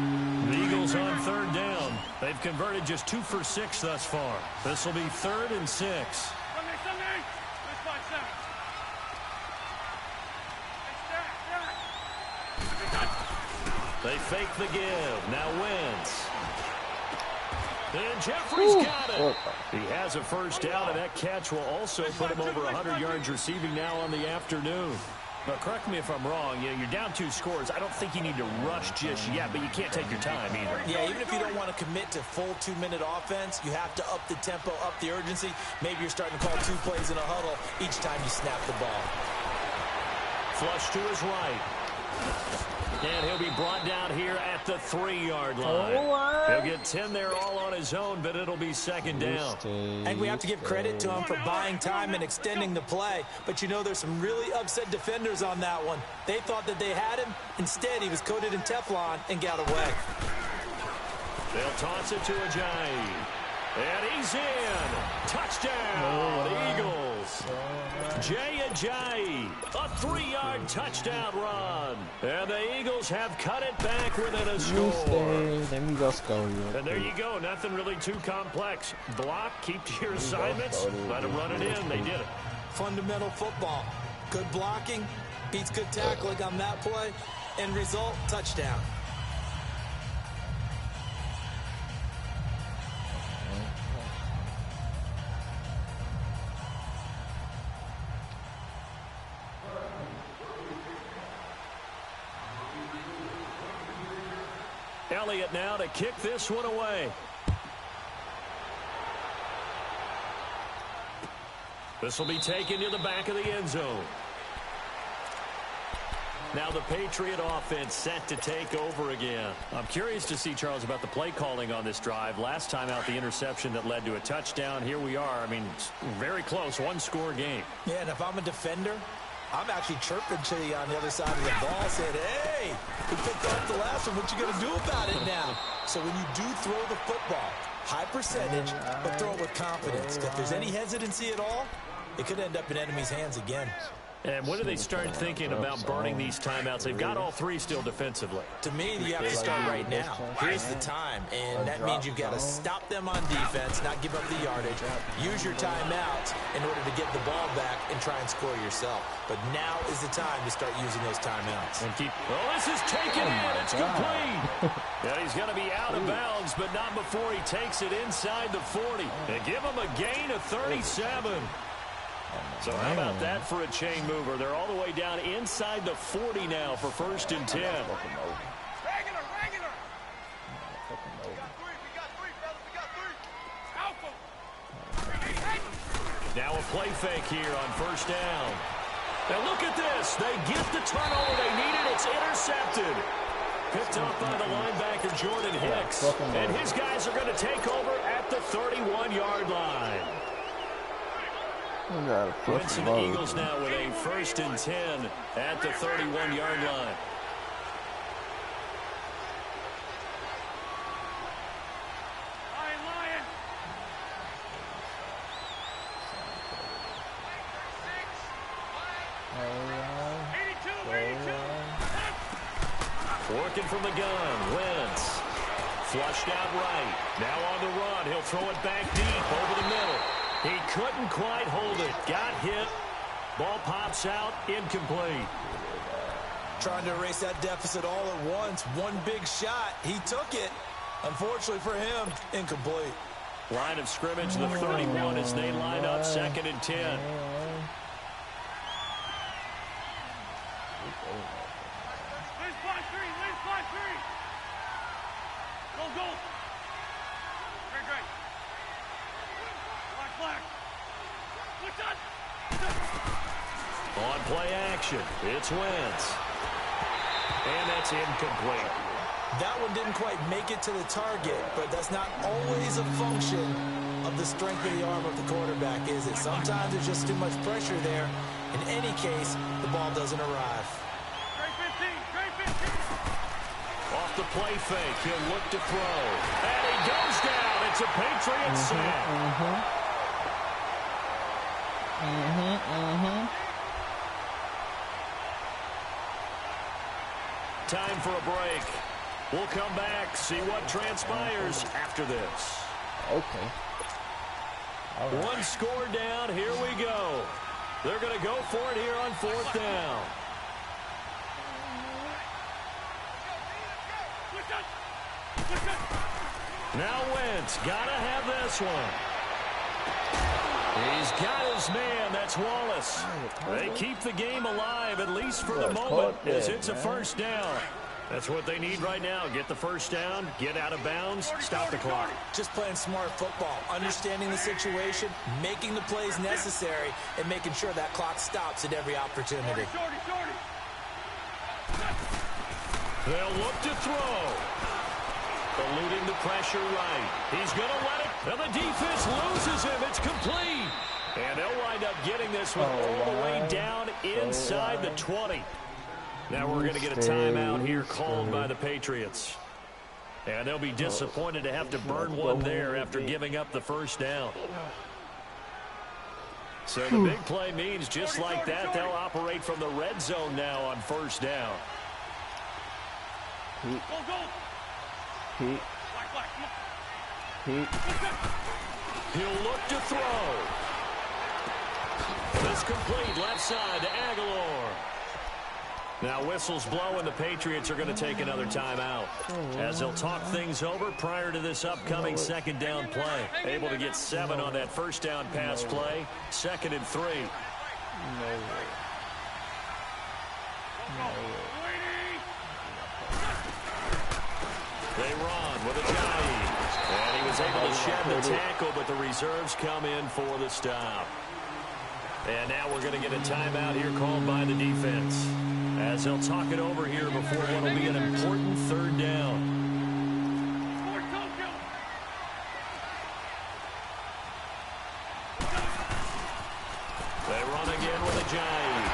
A: The Eagles on 3rd down. They've converted just 2 for 6 thus far. This will be 3rd and 6.
C: Sunday. Let's 5 seconds.
A: They fake the give. Now Wentz. And Jeffrey's got it. He has a first down, and that catch will also put him over 100 yards receiving now on the afternoon. But correct me if I'm wrong, you're down 2 scores. I don't think you need to rush just yet, but you can't take your time either.
B: Yeah, even if you don't want to commit to full 2-minute offense, you have to up the tempo, up the urgency. Maybe you're starting to call 2 plays in a huddle each time you snap the ball.
A: Flush to his right. And he'll be brought down here at the 3-yard line. He'll get 10 there all on his own, but it'll be second down.
B: And we have to give credit to him for buying time and extending the play. But, you know, there's some really upset defenders on that one. They thought that they had him. Instead, he was coated in Teflon and got away.
A: They'll toss it to Ajayi. And he's in. Touchdown, Eagles. Jay Ajayi, a 3-yard touchdown run. And the Eagles have cut it back within a score. And there you go. Nothing really too complex. Block, keep to your assignments, let them run it in. They did it.
B: Fundamental football. Good blocking, beats good tackling on that play. End result, touchdown.
A: Elliott now to kick this one away. This will be taken to the back of the end zone. Now the Patriot offense set to take over again. I'm curious to see, Charles, about the play calling on this drive. Last time out, the interception that led to a touchdown. Here we are. I mean, very close, 1-score game.
B: Yeah, and if I'm a defender, I'm actually chirping to you on the other side of the ball, saying, hey, we picked up the last one. What you going to do about it now? So when you do throw the football, high percentage, but throw it with confidence. If there's any hesitancy at all, it could end up in enemy's hands again.
A: And when do they start thinking about burning these timeouts? They've got all 3 still defensively.
B: To me, you have to start right now. Here's the time, and that means you've got to stop them on defense, not give up the yardage. Use your timeouts in order to get the ball back and try and score yourself. But now is the time to start using those timeouts.
A: And keep. Oh, this is taken in. It's complete. And he's going to be out of bounds, but not before he takes it inside the 40. And give him a gain of 37. So how about that for a chain mover? They're all the way down inside the 40 now for 1st and 10.
C: Regular.
A: Now a play fake here on 1st down. Now look at this. They get the turnover they needed. It's intercepted. Picked up by the linebacker, Jordan Hicks. And his guys are going to take over at the 31-yard line. Wentz and the Eagles now with a 1st and 10 at the 31-yard line.
C: Lion.
A: Working from the gun, Wentz. Flushed out right. Now on the run. He'll throw it back deep over the middle. He couldn't quite hold it. Got hit. Ball pops out. Incomplete.
B: Trying to erase that deficit all at once. One big shot. He took it. Unfortunately for him, incomplete.
A: Line of scrimmage, the 31 as they line up 2nd and 10.
C: Lane spot 3. Go. Great. Black. What's up?
A: On play action, it's Wentz. And that's incomplete.
B: That one didn't quite make it to the target, but that's not always a function of the strength of the arm of the quarterback, is it? Sometimes there's just too much pressure there. In any case, the ball doesn't arrive.
C: Great 15.
A: Off the play fake, he'll look to throw. And he goes down. It's a Patriot sack. Time for a break. We'll come back, see what transpires after this.
D: Okay. All right.
A: 1 score down. Here we go. They're going to go for it here on 4th down. Now Wentz, gotta have this one. He's got his man, that's Wallace. They keep the game alive, at least for the moment, as it's a first down. That's what they need right now. Get the first down, get out of bounds, stop the clock.
B: Just playing smart football, understanding the situation, making the plays necessary, and making sure that clock stops at every opportunity.
A: They'll look to throw. Eluding the pressure right. He's going to let it. And the defense loses him. It's complete. And they'll wind up getting this one all the way down inside the 20. Now we're going to get a timeout here called by the Patriots. And they'll be disappointed to have to burn one there after giving up the first down. So the big play means just like that, they'll operate from the red zone now on first down. He'll look to throw. This complete left side to Aguilar. Now whistles blow and the Patriots are going to take another timeout as they'll talk things over prior to this upcoming second down play. Able to get 7 on that first down pass play. 2nd and 3. They run with Ajayi. And he was able to shed the tackle, but the reserves come in for the stop. And now we're going to get a timeout here called by the defense as they'll talk it over here before what will be an important third down. They run again with Ajayi.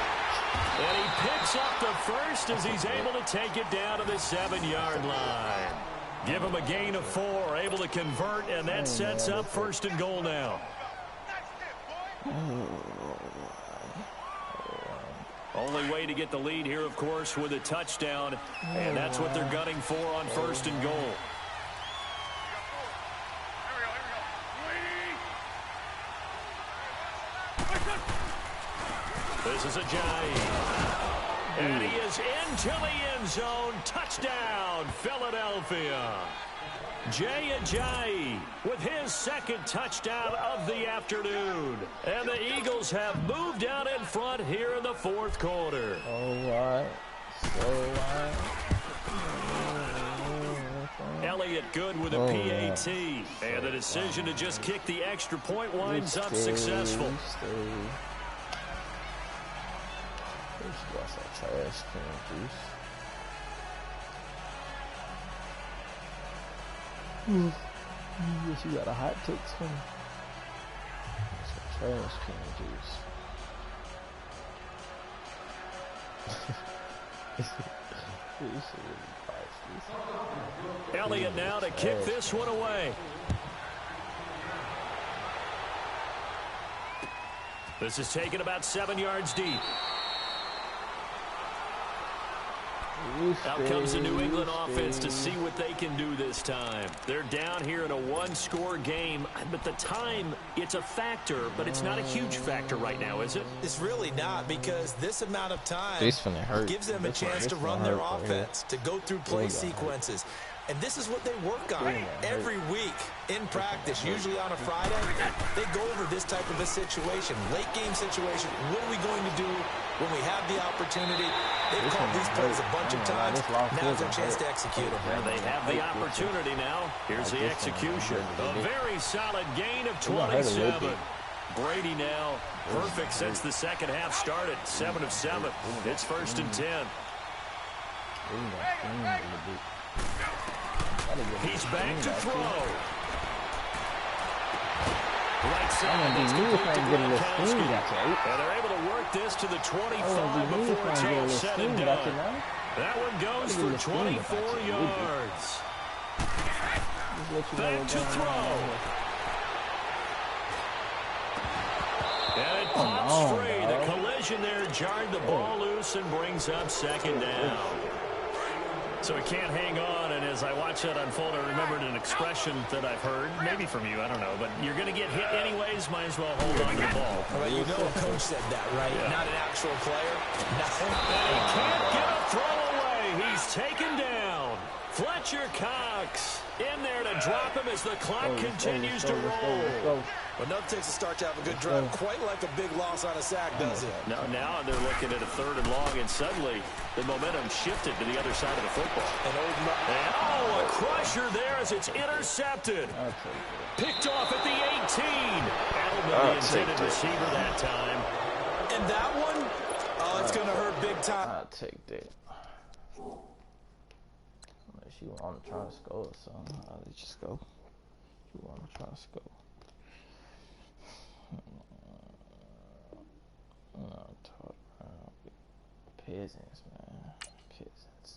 A: And he picks up the first as he's able to take it down to the 7-yard line. Give him a gain of 4, able to convert, and that sets up 1st and goal now. Only way to get the lead here, of course, with a touchdown, and that's what they're gunning for on 1st and goal. This is Ajayi. And he is into the end zone. Touchdown, Philadelphia. Jay Ajayi with his 2nd touchdown of the afternoon. And the Eagles have moved out in front here in the 4th quarter. Elliott good with a PAT. And the decision to just kick the extra point winds up successful.
D: Yes, you got a hot take, son. Some trash can juice.
A: Elliott now to kick this one away. This is taken about 7 yards deep. Out comes the New England offense to see what they can do this time. They're down here in a 1-score game, but the time, it's a factor, but it's not a huge factor right now, is it?
B: It's really not, because this amount of time gives them a
D: This
B: chance to run their offense, to go through play sequences. And this is what they work on every week in practice, usually on a Friday. They go over this type of a situation, late game situation. What are we going to do when we have the opportunity? They've called these plays a bunch of times. Now's their chance to execute them.
A: And they have the opportunity now. Here's the execution. A very solid gain of 27. Brady now perfect since the second half started. 7 of 7. It's 1st and 10. He's back to throw. Right side, it's complete to Gronkowski. And they're able to work this to the 25 before it's all said and done. That one goes for 24 yards. Back to throw. And it pops free. The collision there jarred the ball loose and brings up 2nd down. So it can't hang on, and as I watch that unfold, I remembered an expression that I've heard, maybe from you, I don't know, but you're going to get hit anyways, might as well hold on to the ball.
B: Well, you know a coach said that, right? Yeah. Not an actual player.
A: And he can't get a throw away. He's taken down. Fletcher Cox in there to drop him as the clock continues to roll.
B: Well, nothing takes a start to have a good drive, quite like a big loss on a sack, does it?
A: Now they're looking at a 3rd and long, and suddenly the momentum shifted to the other side of the football. A crusher there as it's intercepted. Picked off at the 18. Edelman, the intended receiver that time.
B: And that one, it's going to hurt big time.
D: I'll take that. Unless you want to try to score or something, I'll let you go. You want to try to score. Peasants, man. Peasants.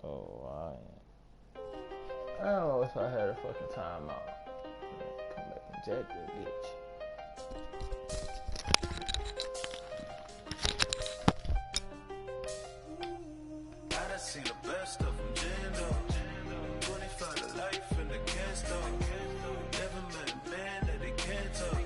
D: Oh, I don't know if I had a fucking timeout. Come back and jack that bitch.
H: I done seen the best of them, Jando. 25 to life in the cast off. Never met a man that they can't talk.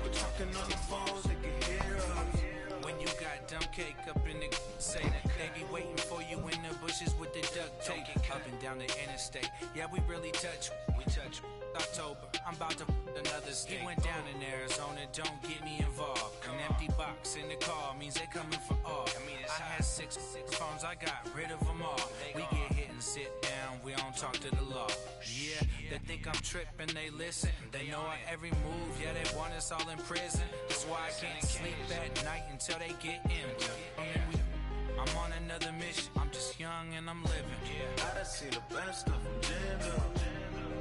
H: We're talking on the phones, they can hear us.
I: When you got dumb cake up in the say that they be waiting for you in the bushes with the duct tape up and down the interstate. Yeah, we really touch. We touch. October, I'm about to another state. He went down in Arizona, don't get me involved. An empty box in the car means they coming for all. I had six phones, I got rid of them all. We get hit and sit down, we don't talk to the law. Yeah, they think I'm tripping, they listen. They know our every move, yeah, they want us all in prison. That's why I can't sleep at night until they get in. I'm on another mission, I'm just young and I'm living.
H: I done seen the best of them, Jando.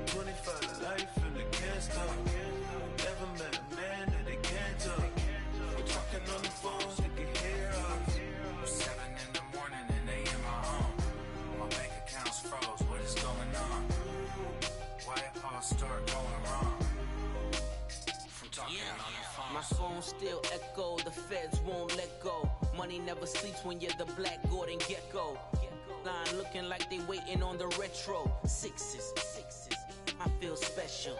H: 25 to life in the cast off. Never met a man that they can't talk. We're talking on the phones, they can hear us.
I: 7 in the morning and they in my home. My bank account's froze, what is going on? Why it all start going wrong? From talking on the phone.
J: My phone still echo, the feds won't let go. Money never sleeps when you're the black Gordon Gecko. Line looking like they waiting on the retro. Sixes, I feel special.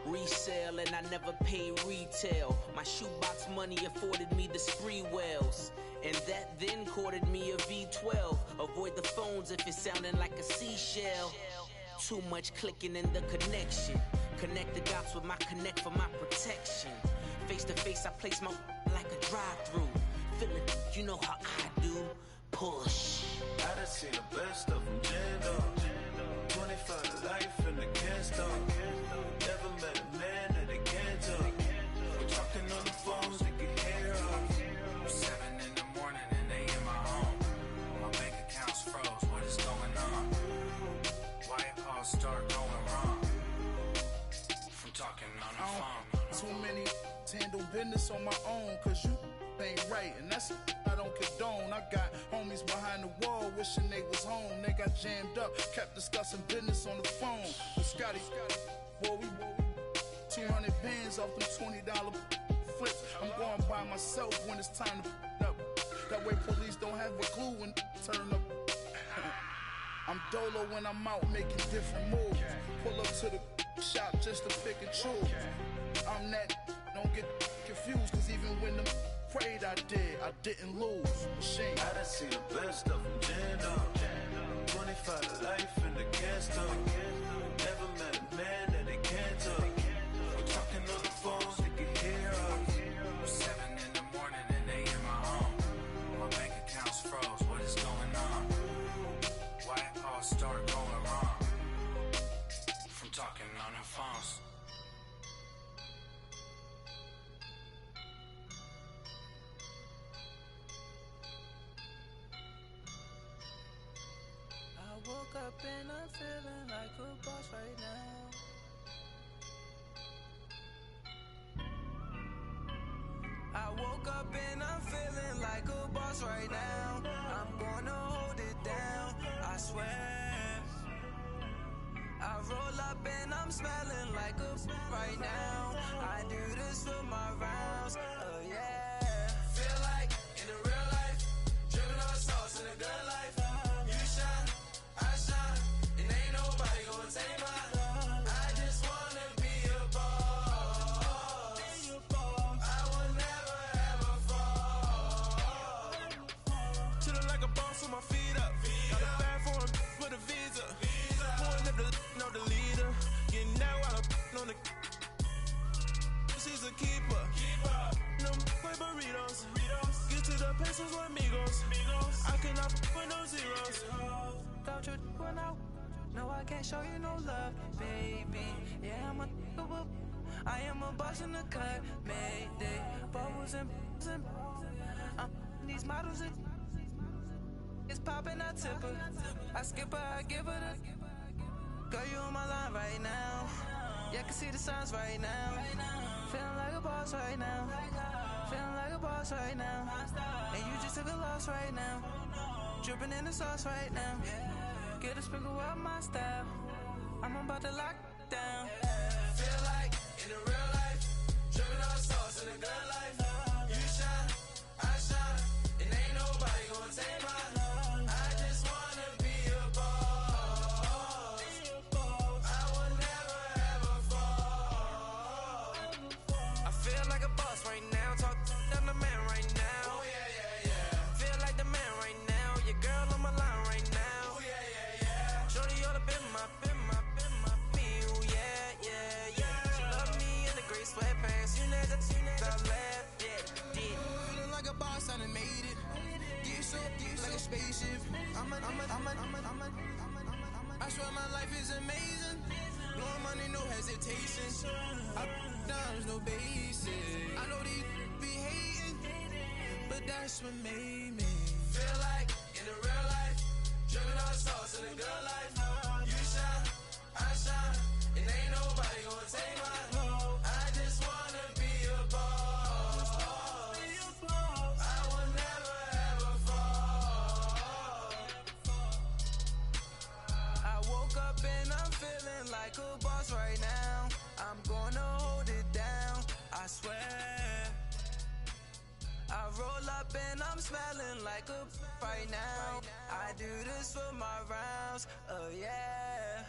J: Resale and I never pay retail. My shoebox money afforded me the spree wells. And that then courted me a V12. Avoid the phones if it's sounding like a seashell. Too much clicking in the connection. Connect the dots with my connect for my protection. Face to face I place my like a drive-through. Feeling, you know how I do. Push.
H: I done seen the best of them, Jando. 25 to life in the cast off. Never met a man that they can't talk. We're talking on the phones, they can hear us.
I: 7 in the morning and they in my home. My bank account's froze, what is going on? Why it all start going wrong? From talking on the phone.
G: Too many handle business on my own, cause you ain't right, and that's I don't condone. I got homies behind the wall wishing they was home. They got jammed up, kept discussing business on the phone. With Scotty, boy, we 200 bands off them $20 flips. I'm going by myself when it's time to up. That way police don't have a clue when turn up. I'm dolo when I'm out making different moves. Pull up to the shop just to pick and choose. I'm that, don't get confused, cause even when them prayed I didn't lose. Machine.
H: I done seen the best of them, Jando. 25 to life in the cast off. Never met a man that they can't talk. We're talking on the phones, they can hear us.
I: 7 in the morning and they in my home. My bank account's froze, what is going on? Why it all start going wrong? From talking on the phones.
J: I woke up and I'm feeling like a boss right now. I woke up and I'm feeling like a boss right now. I'm gonna hold it down, I swear. I roll up and I'm smelling like a right now. I do this for my rounds, oh yeah.
E: Feel like in the real life, dripping on sauce in a good life. You shine, I shine, and ain't nobody gonna take mine. I just wanna be a boss. I will never ever fall.
F: Chillin' like a boss with my feet up. Got a bag for him, put a V
H: keeper. Them play burritos. Get to the pesos with amigos. I cannot with no zeros.
I: Don't you run out? No, I can't show you no love, baby. Yeah, I am a boss in the cut, mayday. Bubbles and these models it's popping, I tip her. I skip her, I give her the. Girl, you on my line right now. Yeah, I can see the signs right now. Feeling like a boss right now. Feeling like a boss right now. And you just took a loss right now. Dripping in the sauce right now. Get a sprinkle of my style. I'm about to lock down.
H: Feel like in the real life, dripping on sauce in the good life. You shine, I shine, and ain't nobody gonna take mine. I just wanna be a boss. I will never ever fall.
I: I feel like a boss right now. Talk to the man right now.
H: Oh yeah.
I: Feel like the man right now. Your girl on my line right now.
H: Oh yeah.
I: Shorty ought to be my. Ooh, yeah. She love me in the gray sweatpants. You never I left, yeah.
H: Feeling like a boss, I done made it. Get so like a spaceship. I swear my life is amazing. Blowing money, no hesitation. Up, downs, no basic. I know these be hating, but that's what made me. Feel like in the real life, dripping on sauce in the good life. You shine, I shine, and ain't nobody gonna take mine. I just wanna be a boss. I will never ever fall.
I: I woke up and I'm feeling like a boss right now. I'm gonna hold it down, I swear. I roll up and I'm smelling like a right now. I do this for my rounds, oh yeah.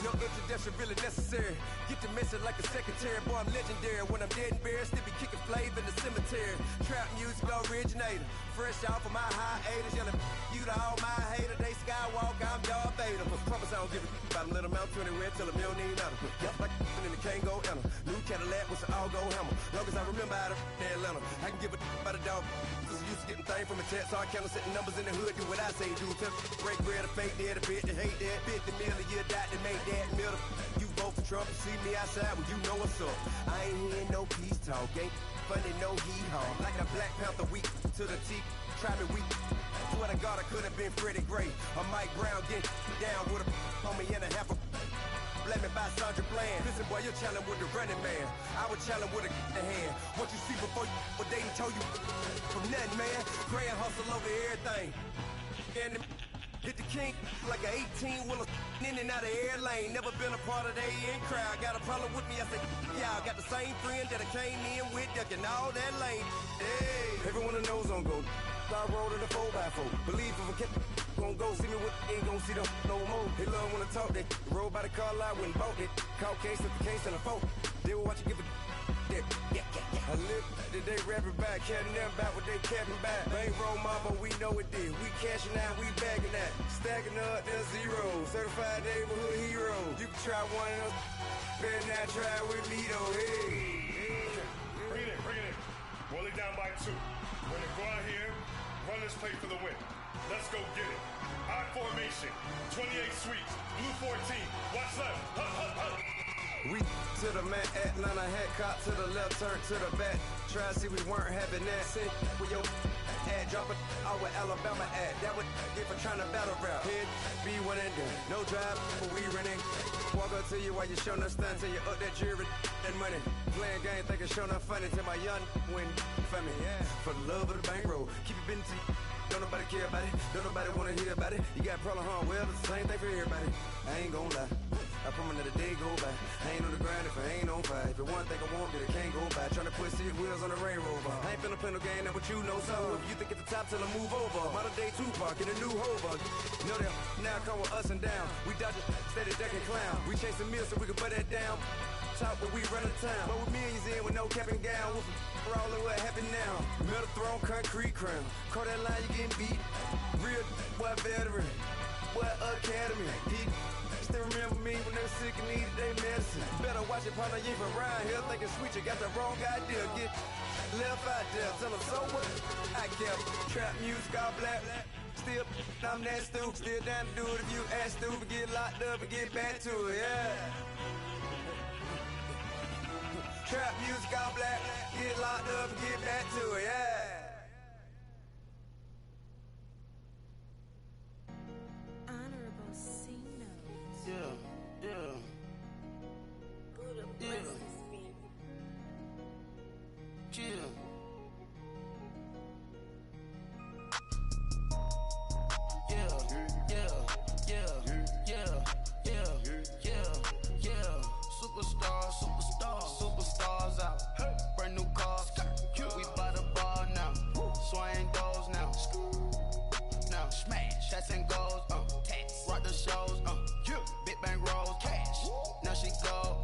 K: No introduction really necessary. Get the message like a secretary. Boy, I'm legendary. When I'm dead and buried, still be kicking flavor in the cemetery. Trap music originator. Fresh off of my hiatus. Yelling you to all my haters. They skywalk, I'm Darth Vader. But promise I don't give a about them. Let them out 20 red till them don't need nothing. Yup, like and the can't go enter. New Cadillac with an all-go hammer. Long as I remember how to Atlanta. I can give a about a dog. Cause I'm used to getting things from a text. So I count setting numbers in the hood. Do what I say do. Tell break bread or fake dead. A bit to hate that. 50 million a year died to make that middle. You vote for Trump, you see me outside, well, you know what's up. I ain't hearing no peace talk, ain't funny, no hee-haw. Like a Black Panther weak to the teeth, try me weak. Swear to God, I could have been Freddie Gray or Mike Brown, get down with a homie and a half a. Let me buy Sandra Bland. Listen, boy, you're challenging with the running man. I would challenge with a hand. What you see before you, what they didn't tell you from nothing, man. Grand hustle over everything. And hit the king like an 18-wheeler in and out of air lane. Never been a part of the in crowd. Got a problem with me, I said, y'all got the same friend that I came in with, ducking all that lane. Hey, everyone that knows on go. I rolled in a 4x4. Believe if I kept gon' go see me with ain't gon' see them no more. They love when I talk that. Roll by the car lot when bought it. Caught case at the case and a phone. They will watch you give a that. I live today rapping back, carrying them back what they capping back. Bankroll mama, we know it did. We cashing out, we bagging that. Stacking up, there's zero. Certified neighborhood hero. You can try one of those. Better not try with me though. Hey.
L: Bring it in. Roll it down by 2. When they go out here, run this play for the win. Let's go get it. I formation, 28 sweeps, blue 14. Watch left. Hup.
K: We to the man, Atlanta hat caught to the left, turn to the back. Try to see we weren't having that. Sit with your ad, drop it out with Alabama ad. That would get for trying to battle rap. Head, be one and done. No drive, but we running. Walk up to you while you showing us stunts till you up that jury and money. Playing game, thinking showing up funny till my young win for me. Yeah. For the love of the bankroll, keep it been to you. Don't nobody care about it. Don't nobody wanna hear about it. You got a problem, huh? Well, it's the same thing for everybody. I ain't gonna lie. I promise that a day go by. I ain't on the grind if I ain't on fire. If it one thing I want, then it can't go by. Tryna put 6 wheels on the Range Rover. I ain't finna play no game, that what you know. So if you think at the top, tell them move over. Modern day Tupac in a new Hova. Know that now come with us and down. We dodge it, steady ducking clown. We chasing meals so we can put that down. Talk when we run the town. But with millions in with no cap and gown. We're all in what happened now. Metal throne, concrete crown. Call that line, you getting beat. Real what veteran. What academy. He still remember me when they were sick and needed their medicine. Better watch it, partner, you ain't from around here thinking sweet, you got the wrong idea. Get left out there, tell them so what? I kept trap music all black. Still, I'm that stupid, still down to do it if you ask stupid. Get locked up and get back to it, yeah. Trap music all black, get locked up and get back to it, yeah. Yeah, yeah, yeah, yeah. Superstars out. Brand new cars. We by the bar now. Swaying doors now. Now smash, shots and goals. Rock the shows. Big bang rolls. Cash. Now she go.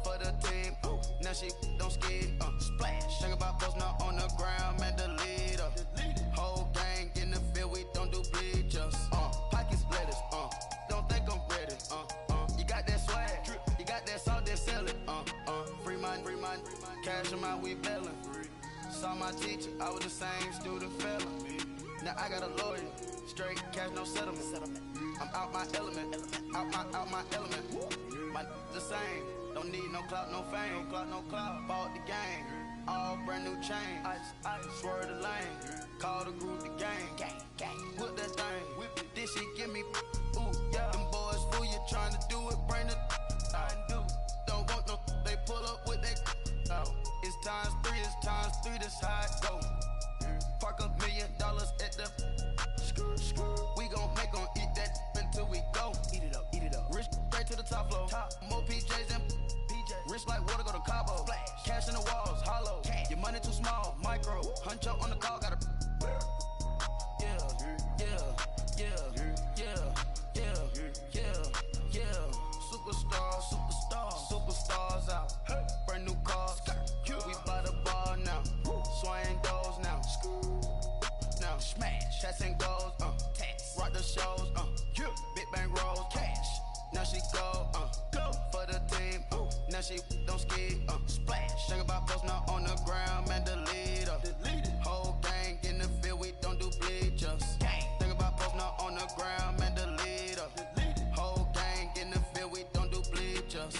K: For the team. Now she don't skid. Splash. Think about post now on the ground. Man, the leader. Whole gang in the field. We don't do bleachers. Pockets lettuce. Don't think I'm ready. You got that swag. You got that salt that sell it. Free mind. Cash them out, we bailin'. Saw my teacher, I was the same student fella. Now I got a lawyer, straight cash, no settlement. I'm out my element, out my element. My the same, don't need no clout, no fame. No clout, bought the game, all brand new chain. I swerve the lane, call the group the gang. Whip that thing, this shit give me, ooh, yeah. Them boys fool you trying to do it, bring the don't want no, they pull up with that. It's times 3, this how it go. Park $1 million at the we gon' make 'em eat that until we go. Eat it up. Rich straight to the top floor. More PJs and rich like water, go to Cabo. Cash in the walls, hollow. Your money too small, micro. Huncho on the call, gotta. Superstars out. Brand new cars. We by the bar now. Swaying doors now. Now smash, shots and goals. Rock the shows. Big bang rolls. Cash. Now she go. For the team. Now she don't skid. Splash. Think about post now on the ground. Man, the leader. Whole gang in the field. We don't do bleachers. Think about post now on the ground. Man, the leader. Whole gang in the field. We don't do bleachers.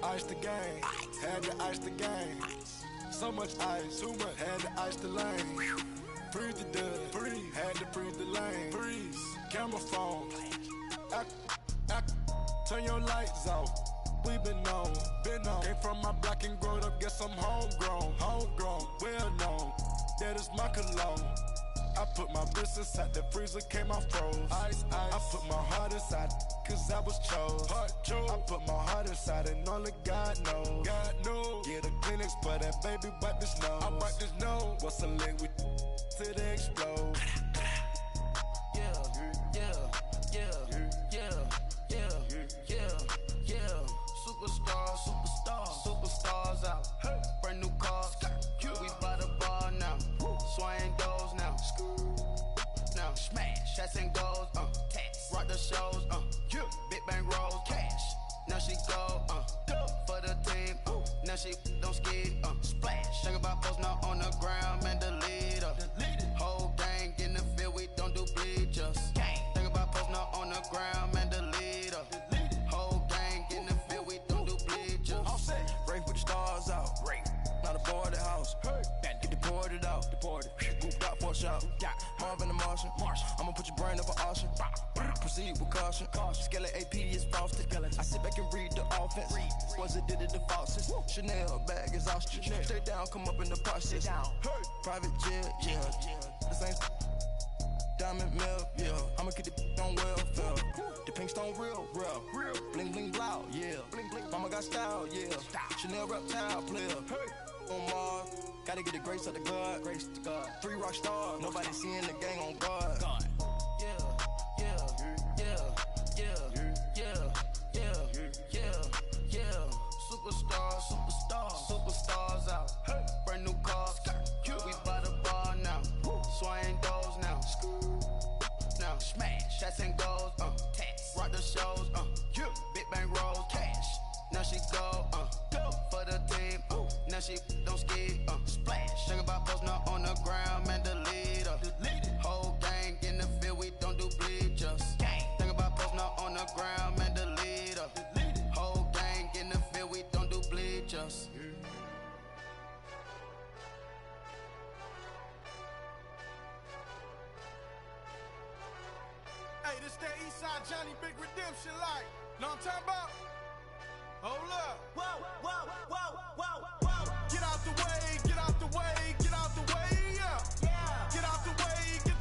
M: Ice the game, had to ice the game. So much ice, too much, had to ice the lane. Freeze the dud, had to freeze the lane. Freeze, camera phone. Turn your lights off. We been on. Came from my block and growed up, guess I'm homegrown, well known. That is my cologne. I put my wrist inside the freezer, came off froze. Ice. I put my heart inside, cause I was chose. I put my heart inside and only God knows. Get a clinics, but that baby wipe this nose. I wipe this nose. What's a link with till they explode? Superstars out. Brand new cars. We by the bar now. Swaying doors now. Now smash, shots and goals. Rock the shows. Big bang rolls. Cash. Now she go. For the team. Now she don't skid. Splash. Think about post now on the ground. Man, the leader. Whole gang in the field. We don't do bleachers. Think about post now on the ground. Man, the leader. Whole gang in the field. We don't do bleachers.
K: Race with the stars out. Not a boarded house. Get deported out. Moved out for a shot. Marvin the Martian. I'ma put your brain up for auction. Proceed with caution. Skeleton AP is frosted. I sit back and read the offense. Was it did it the faucets? Chanel bag is ostrich. Stay down, come up in the process. Private jet, yeah. The same diamond milk, yeah. I'ma keep the on welfare. The pink stone real. Bling bling blow, yeah. Mama got style, yeah. Chanel reptile player. On Mars, gotta get the grace of the God. 3 rock stars, nobody seeing the gang on guard. Superstars out. Brand new cars. We by the bar now. Swaying doors now. Now smash. Shots and goals. Tax. Rock the shows. Big bang rolls. Cash. Now she go. For the team. Now she don't ski. Splash. Think about posting up on the ground. Man, the leader. Whole gang in the field. We don't do bleachers. Think about posting up on the ground. Man, the leader. Whole gang in the field. We don't do bleachers.
G: Hey, this that Eastside Johnny Big Redemption like. Know what I'm talking about? Hold up. Whoa. Get out the way, get out the way, get out the way, yeah. Get out the way, get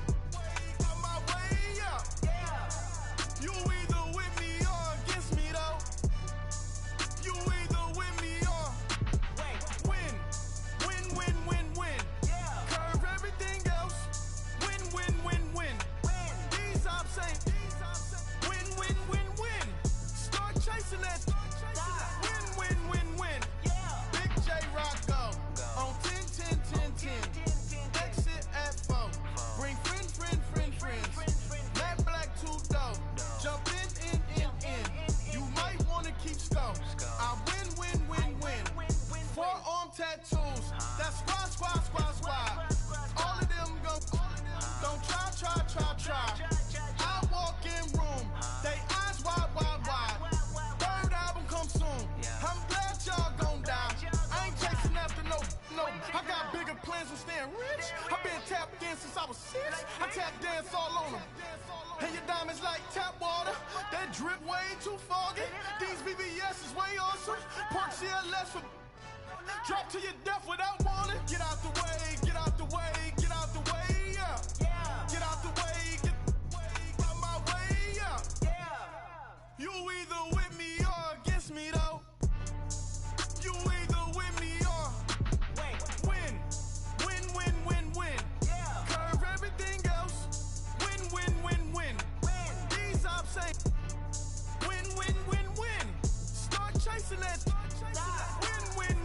G: out my way, yeah. You either with me or against me, though. You either with me or win. Curve everything else. Win. These ops ain't win. Start chasing that. Win. Big J Rocco on 10. Exit at 4. Bring friends. Matt Black 2 dope. Jump in. You might wanna keep scope. I win. Forearm tattoos. That's squad. All of them go. Don't try. I walk in room. They eyes wide. Third album come soon. I'm glad y'all gon' die. I ain't chasing after no. I got bigger plans than staying rich. I've been tapped in since I was 6. I tap dance all on them. And your diamonds like tap water. That drip way too foggy. These VVS is way awesome. Pork CLS for drop to your death without warning. Get out the way, yeah. Get out the way, get out my way, yeah. You either with me or against me, though. You either with me or win. Curve everything else. Win. These ops ain't win. Start chasing that. Win.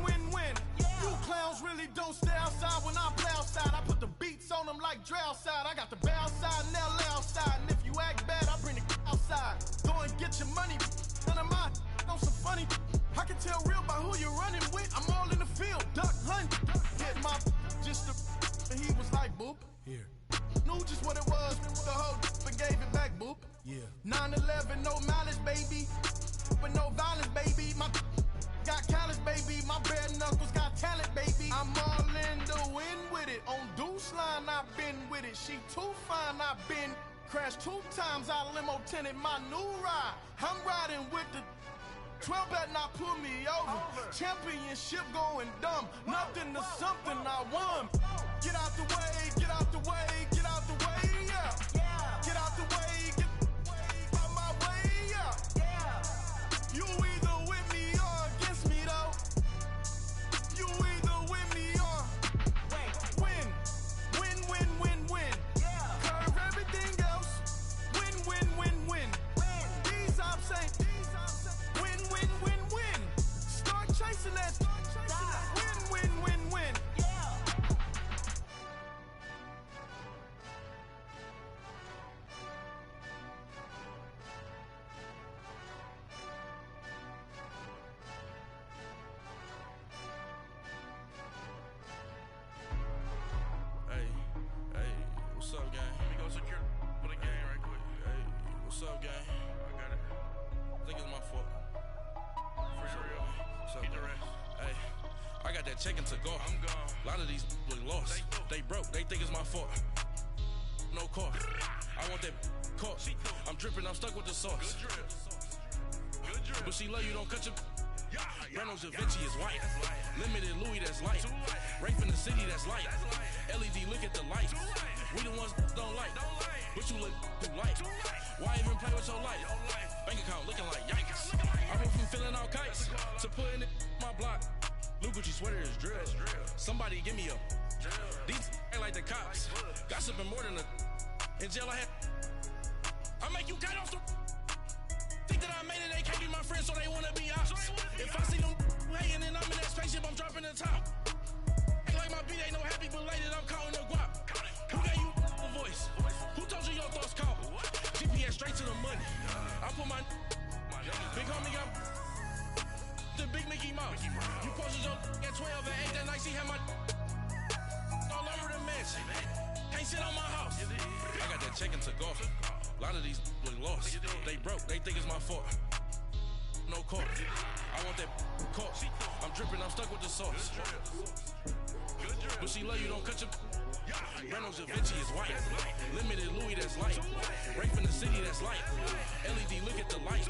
G: You clowns really don't stay outside when I play outside. I put the beats on them like Dre outside. I got the bow side and LA outside. And if you act bad, I bring the outside. Go and get your money. None of my on some funny. I can tell real by who you're running with. I'm all in the field. Duck hunt. Hit my just and he was like boop. Here. Knew just what it was. The whole and gave it back boop. Yeah. 9/11, no mileage, baby. With no violence, baby. My got callous, baby. My bare knuckles got talent, baby. I'm all in the wind with it. On Deuce line, I've been with it. She too fine, I've been crashed 2 times. I limo tinted my new ride. I'm riding with the 12 better not pull me over. Championship going dumb. Nothing to something I won. Get out the way, yeah. Get out the way, get out my way, yeah. You either with me or against me, though. You either with me or win. Curve everything else. Win. These ops ain't win. Start chasing that. Win.
F: Hey, what's up, gang? Let me go secure for the game right quick. Hey, what's up, gang? I got it. I think it's my fault. For real. What's up, keep the rest. Hey, I got that check to go. I'm gone. A lot of these look lost. They broke. They think it's my fault. No car. I want that caught. I'm dripping. I'm stuck with the sauce. Good drip. But she love you. Don't cut your. Reynolds Da Vinci is white. Limited Louis, that's light. Rape in the city, that's light. LED, look at the lights. We the ones don't like. But you look too light. Why even play with your life? Bank account looking like yikes. I went from filling out kites to putting it in my block. Blue Gucci sweater is drill. Somebody give me a. These ain't like the cops. Gossiping more than a. In jail I had. I make you cut off the. Think that I made it, they can't be my friends, so they wanna be ops. If I see them hating and I'm in that spaceship, I'm dropping the top. Ain't like my beat ain't no happy belated, I'm counting the guap. Who gave you a voice? Who told you your thoughts count? GPS straight to the money. I put my big homie got the big Mickey Mouse. You posted your at 12 and 8 that night, she had my all over the mansion. Can't sit on my house. I got that check into golf. A lot of these look lost. They broke, they think it's my fault. No court. I want that caught. I'm dripping, I'm stuck with the sauce. But she love you, don't cut your. Reynolds Da Vinci is white. Limited Louis, that's light. Rape in the city, that's light. LED, look at the lights.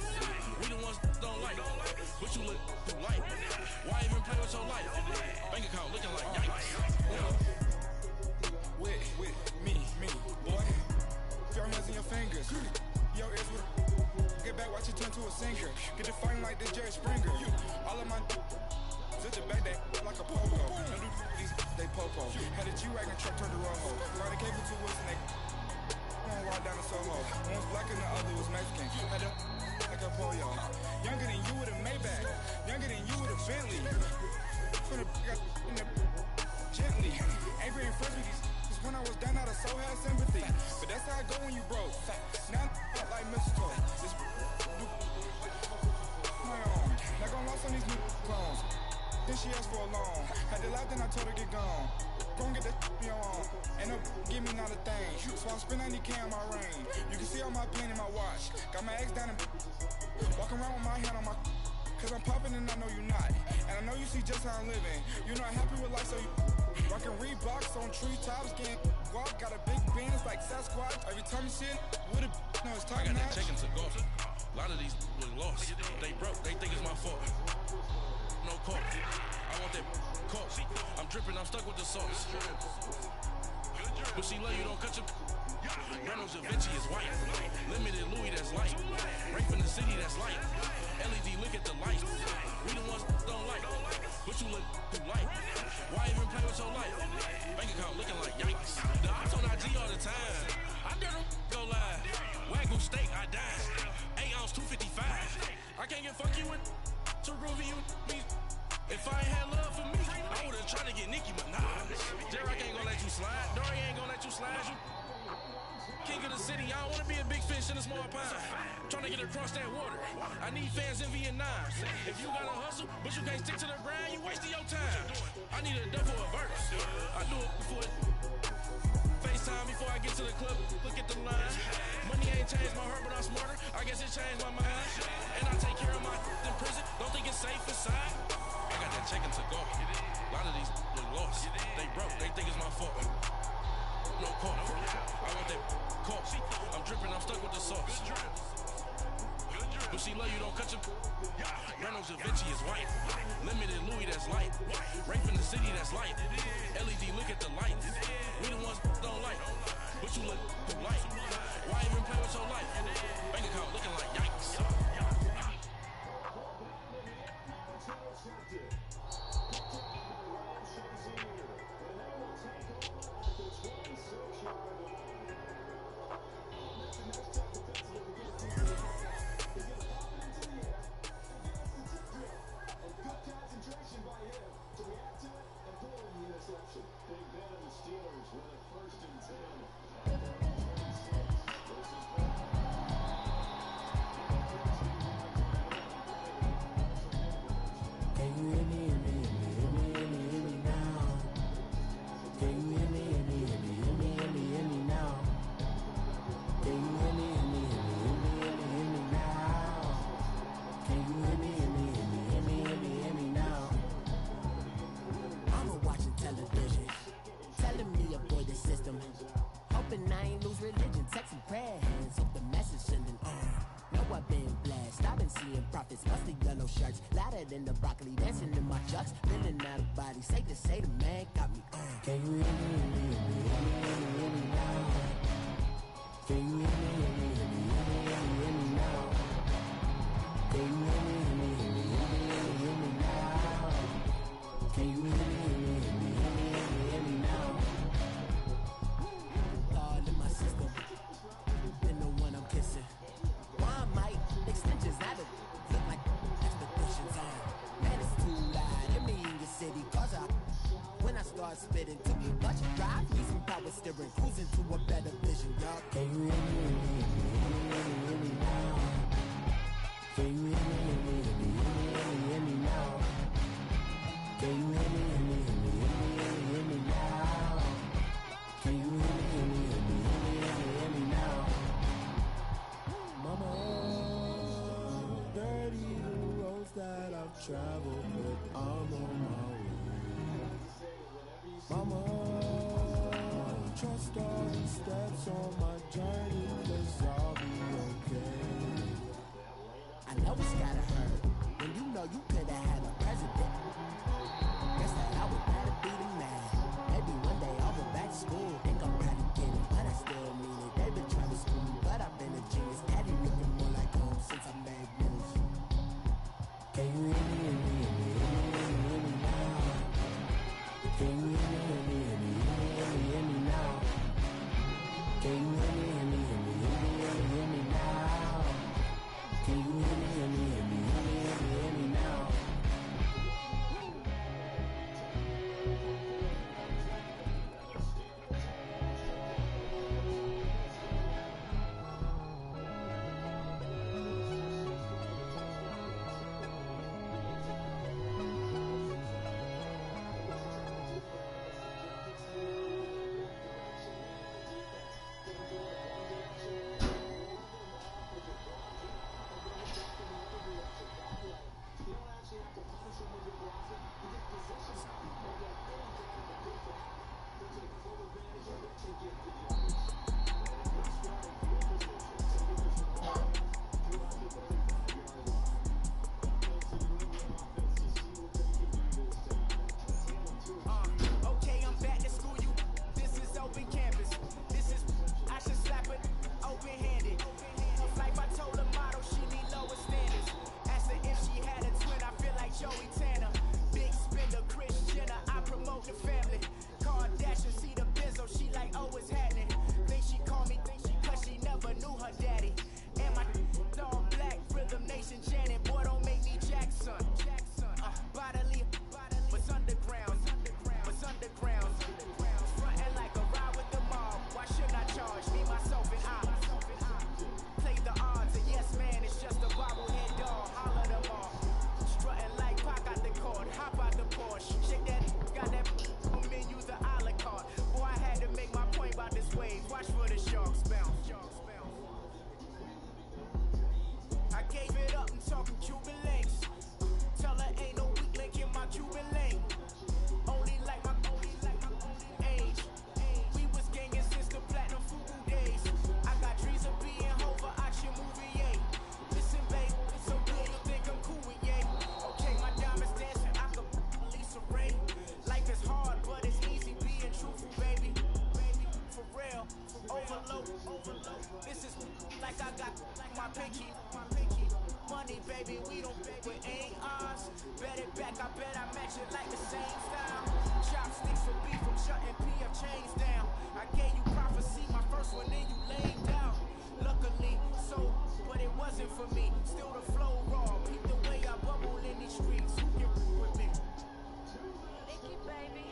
F: We the ones don't like. But you look too light. Why even play with your life? Bank account looking like yikes.
G: With me, boy. Your hands in your fingers. Your ears with get back, watch it turn to a singer. Get it fighting like the Jerry Springer. All of my such a bag that like a pogo. No do these they popo. Had a G-Wagon truck turned to Rojo. Got a cable to woods and they one walk down to Soho. One was black and the other was Mexican. Had a like a pollo. Younger than you with a Maybach. Younger than you with a Bentley. From the got in the gently. Angry and friends with these. When I was down out of soul had sympathy. But that's how it go when you broke. Now I'm like mistletoe. This my own. Not gonna lost on these new clones. Then she asked for a loan. Had to laugh, then I told her get gone. Gon' get that me on. And no give me not a thing. So I spend 90K on my ring. You can see all my pain in my watch. Got my ex down and walking around with my hand on my. Cause I'm popping and I know you not. And I know you see just how I'm living. You're not happy with life, so you rockin' Reeboks on treetops, getting guap. Got a big Benz like Sasquatch. Every time you see it, with a no, it's top
F: I got
G: notch.
F: that check into golf. A lot of these look lost. They broke, they think it's my fault. No court. I want that caught. I'm dripping, I'm stuck with the sauce. But she love you, don't cut your. Reynolds Da Vinci is white. Limited Louis, that's light. Rape in the city, that's light. LED, look at the lights. We the ones don't like. But you look too light. Why even play with your life? Bank account looking like yikes. The ops on IG all the time. I dare them go live. Wagyu steak, I died. 8 ounce, 255. I can't get fuck you with to groovy you me. If I ain't had love for me, I would've tried to get Nicki Minaj. J-Rock ain't gonna let you slide. Dory ain't gonna let you slide. You king of the city, I don't wanna be a big fish in a small pond. Trying to get across that water. I need fans in Vietnam. If you gotta hustle, but you can't stick to the grind, you wasting your time. I need a dub for a verse. I do it before FaceTime before I get to the club. Look at the line. Money ain't changed my heart, but I'm smarter. I guess it changed my mind. And I take care of my in prison. Don't think it's safe inside. I got that check into golf. A lot of these look lost. They broke, they think it's my fault. No court. I want that caught. I'm dripping, I'm stuck with the sauce. But she love you, don't cut your. Reynolds Da Vinci is white. Limited Louis, that's light. Rape in the city, that's light. LED, look at the lights. We the ones don't like. But you look too light. Why even play with your life? Bank account looking like yikes.
N: hotter than the broccoli, dancing in my chucks, feeling out of body. Safe to say the man got me. Can you hear me, hear me now? Can you hear me, hear me now? Can you hear me, hear me now? Can you hear me, hear me now? All in my system, been the one I'm kissing. Why might extensions out of look like expeditions on? Man, it's too loud. Hear me in your city, cause when I start spitting, took me much drive, need some power steering, cruising to a better vision, y'all. Can you hear me, hear me now? Can you hear me, hear me now? Can you hear me, hear me now? Can you hear me, hear me now? Mama, dirty the roads that I've traveled, but I'm on my way. Mama, trust all these steps on my journey, 'cause I'll be okay. I know it's gotta hurt when you know you could've had a president. Guess that I would rather be the man. Maybe one day I'll go back to school. Think I'm probably kidding, but I still mean it. They've been trying to school me, but I've been a genius. Daddy looking more like home since I made moves. Can you hear me, hear me now? Can you hear me, hear me now? Can you hear me, hear me now? Can you hear me, hear me now?
O: Okay, I'm back to school, you. This is open campus. This is, I should slap it open-handed. Like I told the model, she need lower standards. Asked her if she had a twin, I feel like Joey Tanner. Big spender, Kris Jenner, I promote the family. Kardashian, see the Benzo, she like, oh, it's happening. Think she call me, cause she never knew her daddy. And my all black, Rhythm Nation Janet, boy, don't make me Jackson. Bodily, what's underground, what's underground. Frontin' like a ride with the mob, why should I charge me, myself, and I? Play the odds, a yes man, it's just a bobblehead dog, holler them all. Strutting like Pac out the court, hop out the Porsche. Shake that, got that menu, the a la carte. Boy, I had to make my point about this wave, watch for the sharks bounce. I gave it up, I'm talking Cuban links. Tell her ain't no weak link in my Cuban link. Only like my age. We was gangin' since the platinum Fubu days. I got dreams of being Hova, action movie, yay. Listen, babe, it's so good you think I'm cool with yay. Okay, my diamonds dancing, I could Lisa Ray. Life is hard, but it's easy being truthful, baby. For real, overload. This is like I got my pinky. Money, baby, we don't bet with ain't ours. Bet it back, I bet I match it like the same style. Chopsticks for beef, I'm shutting PF chains down. I gave you prophecy, my first one, then you laid down. Luckily, so, but it wasn't for me. Still the flow raw, peep the way I bubble in these streets. Who can with me?
P: Nicky, baby.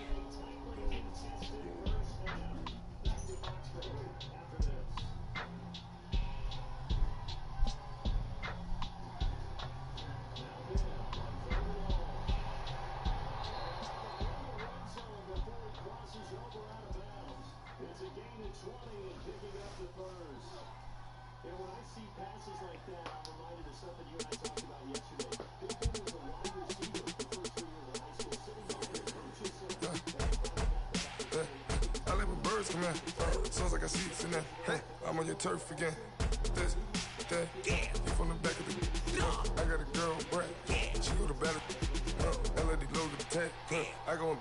Q: I live with birds come in. As soon as I got seats in there, hey, I'm on your turf again. This, that, you from the back of the I got a girl, Brett. She go to battle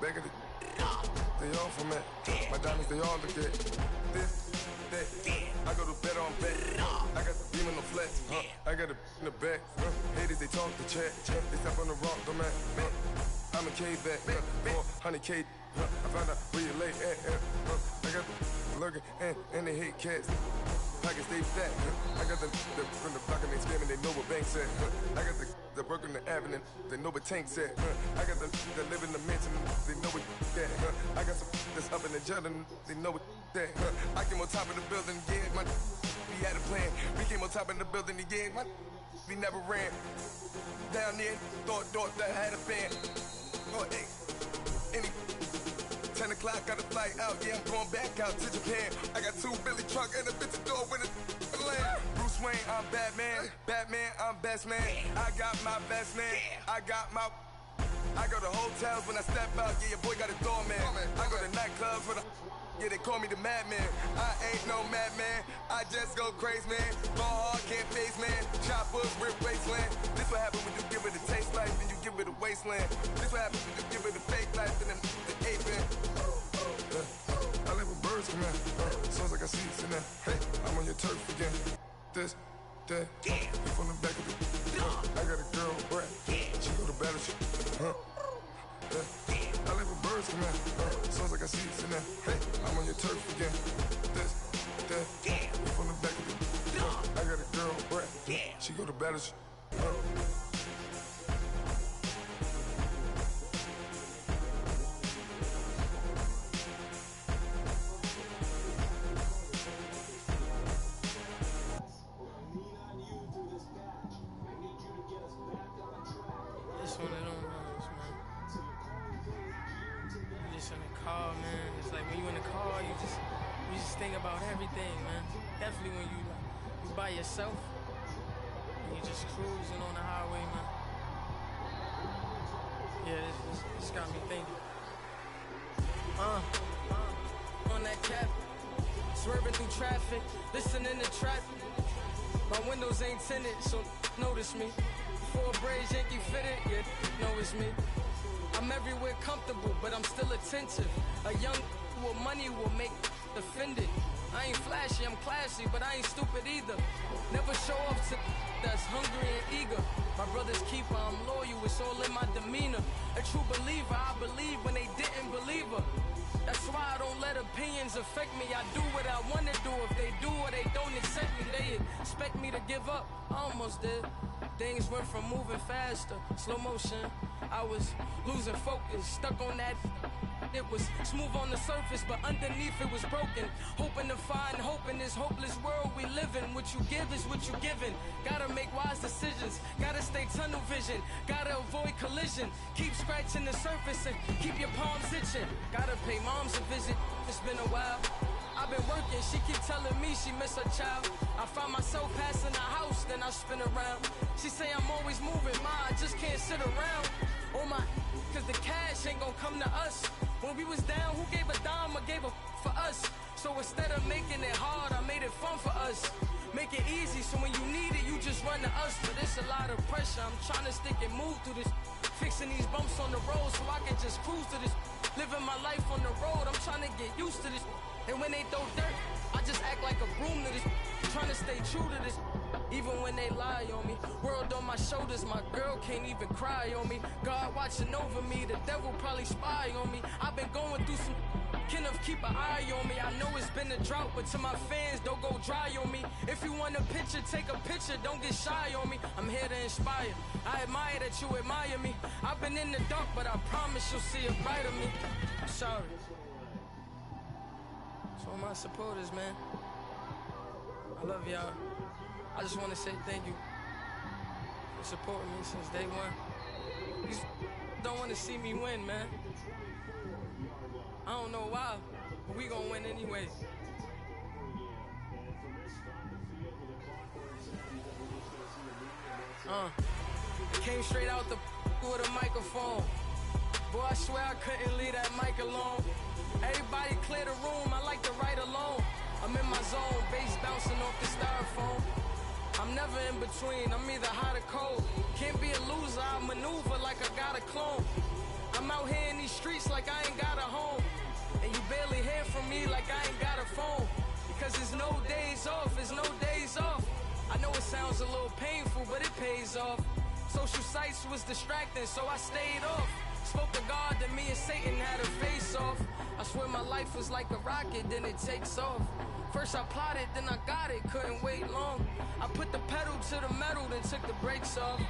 Q: back of the they all from it. My diamonds, they all look at this, that. I go to bed on bed. I got the beam in the flex. I got it in the back. Haters, they talk the chat. They step on the rock, the man. I'm a K-back. 400K. I found out where you lay at. I got the lurking and they hate cats. Pockets stay fat. I got the from the block and they screaming, they know what banks at. I got the work on the avenue, they know what tanks at. I got the live in the mansion, they know what that. I got some that's up in the jet and they know what that. I came on top of the building, yeah, my we had a plan. We came on top of the building, yeah, my we never ran. Down there, thought that had a fan. Oh, hey, any 10 o'clock, got a flight out, yeah, I'm going back out to Japan. I got 2 Billy truck and a bitch door with a land. Bruce Wayne, I'm Batman. Batman, I'm best man. I got my best man. I go to hotels when I step out, yeah, your boy got a doorman. I go to nightclubs with yeah, they call me the madman. I ain't no madman, I just go crazy, man. Ball hard, can't face, man. Choppers, rip wasteland. This what happens when you give it a taste life and you give it a wasteland. This what happens when you give it a fake life and then the ape in. I live with birds come in. Sounds like I see it in there. Hey, I'm on your turf again. This, that, you from the back of the I got a girl, brat. She go to battleship. I live with birds come in. Sounds like I see it in there. Hey, I'm on your turf again. This, that, you from the back of the I got a girl, brat. She go to battleship.
R: It's one of them ones, man. You just in the car, man. It's like when you in the car, you just think about everything, man. Definitely when you by yourself and you just cruising on the highway, man. Yeah, this got me thinking. On that cap, swerving through traffic, listening to trap. My windows ain't tinted, so notice me. 4 braids, Yankee fitted, yeah, know it's me. I'm everywhere comfortable, but I'm still attentive. A young with money will make offended. I ain't flashy, I'm classy, but I ain't stupid either. Never show off to that's hungry and eager. My brother's keeper, I'm loyal, it's all in my demeanor. A true believer, I believe when they didn't believe her. That's why I don't let opinions affect me. I do what I want to do. If they do or they don't accept me, they expect me to give up. I almost did. Things went from moving faster, slow motion. I was losing focus, stuck on that. It was smooth on the surface, but underneath it was broken. Hoping to find hope in this hopeless world we live in. What you give is what you given. Gotta make wise decisions. Gotta stay tunnel vision. Gotta avoid collision. Keep scratching the surface and keep your palms itching. Gotta pay moms a visit. It's been a while. I've been working, she keep telling me she miss her child. I find myself passing the house, then I spin around. She say I'm always moving, ma, I just can't sit around. Oh my, cause the cash ain't gonna come to us. When we was down, who gave a dime or gave a for us? So instead of making it hard, I made it fun for us. Make it easy, so when you need it, you just run to us. But it's a lot of pressure, I'm trying to stick and move through this. Fixing these bumps on the road so I can just cruise to this. Living my life on the road, I'm trying to get used to this. And when they throw dirt, I just act like a broom to this. Trying to stay true to this. Even when they lie on me. World on my shoulders, my girl can't even cry on me. God watching over me, the devil probably spy on me. I've been going through some of keep an eye on me. I know it's been a drought, but to my fans, don't go dry on me. If you want a picture, take a picture, don't get shy on me. I'm here to inspire. I admire that you admire me. I've been in the dark, but I promise you'll see a brighter me. I'm sorry. To all my supporters, man. I love y'all. I just want to say thank you for supporting me since day one. You don't want to see me win, man. I don't know why, but we gonna win anyway. Came straight out the with a microphone. Boy, I swear I couldn't leave that mic alone. Everybody clear the room, I like to write alone. I'm in my zone, bass bouncing off the styrofoam. I'm never in between, I'm either hot or cold. Can't be a loser, I maneuver like I got a clone. I'm out here in these streets like I ain't got a home. And you barely hear from me like I ain't got a phone. Because there's no days off, there's no days off. I know it sounds a little painful, but it pays off. Social sites was distracting, so I stayed off. Spoke to God that me and Satan had a face off. I swear my life was like a rocket, then it takes off. First I plotted, then I got it, couldn't wait long. I put the pedal to the metal, then took the brakes off.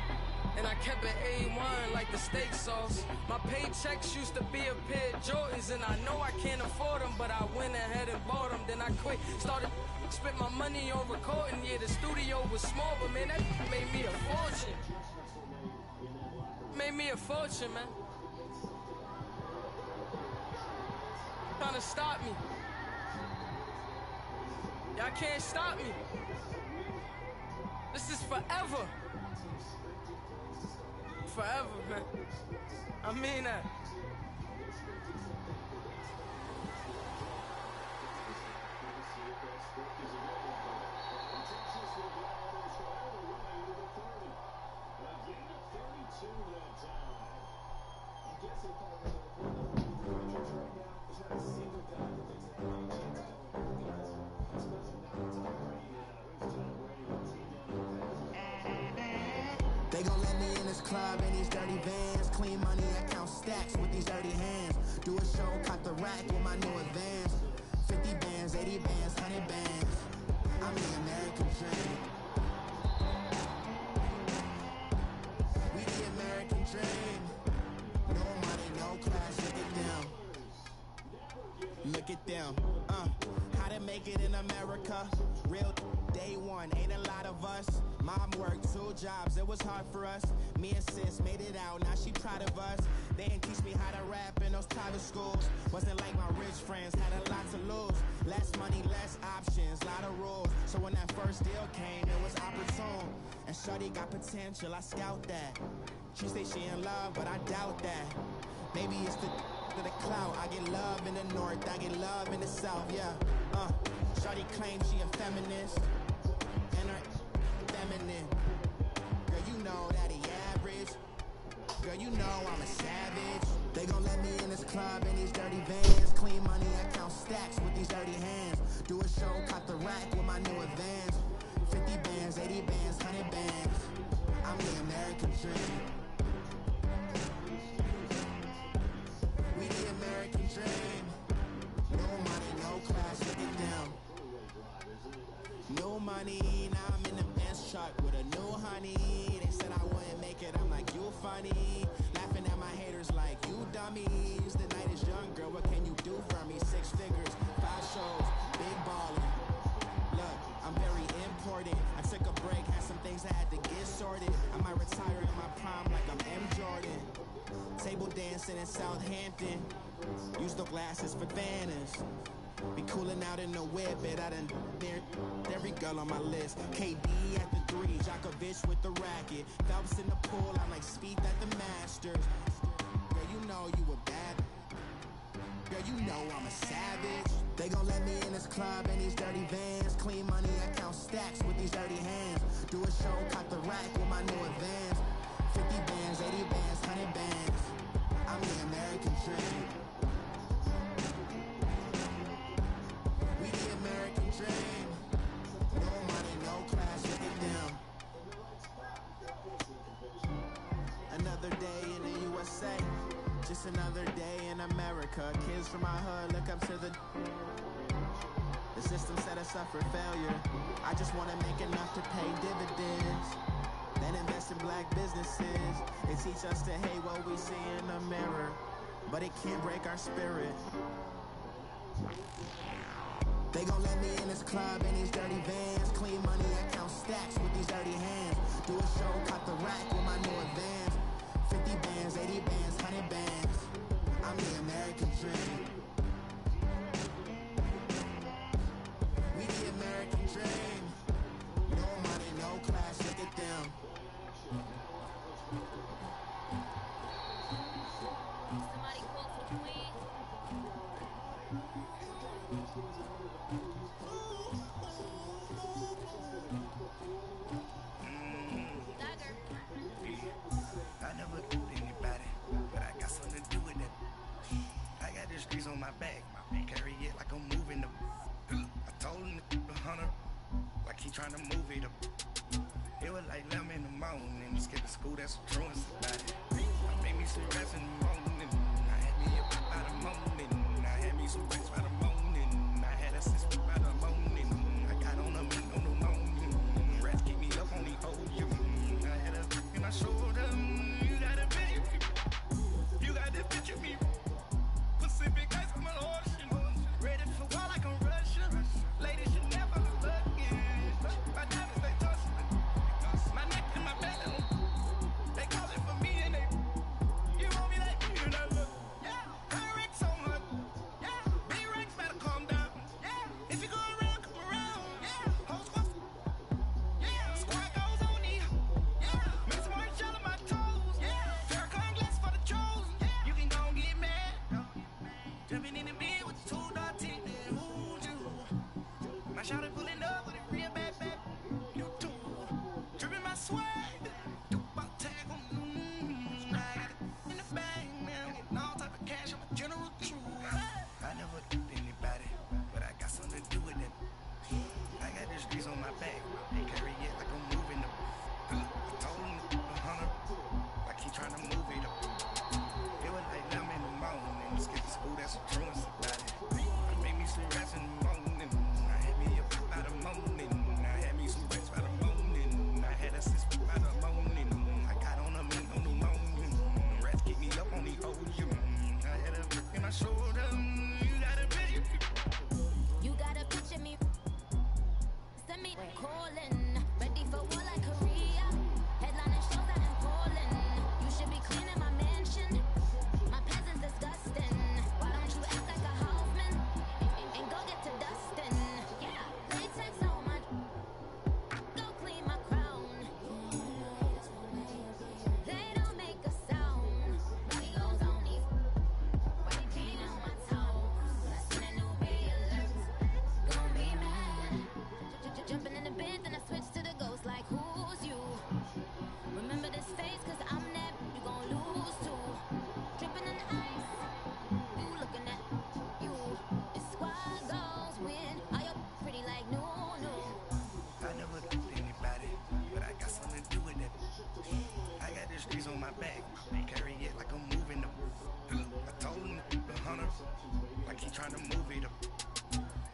R: And I kept it A1 like the steak sauce. My paychecks used to be a pair of Jordans, and I know I can't afford them, but I went ahead and bought them. Then I quit, started spent my money on recording. Yeah, the studio was small, but man, that made me a fortune. Made me a fortune, man. Trying to stop me. Y'all can't stop me. This is forever. Forever, man. I mean that.
N: They gon' let me in this club in these dirty vans. Clean money, I count stacks with these dirty hands. Do a show, cut the rack with my new advance. 50 bands, 80 bands, 100 bands. I'm the American dream. We the American dream. No money, no class, look at them. Look at them, how to make it in America. Real day one, ain't a lot of us. Mom worked 2 jobs, it was hard for us. Me and sis made it out, now she proud of us. They didn't teach me how to rap in those private schools. Wasn't like my rich friends, had a lot to lose. Less money, less options, lot of rules. So when that first deal came, it was opportune. And shorty got potential, I scout that. She say she in love, but I doubt that. Maybe it's the clout. I get love in the north, I get love in the south, yeah. Shorty claims she a feminist, and her feminine. Girl, you know that he average. Girl, you know I'm a savage. They gon' let me in this club in these dirty vans. Clean money, I count stacks with these dirty hands. Do a show, cut the rack with my new advance. 50 bands, 80 bands, 100 bands. I'm the American dream. We the American dream. No money, no class, look at them. No money, now I'm in the Benz truck with a new honey. They said I wouldn't make it, I'm like, you funny. Laughing at my haters like, you dummies. The night is young, girl, what can you do for me? 6 figures, 5 shows, big ballin'. Look, I'm very important. I took a break, had some things I had to get sorted. I might retire in my prime like I'm M. Jordan. Table dancing in Southampton. Use the glasses for Vannas. Be cooling out in the whip, but I done every girl on my list. KD at the 3, Djokovic with the racket. Phelps in the pool, I'm like Speed at the Masters. Girl, you know you a bad. Girl, you know I'm a savage. They gon' let me in this club in these dirty vans. Clean money, I count stacks with these dirty hands. Do a show, cut the rack with my new advance. 50 bands, 80 bands, 100 bands. I'm the American dream. We the American dream. No money, no class, look at them. Another day in the USA. Just another day in America. Kids from my hood look up to the system set us up for failure. I just want to make enough to pay dividends. Then invest in black businesses. They teach us to hate what we see in the mirror, but it can't break our spirit. They gon' let me in this club in these dirty vans. Clean money, I count stacks with these dirty hands. Do a show, cut the rack with my new advance. 50 bands, 80 bands, 100 bands. I'm the American dream. We the American dream. No money, no class, look at them.
P: Somebody call for Queen. Dagger.
M: trying to move it up. It was like 11 in the morning. Skipping school, that's what truants about it. I made me some rest in the morning. I had me up by the morning. I had me some rest by the morning. I had a sister by the morning. I got on a meat on the morning. Rats keep me up on the ocean. I had a in my shoulder. You got a baby. You got this bitch of me. Pacific ice from an ocean. Ready for war like I'm Russian. Ladies should never look lucky. My diamonds, they tussling. My neck and my belly. They calling for me and they. You want me like me and I look. Yeah, Rex so much. Yeah, B-Rex better calm down. Yeah, if you go around, come around. Yeah, whole squad. Yeah, squad goes on me. Yeah, miss more shell on my toes. Yeah, Farrakhan glass for the chosen. Yeah, you can go and get mad. Jumping in the bed with two dark teeth. Who's you? My shawty pulling up with a real bad bad. You too. Dripping my swag. About tag on. I got it in the bag, man. Getting all type of cash. I'm a general truth. I never did anybody, but I got something to do with it. I got the streets on my back. They carry it like I'm moving them. I told him the hunter, like he trying to move it up. It was like 11 in the morning. Skip school, that's what truants about it. I made me some rest in the morning. I had me up by the morning. I had me some rest by the morning. I had a sister by the morning. I got on a meat on the morning. Rats keep me up on the ocean. I had a brick in my shoulder. You got a baby.
S: You gotta picture me. Send me calling. Ready for war like Korea. Headlining shows out in Poland. You should be cleaning my mansion. My peasants disgusting. Why don't you act like a Hoffman and go get to dustin'? Yeah, they take so much. Go clean my crown. They don't make a sound. Body goes on these. White paint on my toes. I seen a new bay alert. Gonna be mad. Jumping in the bed, then I switch to the ghost like who's you? Remember this face, cause I'm that you gon' lose too. Dripping in ice. Who looking at you? It's squad goals win. Are you pretty like no?
M: I never did anybody, but I got something to do with it. I got the streets on my back. They carry it like I'm moving them. I told him the hunter, like he trying to move it up.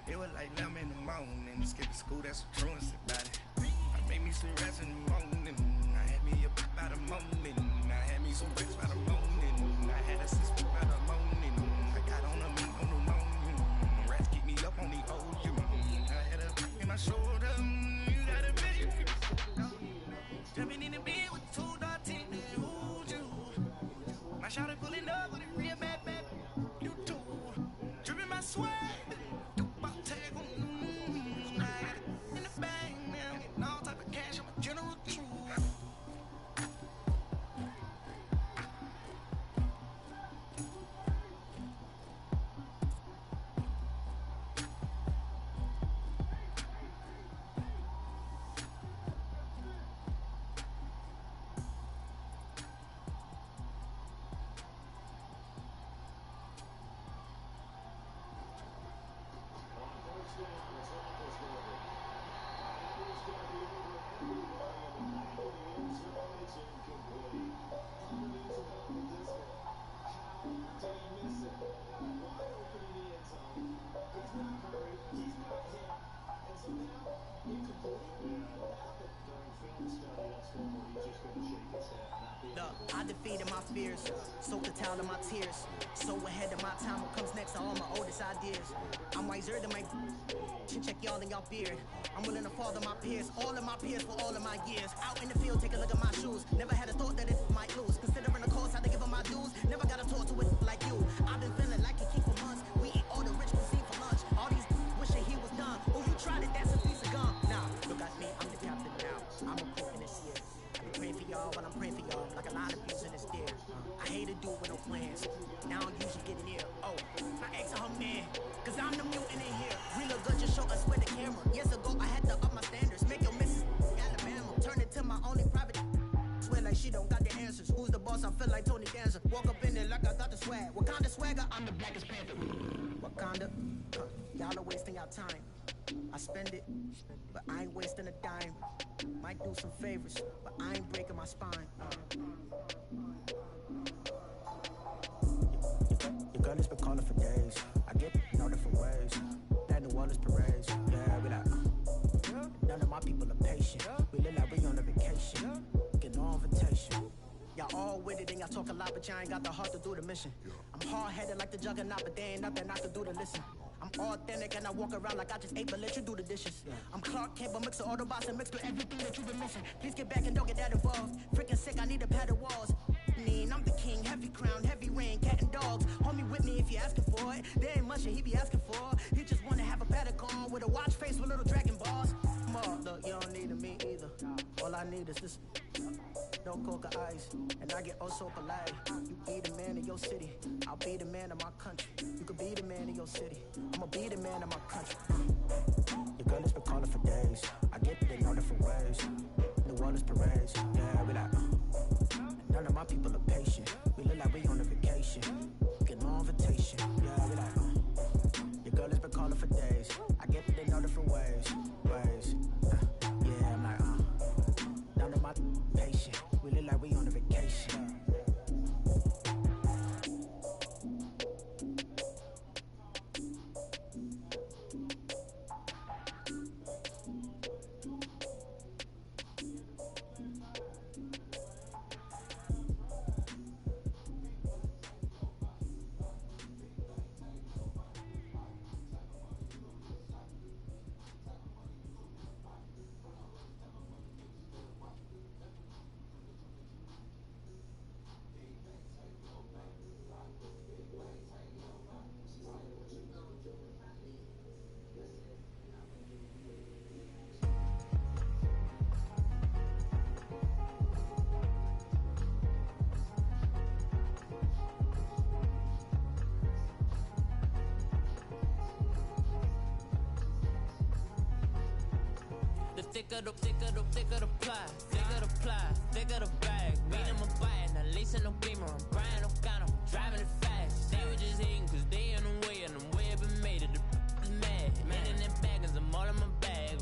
M: It was like 11 in the morning. Skipping school, that's what truants about it. I made me some rest in the morning. I had me up by the morning. I had me some bricks by the morning. I had a sister by the morning. I got on a meat on the morning. Rats keep me up on the ocean. I had a in my shoulder. You got a baby. Jumping in the bed with two dark teeth. Who's you? My shawty pulling up with a real bad bad. You too. Dripping my swag. About tag on. I got it in the bag, man. Getting all type of cash. I'm a general truth.
T: I defeated my fears, soaked the town of my tears. So ahead of my time, what comes next are all my oldest ideas. I'm wiser than my should check y'all in y'all beard. I'm willing to father my peers, all of my peers for all of my years. Out in the field, take a look at my shoes. Never had a thought that it might lose. Considering the cost, I had to give them my dues. Never got to talk to it like you. I've been feeling like a king for months. We eat all the rich cuisine for lunch. All these wishing he was done. Oh, you tried it, that's a piece of gum. Nah, look at me, I'm the captain now. I'm a cook in this year. I'm praying for y'all while I'm praying for y'all. Like a lot of views in this there. I hate to do it with no plans. Now I'm usually getting near. Oh, I asked her man, cause I'm the mutant in here. We look good, just show us where the camera. Years ago, I had to up my standards. Make your missus Alabama. Turn it to my only private. Swear like she don't got the answers. Who's the boss? I feel like Tony Danza. Walk up in there like I got the swag. What kind of swagger? I'm the blackest panther. Wakanda. Y'all are wasting your time. I spend it, but I ain't wasting a dime. Might do some favors, but I ain't breaking my spine. Your girl has been calling for days. I get in all different ways. That New Orleans parades, yeah, we like. None of my people are patient. We look like we on a vacation. Get no invitation. Y'all all with it and y'all talk a lot, but y'all ain't got the heart to do the mission. I'm hard-headed like the juggernaut, but there ain't nothing I can do to listen. I'm authentic and I walk around like I just ate, but let you do the dishes. I'm Clark Kent, but mix the Autobots and mix with everything that you've been missing. Please get back and don't get that involved. Freaking sick, I need to pad the walls. I'm the king, heavy crown, heavy rain, cat and dogs. Homie with me if you asking for it. There ain't much that he be asking for. He just wanna have a paddock on with a watch face with little dragon balls. Look, you don't need me either. All I need is this. No coca ice, and I get oh so polite. You be the man of your city, I'll be the man of my country. You could be the man of your city, I'ma be the man of my country. Your girl has been calling for days. I get it in all different ways. New Orleans parades, yeah, we like. None of my people are patient. We look like we on a vacation. Get no invitation, yeah, we like. Your girl has been calling for days. I get it in all different ways. Yeah, I'm like, none of my patient. We look like we on a vacation.
J: Thicker the ply, thicker the bag. Meet him a bite, now lacing no beamer. I'm Brian O'Connor, driving it fast. They were just hating cause they in the way, and the way it been made it, the is mad. Man in them baggins, I'm all in my bag.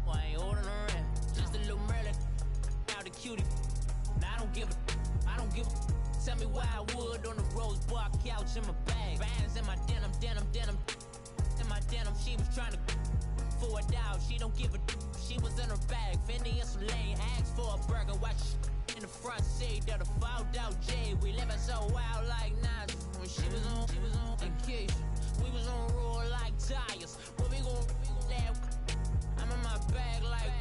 J: Well, I ain't holding around, just a little Merlin, out the cutie. Now I don't give a, tell me why I would on the rose bar couch in my bag. Bands in my denim, in my denim, she was trying to for a doubt, she don't give a. She was in her bag, Fendi and some lane hags for a burger. Watch in the front seat of the fouled out J. We living so wild like Nas. When she was on vacation, we was on roll like tires. What we gon' let? I'm in my bag like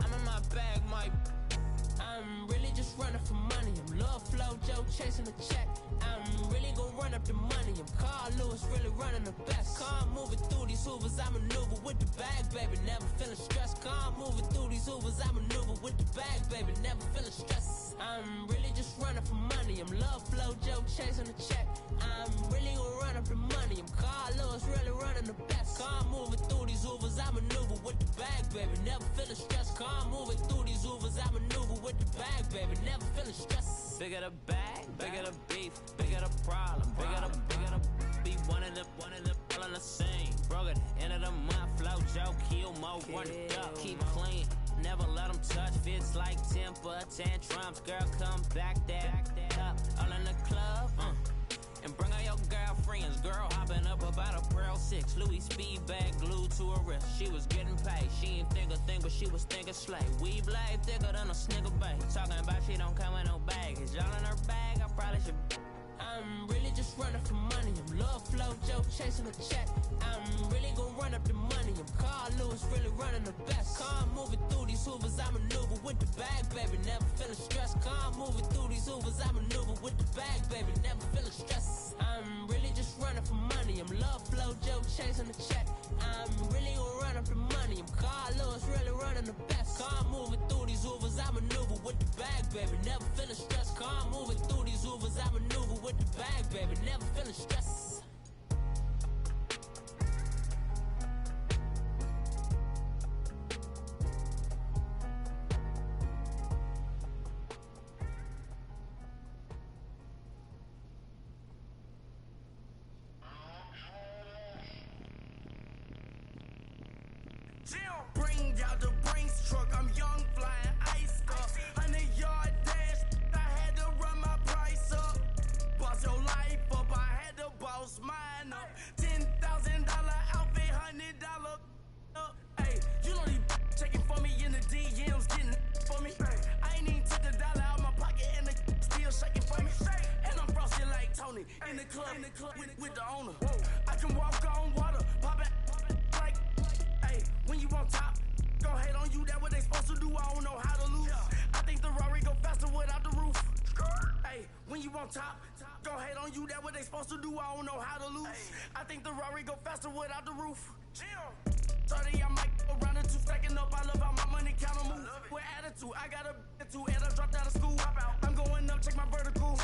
J: I'm in my bag, my. I'm really just running for money. I'm Love Flow Joe chasing the check. I'm really gon' run up the money. I'm Carl Lewis, really running the best. Car moving through these Hoovers, I maneuver with the bag, baby. Never feeling stressed. Car moving through these Hoovers, I maneuver with the bag, baby. Never feeling stressed. I'm really just running for money. I'm Love Flow Joe chasing the check. I'm really gon' run up the money. I'm Carl Lewis, really running the best. Car moving through these Hoovers, I maneuver with the bag, baby. Never feeling stressed. Car moving through these Hoovers, I maneuver with the bag, baby. Never feeling stressed. Bigger the bag, bigger the beef, bigger the problem, bigger the be one in the all in the same. Broke at the end of the month, flow Joe, kill mo, run it up, keep clean. Never let them touch, fits like temper tantrums. Girl, come back that up, all in the club, and bring all your girlfriends. Girl hopping up about a Pearl 6, Louis speed bag glued to her wrist. She was getting paid, she ain't think a thing, but she was thinking slay. We blade thicker than a snigger bag. Talking about she don't come with no baggage. Y'all in her bag, I probably should. I'm really just running for money. I'm Love Flow Joe chasing a check. I'm really gon' run up the money. I'm Carl Lewis, really running the best. Car moving through these Hoovers, I maneuver with the bag, baby. Never feeling stressed. Car moving through these Hoovers, I maneuver with the bag, baby. Never feeling stressed. I'm really just running for money. I'm Love Flow Joe chasing a check. I'm really gon' run up the money. I'm Carl Lewis, really running the best. Car moving through these Hoovers, I maneuver with the bag, baby. Never feeling stressed. Car moving through these Hoovers, I maneuver with the bag, baby. Never feeling stressed.
R: in the club with the owner. I can walk on water, pop it like, hey, when you on top, gon' hate on you, that what they supposed to do, I don't know how to lose. I think the Rari go faster without the roof. Hey, when you on top, gon' hate on you, that what they supposed to do, I don't know how to lose. I think the Rari go faster without the roof. 30, I'm like around the two, stacking up, I love how my money count on move. With attitude, I got a two, and I dropped out of school. I'm going up, check my vertical.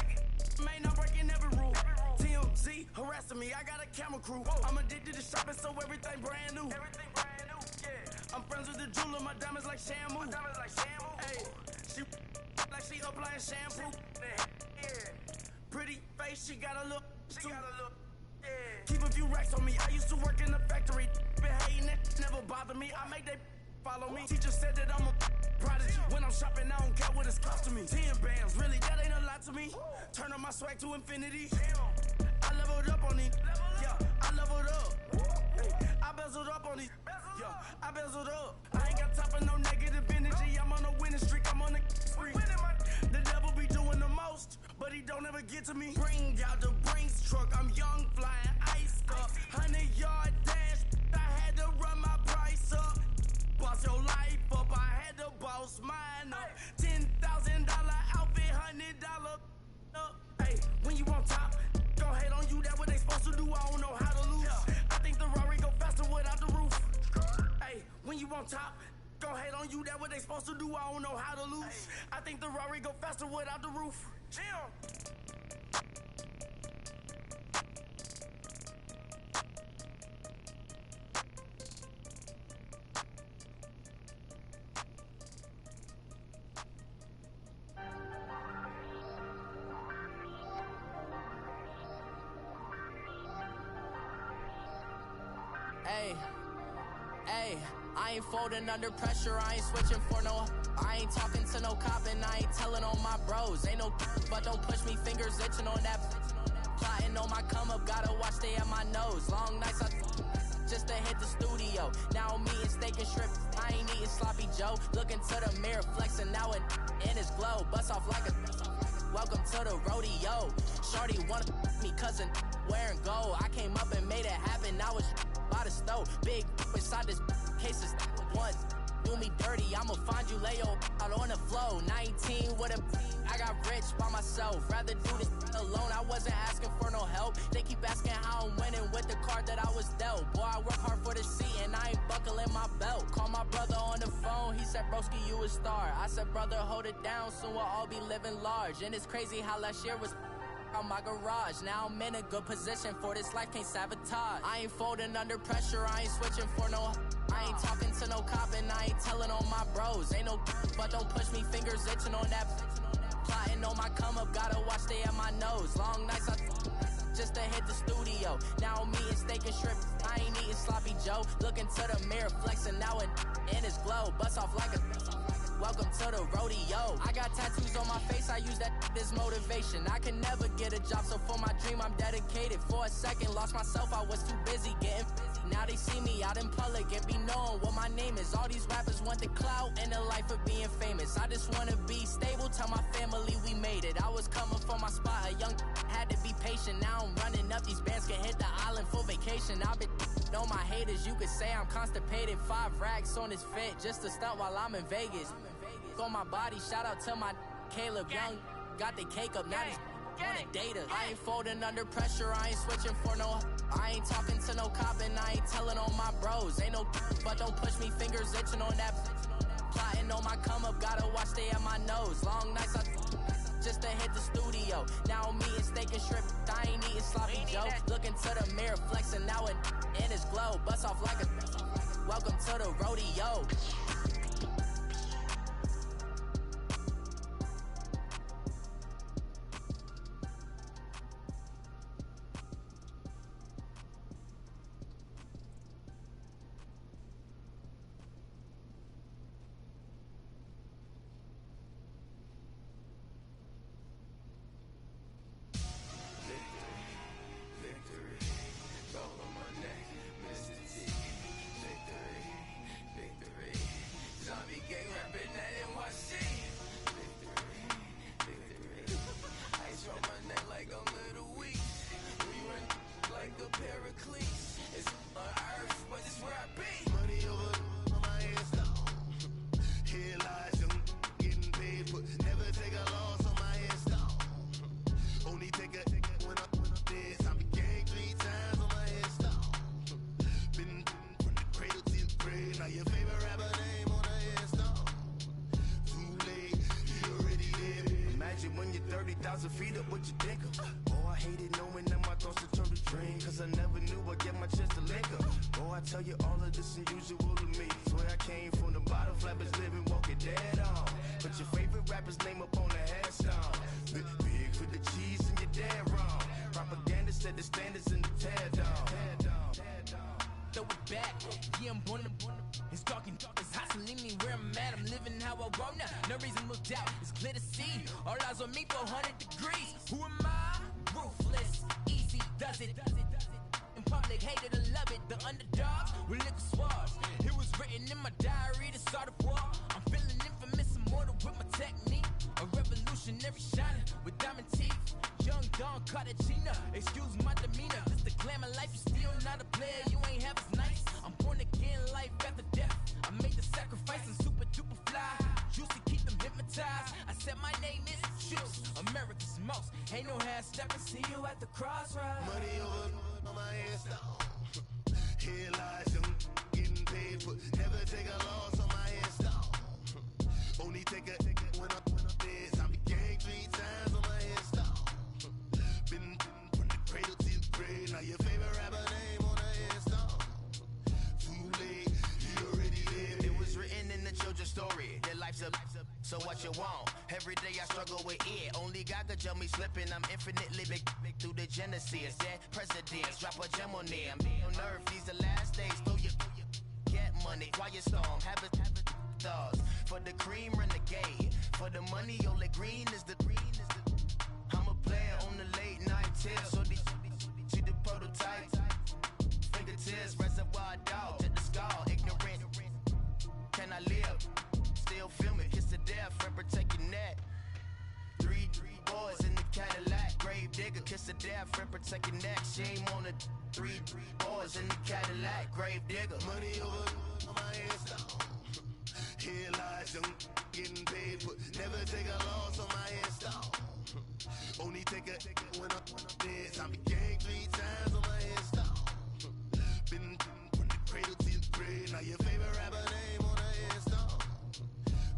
R: Man, I'm breaking every rule. TMZ harassing me, I got a camera crew. I'm addicted to shopping, so everything brand new. I'm friends with the jeweler, my diamonds like Shamu. Hey, she like she applying shampoo. Pretty face, she got a look. Keep a few racks on me. I used to work in the factory. Been hating it, never bother me. I make they follow me. Teacher said that I'm a prodigy. When I'm shopping, I don't care what it's costing me. 10 bands, really, that ain't a lot to me. Turn up my swag to infinity. I leveled up on these. Yeah, I leveled up. Hey, I bezeled up on these. Yeah, I bezeled up. I ain't got time for no negative energy. I'm on a winning streak. I'm on a spree. The devil be doing the most, but he don't ever get to me. Bring out the Brinks truck. I'm young, flying ice up. 100-yard dash. I had to run my price up. Boss your life up. I had to boss mine up. $10,000 outfit, $100 up. Hey, when you on top, gon' hate on you. That what they supposed to do. I don't know how to lose. I think the Rari go faster without the roof. Hey, when you on top, gon' hate on you. That what they supposed to do. I don't know how to lose. I think the Rari go faster without the roof.
U: Hey, I ain't folding under pressure, I ain't switching for no. I ain't talking to no cop and I ain't telling on my bros. Ain't no but don't push me, fingers itching on that. Plotting on my come up, gotta watch stay at my nose. Long nights I just to hit the studio. Now I'm eating steak and shrimp, I ain't eating sloppy Joe. Looking to the mirror, flexing now and in his glow. Bust off like a welcome to the rodeo. Shorty wanna me cousin wearing gold. I came up and made it happen, I was by the stove. Big inside this case is once. Do me dirty, I'ma find you, lay your out on the floor. 19 with a I got rich by myself. Rather do this alone, I wasn't asking for no help. They keep asking how I'm winning with the card that I was dealt. Boy, I work hard for the seat and I ain't buckling my belt. Call my brother on the phone, he said, broski, you a star. I said, brother, hold it down, soon we'll all be living large. And it's crazy how last year was on my garage. Now I'm in a good position for this life, can't sabotage. I ain't folding under pressure, I ain't switching for no. I ain't talking to no cop and I ain't telling on my bros. Ain't no but don't push me, fingers itching on that. Plotting on my come up, gotta watch stay at my nose. Long nights I just to hit the studio. Now I'm eating steak and shrimp, I ain't eating sloppy Joe. Looking to the mirror, flexing now and in his glow. Bust off like a welcome to the rodeo. I got tattoos on my face, I use that as motivation. I can never get a job, so for my dream I'm dedicated. For a second, lost myself, I was too busy getting busy. Now they see me out in public and be knowing what my name is. All these rappers want the clout and the life of being famous. I just wanna be stable, tell my family we made it. I was coming from my spot, a young had to be patient. Now I'm running up, these bands can hit the island for vacation. I've been know my haters, you could say I'm constipated. 5 racks on his fit, just to stunt while I'm in Vegas. On my body, shout out to my Caleb Young. Got the cake up, now he's on the data. I ain't folding under pressure, I ain't switching for no. I ain't talking to no cop and I ain't telling on my bros. Ain't no but don't push me, fingers itching on that. Plotting on my come up, gotta watch stay at my nose. Long nights I just to hit the studio. Now I'm eating steak and shrimp, I ain't eating sloppy Joe. Looking to the mirror, flexing now and in his glow. Bust off like a welcome to the rodeo.
H: Victory,
K: 30,000 feet up, what you think of? Oh, I hated knowing that my thoughts would turn to dream, cause I never knew I'd get my chance to link up. Oh, I tell you all of this unusual to me. Swear I came from the bottom, flappers living, walking dead on. Put your favorite rapper's name up on the headstone. Big for the cheese and you're dead wrong. Propaganda set the standards in the tear down.
U: Throw it back, yeah, I'm born to. It's talking, it's hustling me where I'm at. I'm living how I want now. No reason to look doubt, it's clear to see. All eyes on me for 100 degrees. Who am I? Ruthless, easy, does it. In public, hated or love it. The underdogs with liquor swabs. It was written in my diary to start a war. I'm feeling infamous, immortal with my technique. A revolutionary shining with diamond teeth. Young Don Cartagena, excuse my demeanor. This the glamour life, you still not a player, you ain't half as nice. I'm born again, life after death. I made the sacrifice and super duper fly. Juicy, keep them hypnotized. I said my name is Juice, America's most. Ain't no half stepping, see you at the crossroads.
K: Money over on my headstone. Here lies young, getting paid for. Never take a loss on my headstone. Only take a when I'm dead. I be gang 3 times on my headstone. Been from the cradle to the grave. Now your favorite rapper name on the headstone. Too late, he already lived. It was written in the children's story. Their life's up, so what you want? Every day I struggle with it. Only God could jump me slipping. I'm infinitely big through the genesis. Dead presidents, drop a gem on them. On earth, these the last days. Throw your get money, quiet storm. Have it stars. For the cream, renegade. For the money, only green is the green is the. I'm a player on the late night tips. So these see the prototype. Fingertips, reservoir dog, to the skull. Ignorant. Can I live? Still film it. Kiss to death, friend, protect your neck. 3 boys in the Cadillac. Grave digger, kiss to death, friend, protect your neck. Shame on the 3 boys in the Cadillac. Grave digger. Money over on my headstone. Here lies young, getting paid, but never take a loss on my headstone. Only take a when I'm dead. I be gang 3 times on my headstone. Been from the cradle to the grave. Now your favorite rapper name on the headstone.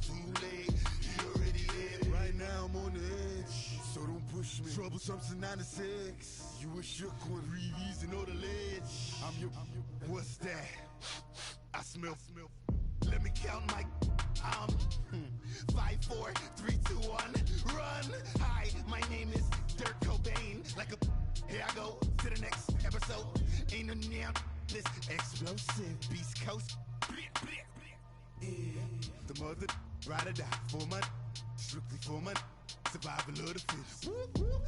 K: Too late, he already lived. Right now I'm on the edge, so don't push me. Troublesome to 9 to 6. You a shook one, Reeves and all the ledge. I'm your. What's that? I smell. Let me count my 5, 4, 3, 2, 1, run. Hi, my name is Dirk Cobain. Like a here I go to the next episode. Ain't no neon this explosive Beast Coast. The mother ride or die for my strictly for my survival of the fittest.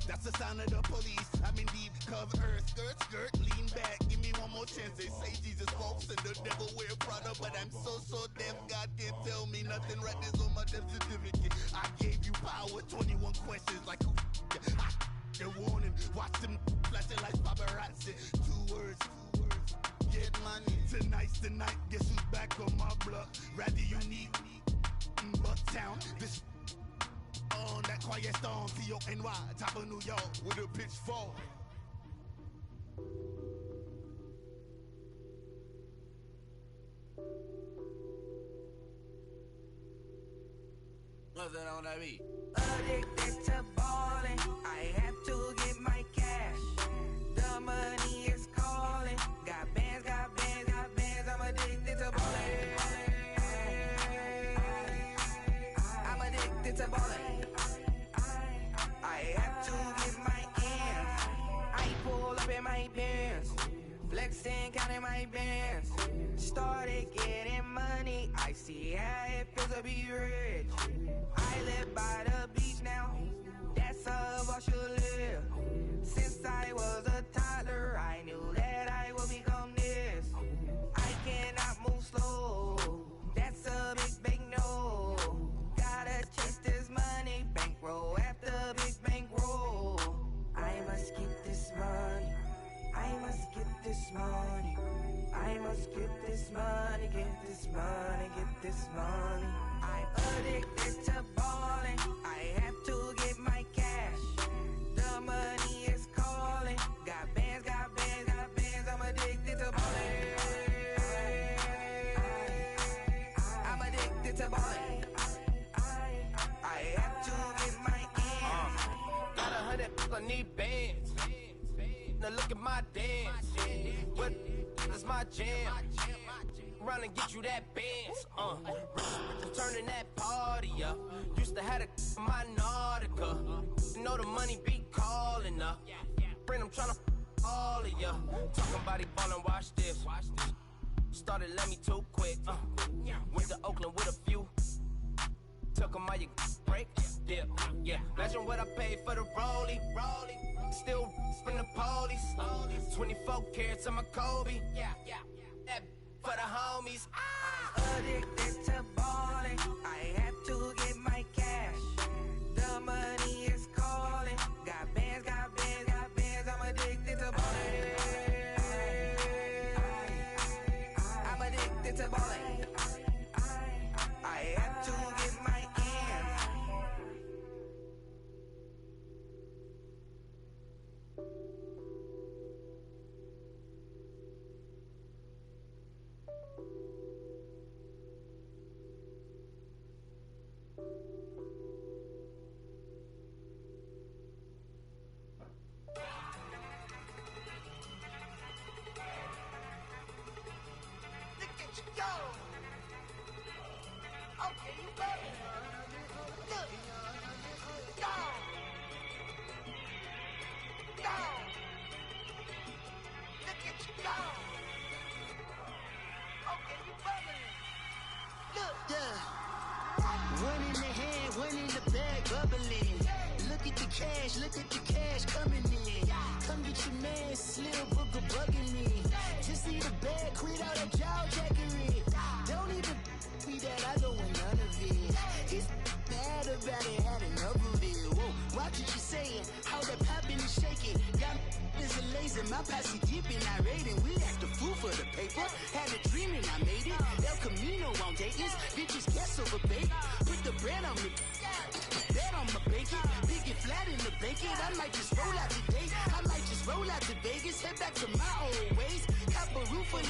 K: That's the sound of the police. I'm in deep cover earth, skirt, lean back. Give me one more chance. They say Jesus walks and the devil wear Prada, but I'm so deaf. God can't tell me nothing. Right there's on my death certificate. I gave you power. 21 questions like who? They're warning. Watch them flashing like paparazzi. 2 words. Get money. Tonight's the night. Guess who's back on my block? Rather unique. Bucktown. This. On that quiet storm, T-O-N-Y, top of New York, with a pitchfork.
C: Nothing on that beat.
E: Addicted to ballin', I have to get my cash. The money is calling. Got bands, I'm addicted to ballin'. I'm addicted to ballin'. I have to get my ends. I pull up in my Benz, flexing, counting my bands. Started getting money, I see how it feels to be rich. I live by the beach now, that's how I should live. Since I was a toddler, I knew that I would become this. I cannot move slow, that's a big no. Gotta chase this money, bankroll after big bankroll. I must get this money, I must get this money. I must get this money, get this money, get this money. I'm addicted to ballin', I have to get my cash. The money is calling. Got bands, I'm addicted to ballin'. I'm addicted to ballin'. I have to get my ends. need bands. Now look at my dance. What is my jam? Run and get you that bands. Turning that party up. Used to have a my Nautica. You know the money be calling up. Bring them tryna all of ya. Talking about he ballin', watch this. Started let me too quick. Went to Oakland with a few. Took him all you break. Dip. Yeah. Imagine what I paid for the rollie. Still from the police. 24 carats on my Kobe. That for the homies.
C: Addicted to balling. I have to get my cash. The money is calling. Got bands, got bands, got bands. I'm addicted to balling. I'm addicted to balling. I have to get my ends. Look at you go. Okay, you better. Look. Go. Go. Look at you go. Okay, you better. Look.
V: Yeah. One in the hand, one in the bag, bubbling. Look at the cash coming in. Come get your man, Slim Booker bugging me. Just see the bag, quit all that jaw jackery. Don't even be that, I don't want none of it. He's mad about it, had enough of it. Whoa, watch what you saying, how that poppin' and shaking. Got is a laser, my posse deep and irate, and we act a fool for the paper. Had a dream and I made it. El Camino on Dayton's, bitches guess over bait. Put the bread on me, bet on my bacon. Big it flat in the bacon. I might just roll out today. I might just roll out to Vegas, head back to my old ways. Cop a roof for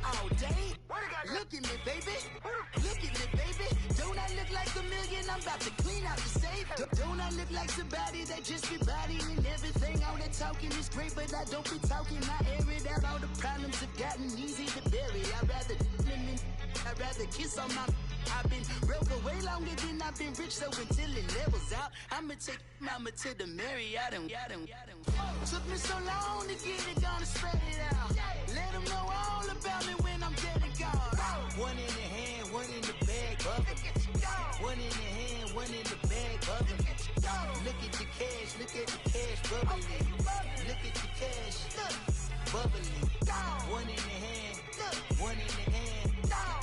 V: all day. Look at me, baby. Look at me, baby. Don't I look like a million? I'm about to clean out the safe. Don't I look like somebody that just be bodying everything? All that talking is great, but I don't be talking. I air it out. All the problems have gotten easy to bury. I'd rather kiss on my. I've been broke way longer than I've been rich, so until it levels out, I'ma take mama to the Marriott and took me so long to get it, gonna spread it out. Let them know all about me when I'm dead and gone. One in the hand, one in the bag, bubbling. One in the hand, one in the bag, bubbling. Look at the cash, bubbling. Look at the cash, bubbling. One in the hand, one in the hand,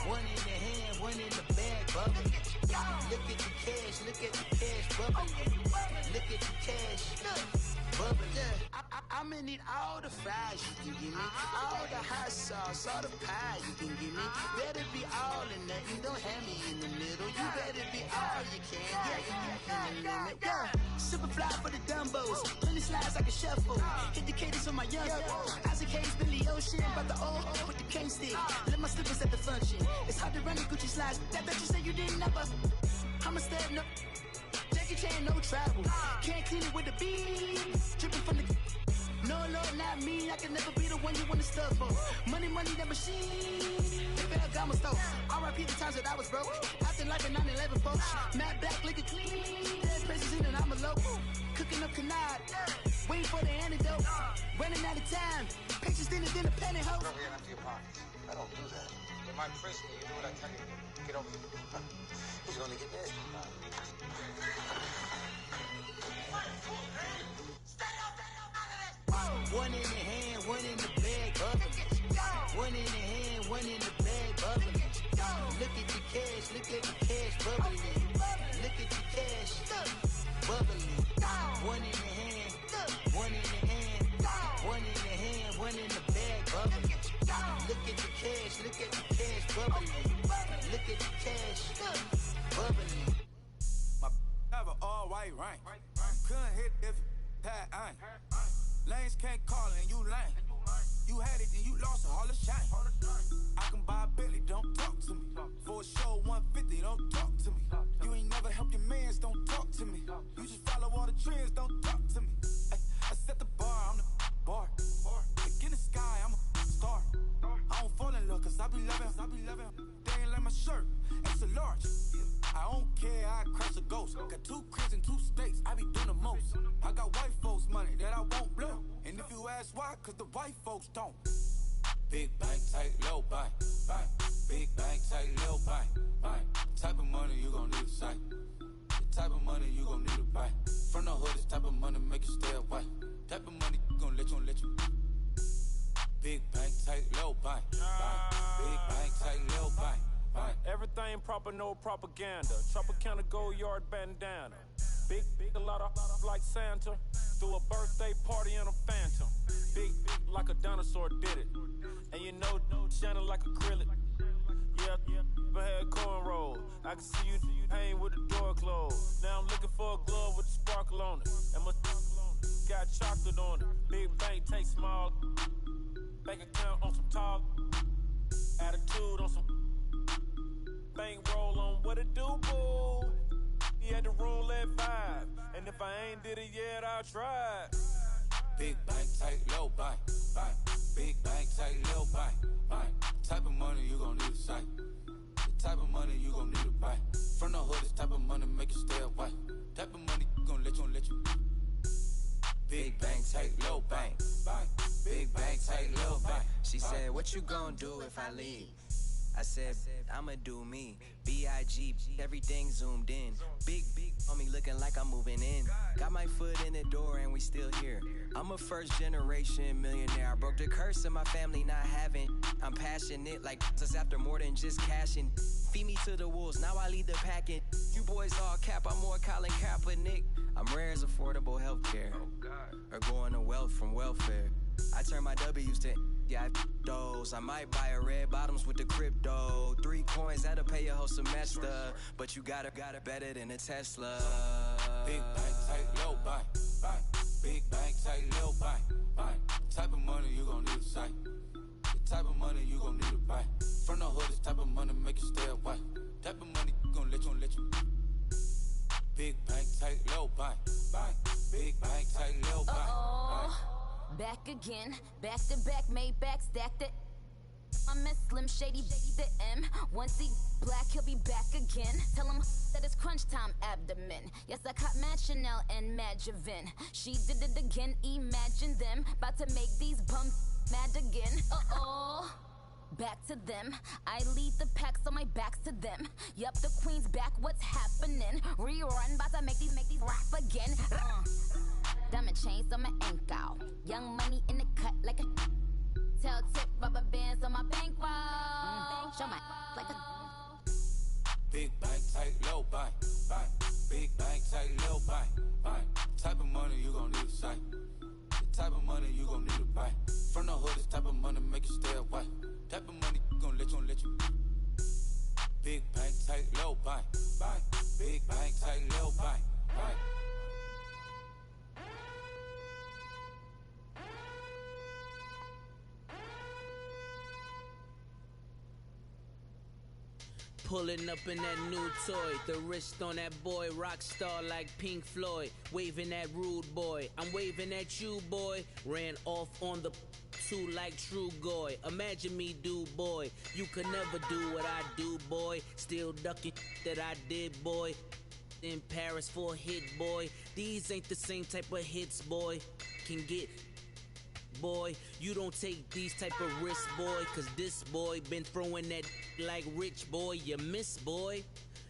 V: one in the hand, one in the bag, bubbling. Look at the cash, bubbling. Look at the cash, bubbling. I'ma need all the fries you can give me, all the hot sauce, all the pie you can give me. Better be all or nothing, don't have me in the middle. You better be all you can, yeah. Super fly for the Dumbos, plenty slides like a shuffle. Hit the cadence on my young Isaac Hayes, Billy Ocean, but the old with the cane stick. Let my slippers at the function. It's hard to run the Gucci slides. That you say you didn't never. I'm a step no. Jackie Chan, no travel. Can't clean it with the beat. Dripping from the. No, Lord, not me. I can never be the one you want to stuff for. Money, that machine. Got my stove. R.I.P. the times that I was broke. Acting like a 9/11 folks. Mad black, liquor clean. Dead places in and I'm a local. Cooking up canard. Waiting for the antidote. Running out of time. Patience thinner than a penny hoe.
W: Don't get empty your pockets. I don't do that. You might press me. You do what I tell you. Get over here. He's gonna get nasty.
V: One in the hand, one in the bag, bubbling. One in the hand, one in the bag, bubbling. Look at the cash, bubbling. Look at the cash, bubbling. One in the hand, one in the hand, one in the hand, one in the bag, bubbling. Look at the cash, bubbling. Look at the cash, bubbling.
G: My have an all white rank. Couldn't hit if had ain't. Lanes can't call and you lame. You had it and you lost all the shine. I can buy a Billy, don't talk to me. For a show 150, don't talk to me. You ain't never helped your mans, don't talk to me. You just follow all the trends, don't talk to
A: cause the white folks don't.
B: Big bank, tight, low bank, bank. Big bank, tight, low bank, bank. Type of money you gon' need a sight. The type of money you gon' need to buy. From the hood, this type of money make you stay away. Type of money gon' let you. Big bank, tight, low bank, bank. Big bank, tight, low bank, bank.
D: Everything proper, no propaganda. Tropicana gold yard bandana. Big, a lot of like Santa. Threw a birthday party in a phantom. Big, like a dinosaur did it. And you know, shining like acrylic. Yeah, but had cornrow. I can see you hang with the door closed. Now I'm looking for a glove with a sparkle on it. And my got chocolate on it. Big bank, take small. Bank account on some tall. Attitude on some. Bank roll on what it do, boo. He had the room let vibe. And if I ain't did it yet, I'll try.
B: Big bank, tight, low bank, bank. Big bank, tight, low bank, bank. Type of money you gon' need a sight. The type of money you gon' need to buy. From the hood, this type of money make you stay away. Type of money gon' let you. Big bank, tight, low bank, bank. Big bank, tight, low bank.
X: She said, what you gon' do if I leave? I said, I'ma do me. B.I.G. Everything zoomed in. Big on me looking like I'm moving in. Got my foot in the door and we still here. I'm a first generation millionaire. I broke the curse of my family not having. I'm passionate like us after more than just cashing. Feed me to the wolves, now I lead the packing. You boys all cap, I'm more Colin Kaepernick. I'm rare as affordable healthcare. Or going to wealth from welfare. I turn my W's to those. I might buy a red bottoms with the crypto. 3 coins, that'll pay your whole semester. But you gotta better than a Tesla.
B: Big bank, tight, low bank, bank. Big bank, tight, low bank, bank. Type of money you gon' need a sight. The type of money you gon' need to buy. From the hood, this type of money make you stay away. Type of money gon' let you. Big bank, tight, low bank, bank. Big bank, tight, low bank, bank.
S: Back again, back to back, made back, stacked it. I'm a Slim Shady, the M. Once he black, he'll be back again. Tell him that it's crunch time abdomen. Yes, I caught Mad Chanel and Mad Javin. She did it again, imagine them. About to make these bums mad again. Back to them. I lead the pack, so my back's to them. Yup, the queen's back, what's happening? Rerun, about to make these rap again. Diamond chains on my ankle. Young money in the cut like a tail tip, rubber bands on my bankroll. Show my like a
B: Big bank, tight, low bank, bank. Big bank, tight, low bank, bank. Type of money you gon' need a sight. The type of money you gon' need to buy. From the hood, this type of money make you stay away. Type of money gon' let you. Big bank, tight, low bank, bank. Big bank, tight, low bank, bank.
J: Pulling up in that new toy, the wrist on that boy, rock star like Pink Floyd, waving at rude boy, I'm waving at you boy, ran off on the two like True Goy, imagine me do boy, you could never do what I do boy, still ducking that I did boy, in Paris for a hit boy, these ain't the same type of hits boy, can get boy, you don't take these type of risks, boy, cause this boy been throwing that like rich boy, you miss, boy.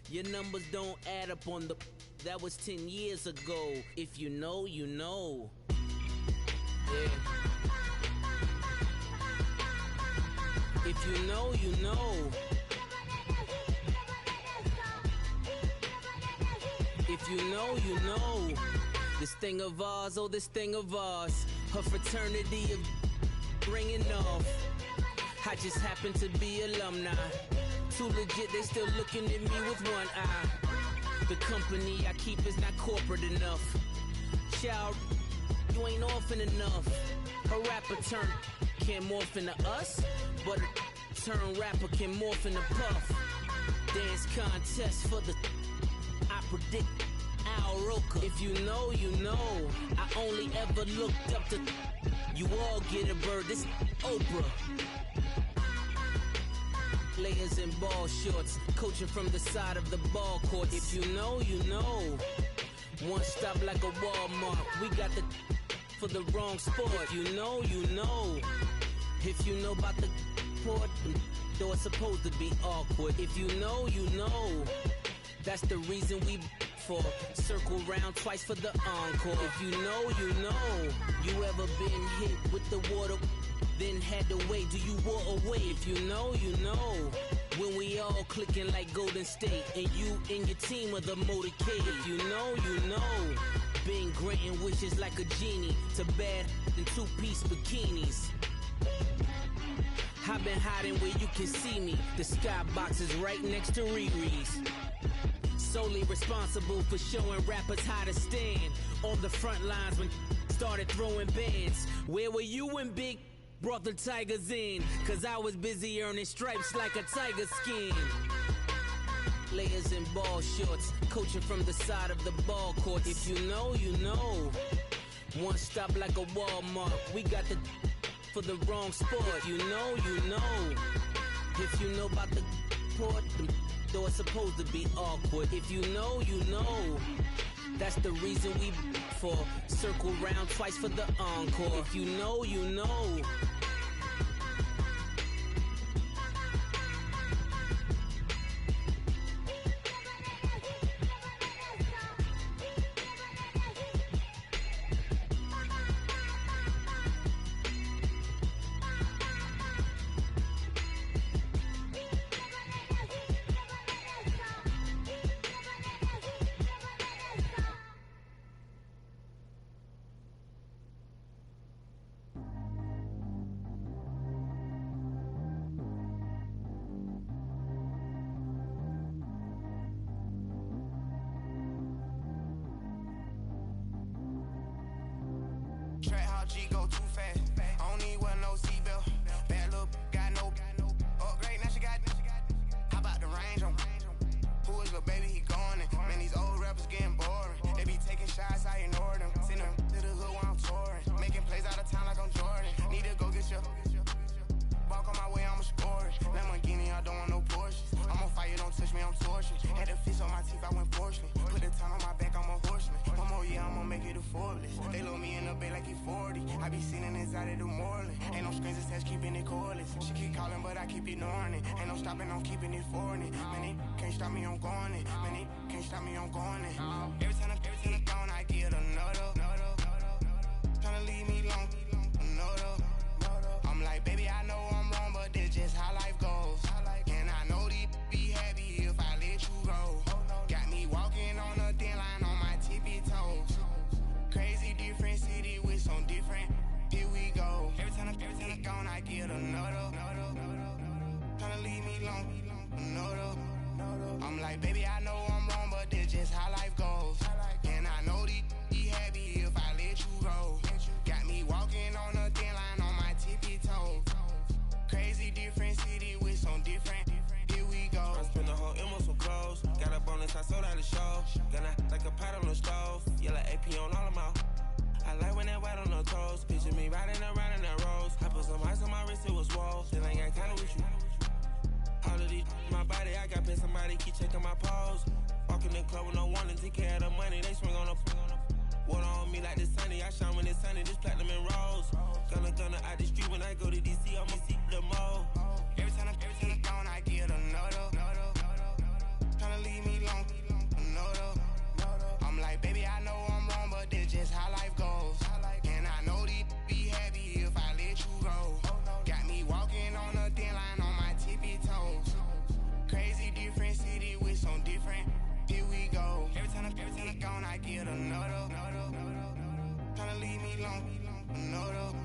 J: Your numbers don't add up on the, that was 10 years ago. If you know, you know. Yeah. If you know, you know. If you know, you know. This thing of ours, oh, this thing of ours. Her fraternity of ringing off. I just happen to be alumni. Too legit, they still looking at me with one eye. The company I keep is not corporate enough. Child, you ain't orphan enough. A rapper turn can't morph into us, but a turn rapper can morph into Puff. Dance contest for the, I predict Al Roker. If you know, you know. I only ever looked up to, you all get a bird, this Oprah. Layers in ball shorts, coaching from the side of the ball court. If you know, you know. One stop like a Walmart, we got the for the wrong sport. You know. If you know about the port, though it's supposed to be awkward. If you know, you know. That's the reason we for circle round twice for the encore. If you know, you know. You ever been hit with the water, then had to wait? Do you walk away? If you know, you know. When we all clicking like Golden State, and you and your team are the motorcade. If you know, you know. Been granting wishes like a genie to bad in two-piece bikinis. I've been hiding where you can see me. The skybox is right next to Riri's. Solely responsible for showing rappers how to stand on the front lines when started throwing bands. Where were you when Big brought the Tigers in? Cause I was busy earning stripes like a tiger skin. Layers and ball shorts, coaching from the side of the ball court. If you know, you know. One stop like a Walmart. We got the for the wrong sport. You know, you know. If you know about the port, though it's supposed to be awkward. If you know, you know. That's the reason we for circle round twice for the encore. If you know, you know.
A: Track how G go too fast. I don't need wear no seatbelt. Bad little got no upgrade. Now she got. How about the range on? Who is little baby? He gone. Man, these old rappers getting boring. They be taking shots, I ignore them. Send them to the hood while I'm touring. Making plays out of town like I'm Jordan. Need to go get your. Walk on my way, I'ma score it. Lamborghini, I don't want no Porsches. I'm on fire, don't touch me, I'm tortured. Had the fish on my teeth, I went fortunate. Put the time on my back, I'm a horseman. One more year, I'ma make it a Forbes. They load me in the bay like he 40. I be sitting inside of the Moreland. Ain't no screens attached, keeping it cordless. She keep calling, but I keep ignoring it. Ain't no stopping, I'm keeping it foreign it. Man, they can't stop me, I'm going it. Man, they can't stop me, I'm going it. Every time I gone, I get another. Tryna leave me long, another. I'm like, baby, I know I'm wrong, but that's just how life goes. And I know these be happy if I let you go. Got me walking on a thin line on my tippy toes. Crazy different city with some different. Here we go. Every time I gone, I get another. Tryna leave me long, another. I'm like, baby, I know I'm wrong, but that's just how life goes. And I know these be happy if I let you go. Got me walking on a thin line on my tippy toes. Crazy different city with some different. Here we go.
F: I spent the whole M on some clothes. Got a bonus, I sold out the show. Gonna like a pot on the stove. Yellow AP on all of my. I like when that white on the toes. Picture me riding around in that rose. I put some ice on my wrist, it was swole. Still ain't got time with you. All of these, my body, I got paid somebody, keep checking my pose. Walking in the club with no warning, take care of the money, they swing on the. Water on me like the sunny, I shine when it's sunny, this platinum and rose. Gonna out the street when I go to DC, I'ma see the mall.
A: Every time I gone, I get another. Tryna leave me long, another. I'm like, baby, I know I'm wrong, but that's just how life goes. And I know these be happy if I let you go. Got me walking on a thin line on my tippy toes. Crazy different city with some different. Here we go. Every time I gone, I get another. Tryna leave me long, another.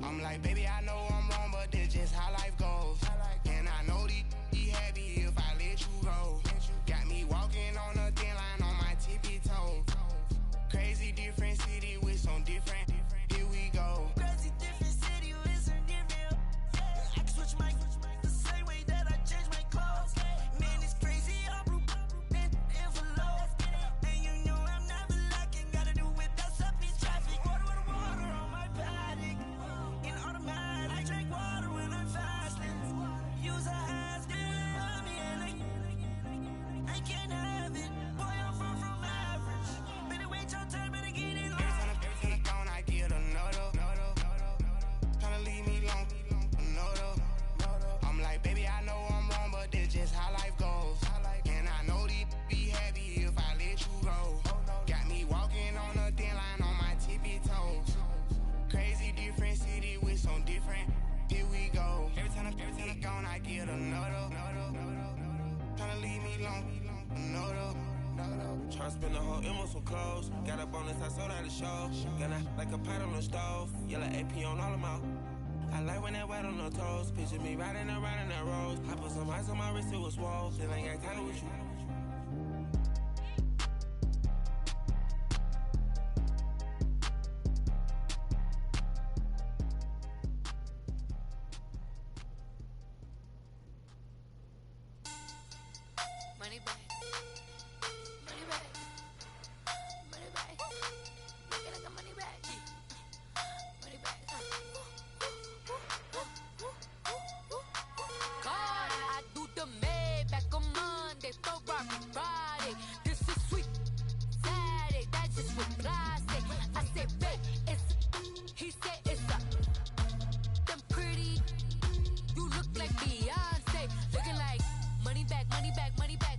A: I'm like, baby, I know I'm wrong, but that's just how life goes. And I know these be happy if I let you go. Got me walking on a thin line on my tippy toes. Crazy different city with some different. Here we go.
O: Crazy different city with some different. I can switch my the same way that I change my clothes. Man, it's crazy. I'm blue and envelope. And you know I'm never lacking. Gotta do it. That's up in traffic. Water on my paddock. In automatic. I drink water when I'm fast.
F: I spent the whole M on some clothes. Got up on this, I sold out the show. Got a like a pot on the stove. Yellow AP on all of my. I like when that wet on the toes. Picture me riding around in that rose. I put some ice on my wrist, it was swole. Then I got tired with you.
I: Money back. Money back. Money back. Make it like a money back. Money back. God, I do the Maybach on Monday, Ferrari Friday. This is sweet Saturday. That's just what I say. I say, babe, it's. He said it's a. Them pretty. You look like Beyonce. Looking like money back, money back, money back.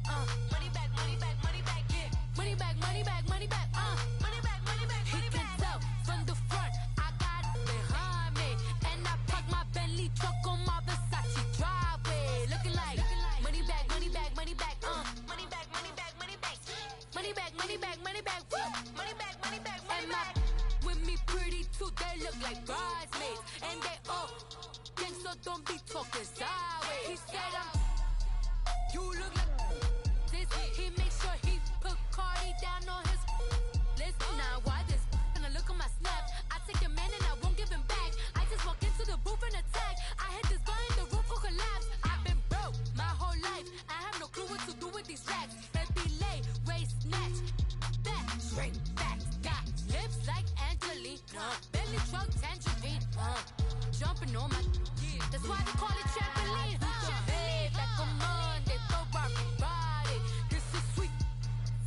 I: Money back, money back, money back, yeah. Money back, money back, money back, money back, money back, money back. He can tell from the front, I got it behind me. And I park my Bentley truck on my Versace driveway. Looking like money back, money back, money back, money back, money back, money back. Money back, money back, money back, woo. Money back, money back, money back. With me pretty too, they look like bridesmaids. And they all gang, so don't be talking sideways. He said you look like this. He make sure he put Cardi down on his list. Now why this? And I look at my snap. I take your man and I won't give him back. I just walk into the booth and attack. I hit this guy in the roof will collapse. I've been broke my whole life. I have no clue what to do with these racks. Baby lay, waist snatch, back, straight back. Got lips like Angelina, belly truck tangerine. Jumping on my, that's why they call it trampoline. Back on Monday, Ferrari Friday. This is sweet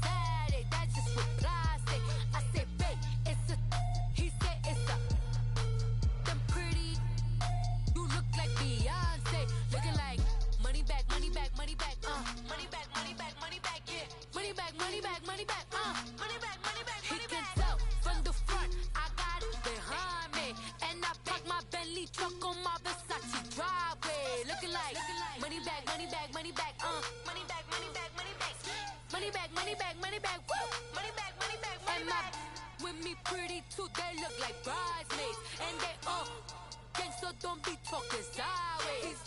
I: Saturday. That's just what I say. I say, babe, it's a. He said it's a. Them pretty. You look like Beyonce. Looking like money back, money back, money back. Money back, money back, money back, yeah. Money back, money back, money back. Money back, money back, money back. He can tell from the front, I got it behind me. And I park my Bentley truck on my Versace driveway. Looking like money back, money back, money back, money back, money back, money back. Money back, money back, money back, woo. Money back, money back, money back. With me pretty too, they look like bridesmaids. And they all gang, so don't be talking sideways.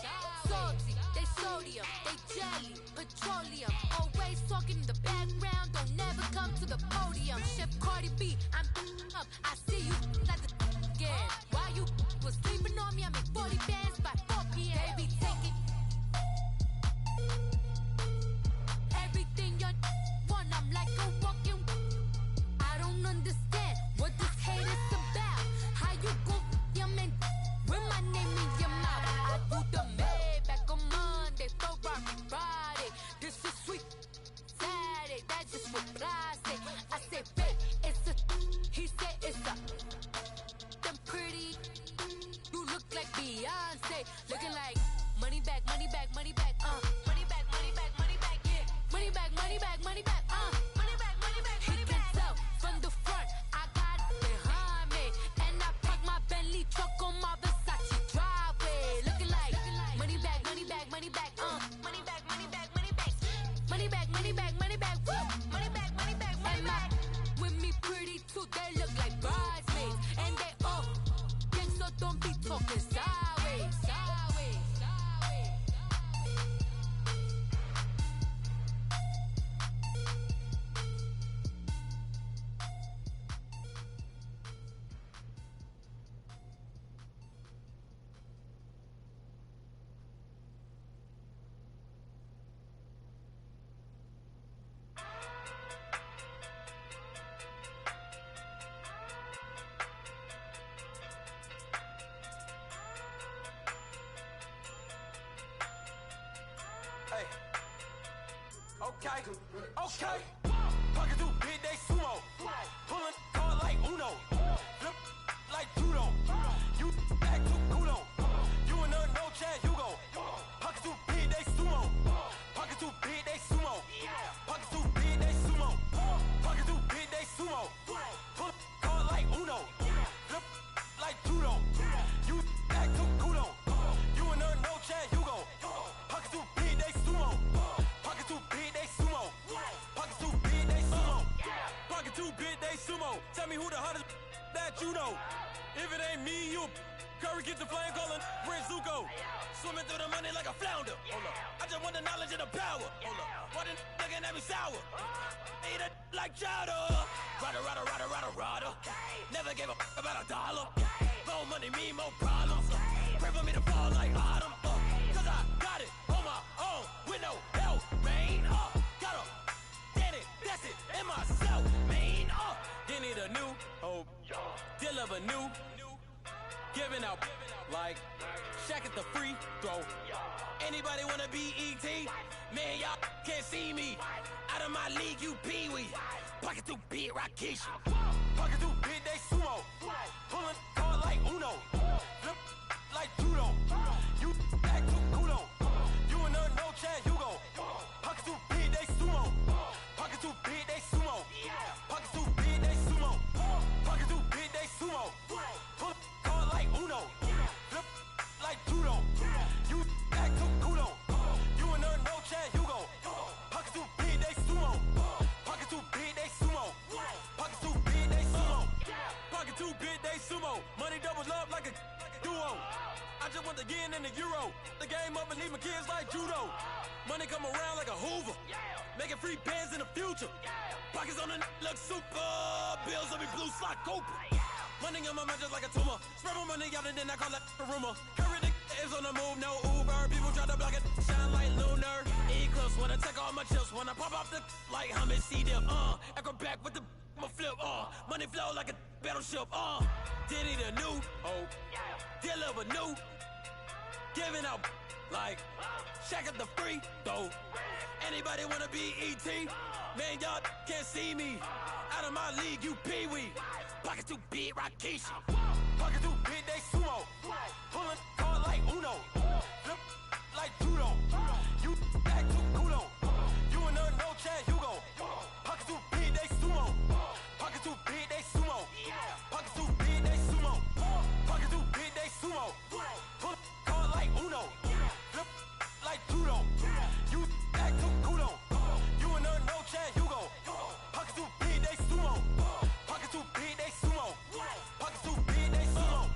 I: Salty, they sodium, they jelly, petroleum. Always talking in the background, don't never come to the podium. Chef Cardi B, I'm up, I see you like the again. While you was sleeping on me, I make 40 bands by 4 p.m. Baby, take it. Everything you want, I'm like a walking. I don't understand what this hate is about. How you go your man with my name in your mouth? I do the Maybach on Monday, Ferrari Friday. This is sweet Saturday. That's just what I say. I say, babe, it's a. He said it's a. Them pretty. You look like Beyonce. Looking like money back, money back, money back. Money back, money back, money back, yeah. Money back, money back, money back. Money back, money back, money back. He can tell from the front, I got it behind me. And I park my Bentley truck on my Versace driveway. Looking like money back, money back, money back. Money back, money back, money back. Money back, money back, money back. Woo. Money back, money back, money back. With me pretty too, they look like bridesmaids. And they all gang, so don't be talking sideways. Sideways.
K: Hey. Okay. Pocket too big, they sumo. Pulling card like Uno. Flip like judo. You act too culo. You and her, no chance, you go. Pocket too big, they sumo. Pocket too big, they sumo. Pocket too big, they sumo. Pocket too big, they sumo. Pull card like Uno. Flip like judo. You act too culo. You and her, no chance, you go. Pocket too big, they sumo. Pocket too big, they sumo. Pocket too big, they sumo.
L: big, they sumo. Tell me who the hottest that you know. If it ain't me, you Curry get the flame calling Prince Zuko. Swimming through the money like a flounder. Hold up. I just want the knowledge and the power. Hold up. Why the looking at me sour? Eat it like chowder. Rada. Never gave a about $1. More money, me, more problems. Pray for me to fall like autumn. Cause I got it on my own with no help, man. Got a daddy, that's it, and myself, man. They need a new hope. Deal of a new. Giving out like Shaq at the free throw. Anybody wanna be ET? Man, y'all can't see me. Out of my league, you pee-wee. Pocket too big, Rakisha. Pocket too big, they sumo. Pulling hard like Uno. Flip like judo. You act too culo. You and her, no Chad Hugo. Pocket too big, they sumo. Pocket too big, they sumo. Pocket too big, they sumo. Pocket too big, they sumo. Pull hard like Uno. Flip like judo. You act too culo. You and her, no Chad Hugo. Pocket too big, they sumo. Pocket too big, they sumo. Pocket too big, they sumo. Pocket too big, they sumo. Money doubles up like a duo. I just want the yen and the euro. The game up and leave my kids like judo. Money come around like a Hoover. Making free bands in the future. Pockets on the look super. Bills on me blue slot Cooper. Money on my mind just like a tumor. Spread my money out and then I call that a rumor. Curry the is on the move, no Uber. People try to block it, shine like lunar. Eclipse when I take all my chips. When I pop off the like hummus, see them. Acrobat with the flip. Money flow like a battleship. Diddy the new hope. Deal of a new. Giving out like Shaq at the free throw. Anybody wanna be ET? Man, y'all can't see me. Out of my league, you pee-wee. Pocket too big, Rakisha. Pocket too big, they sumo. Pulling hard like Uno. Flip like judo. You act too culo. You and her, no Chad Hugo. Pocket too big, they sumo. Pocket too big, they sumo. Pocket too big, they sumo. Pocket too big, they sumo. Pull hard like Uno. Flip like judo. You act too culo. You and her, no Chad Hugo. Pocket too big, they sumo. Pocket too big, they sumo. Pocket too big, they sumo.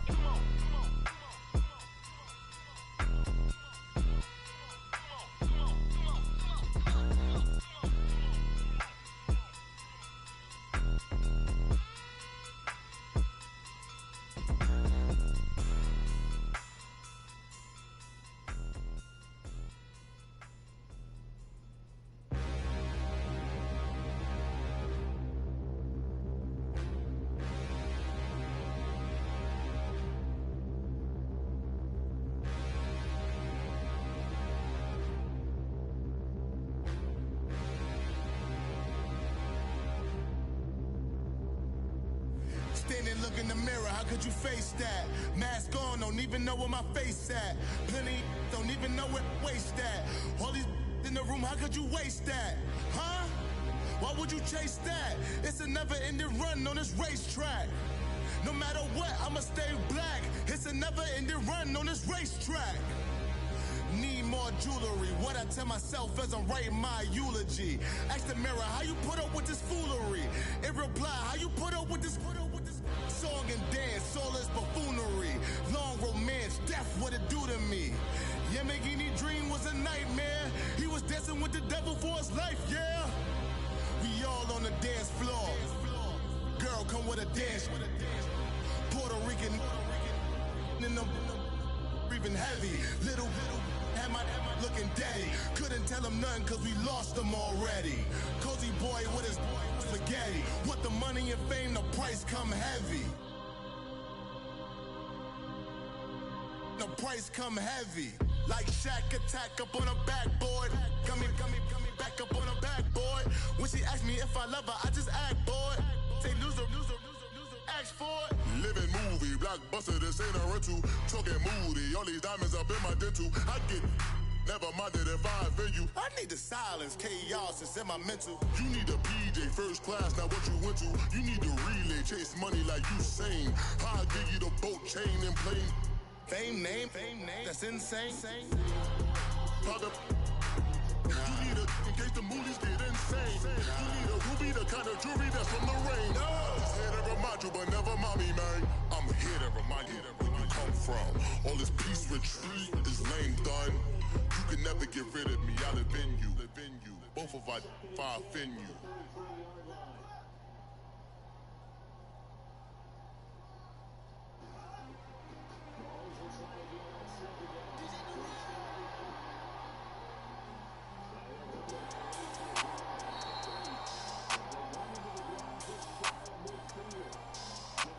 N: Standing, look in the mirror, how could you face that? Mask on, don't even know where my face at. Plenty, don't even know where waste at. All these in the room, how could you waste that? Huh? Why would you chase that? It's a never-ending run on this racetrack. No matter what, I'ma stay black. It's a never-ending run on this racetrack. Need more jewelry. What I tell myself as I'm writing my eulogy. Ask the mirror, how you put up with this foolery? It reply, how you put up with this song and dance, soulless buffoonery. Long romance, death, what it do to me? Yamagini dream was a nightmare. He was dancing with the devil for his life, yeah. We all on the dance floor. Girl, come with a dance. Puerto Rican in the breathing heavy. Little had my looking daddy. Couldn't tell him nothing cause we lost him already. Cozy boy with his spaghetti. With the money and fame, the price come heavy. The price come heavy. Like Shaq attack up on a backboard. Coming back up on a backboard. When she asked me if I love her, I just act bored. Say loser, ask for it.
P: Living movie, blockbuster, this ain't a rental. Talking moody, all these diamonds up in my dental. I get never minded if I offend you.
N: I need the silence, chaos is in my mental.
P: You need a PJ first class, not what you went to. You need to relay, chase money like you sane. I'll give you the boat, chain, and plane.
N: Fame name, that's insane.
P: You need a in case the moolies get insane. You need a ruby, the kind of jewelry that's from the rain. Just here to remind you, but never mommy, man. I'm here to remind you where you come from. All this peace retreat is lame done. You can never get rid of me, I live in you. Both of our fire fin you.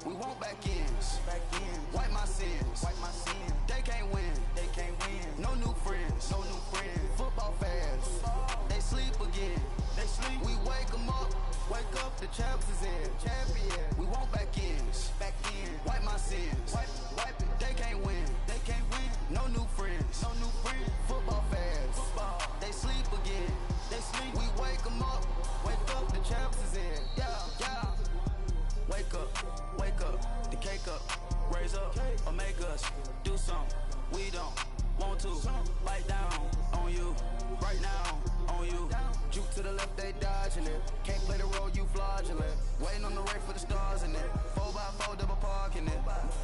M: We want back ends. Wipe my sins. They can't win. No new friends. Football fans. They sleep again. We wake them up. Wake up, the champs is in. We want back ends. Wipe my sins. Wipe it. They can't win. No new friends. Football fans. They sleep again. We wake them up. Wake up, the champs is in. Yeah. Wake up, the cake up, raise up, or make us do something we don't want to. Bite down on you, right now on you. Juke to the left, they dodging it. Can't play the role, you fraudulent. Waiting on the race for the stars in it. 4x4 double parking it.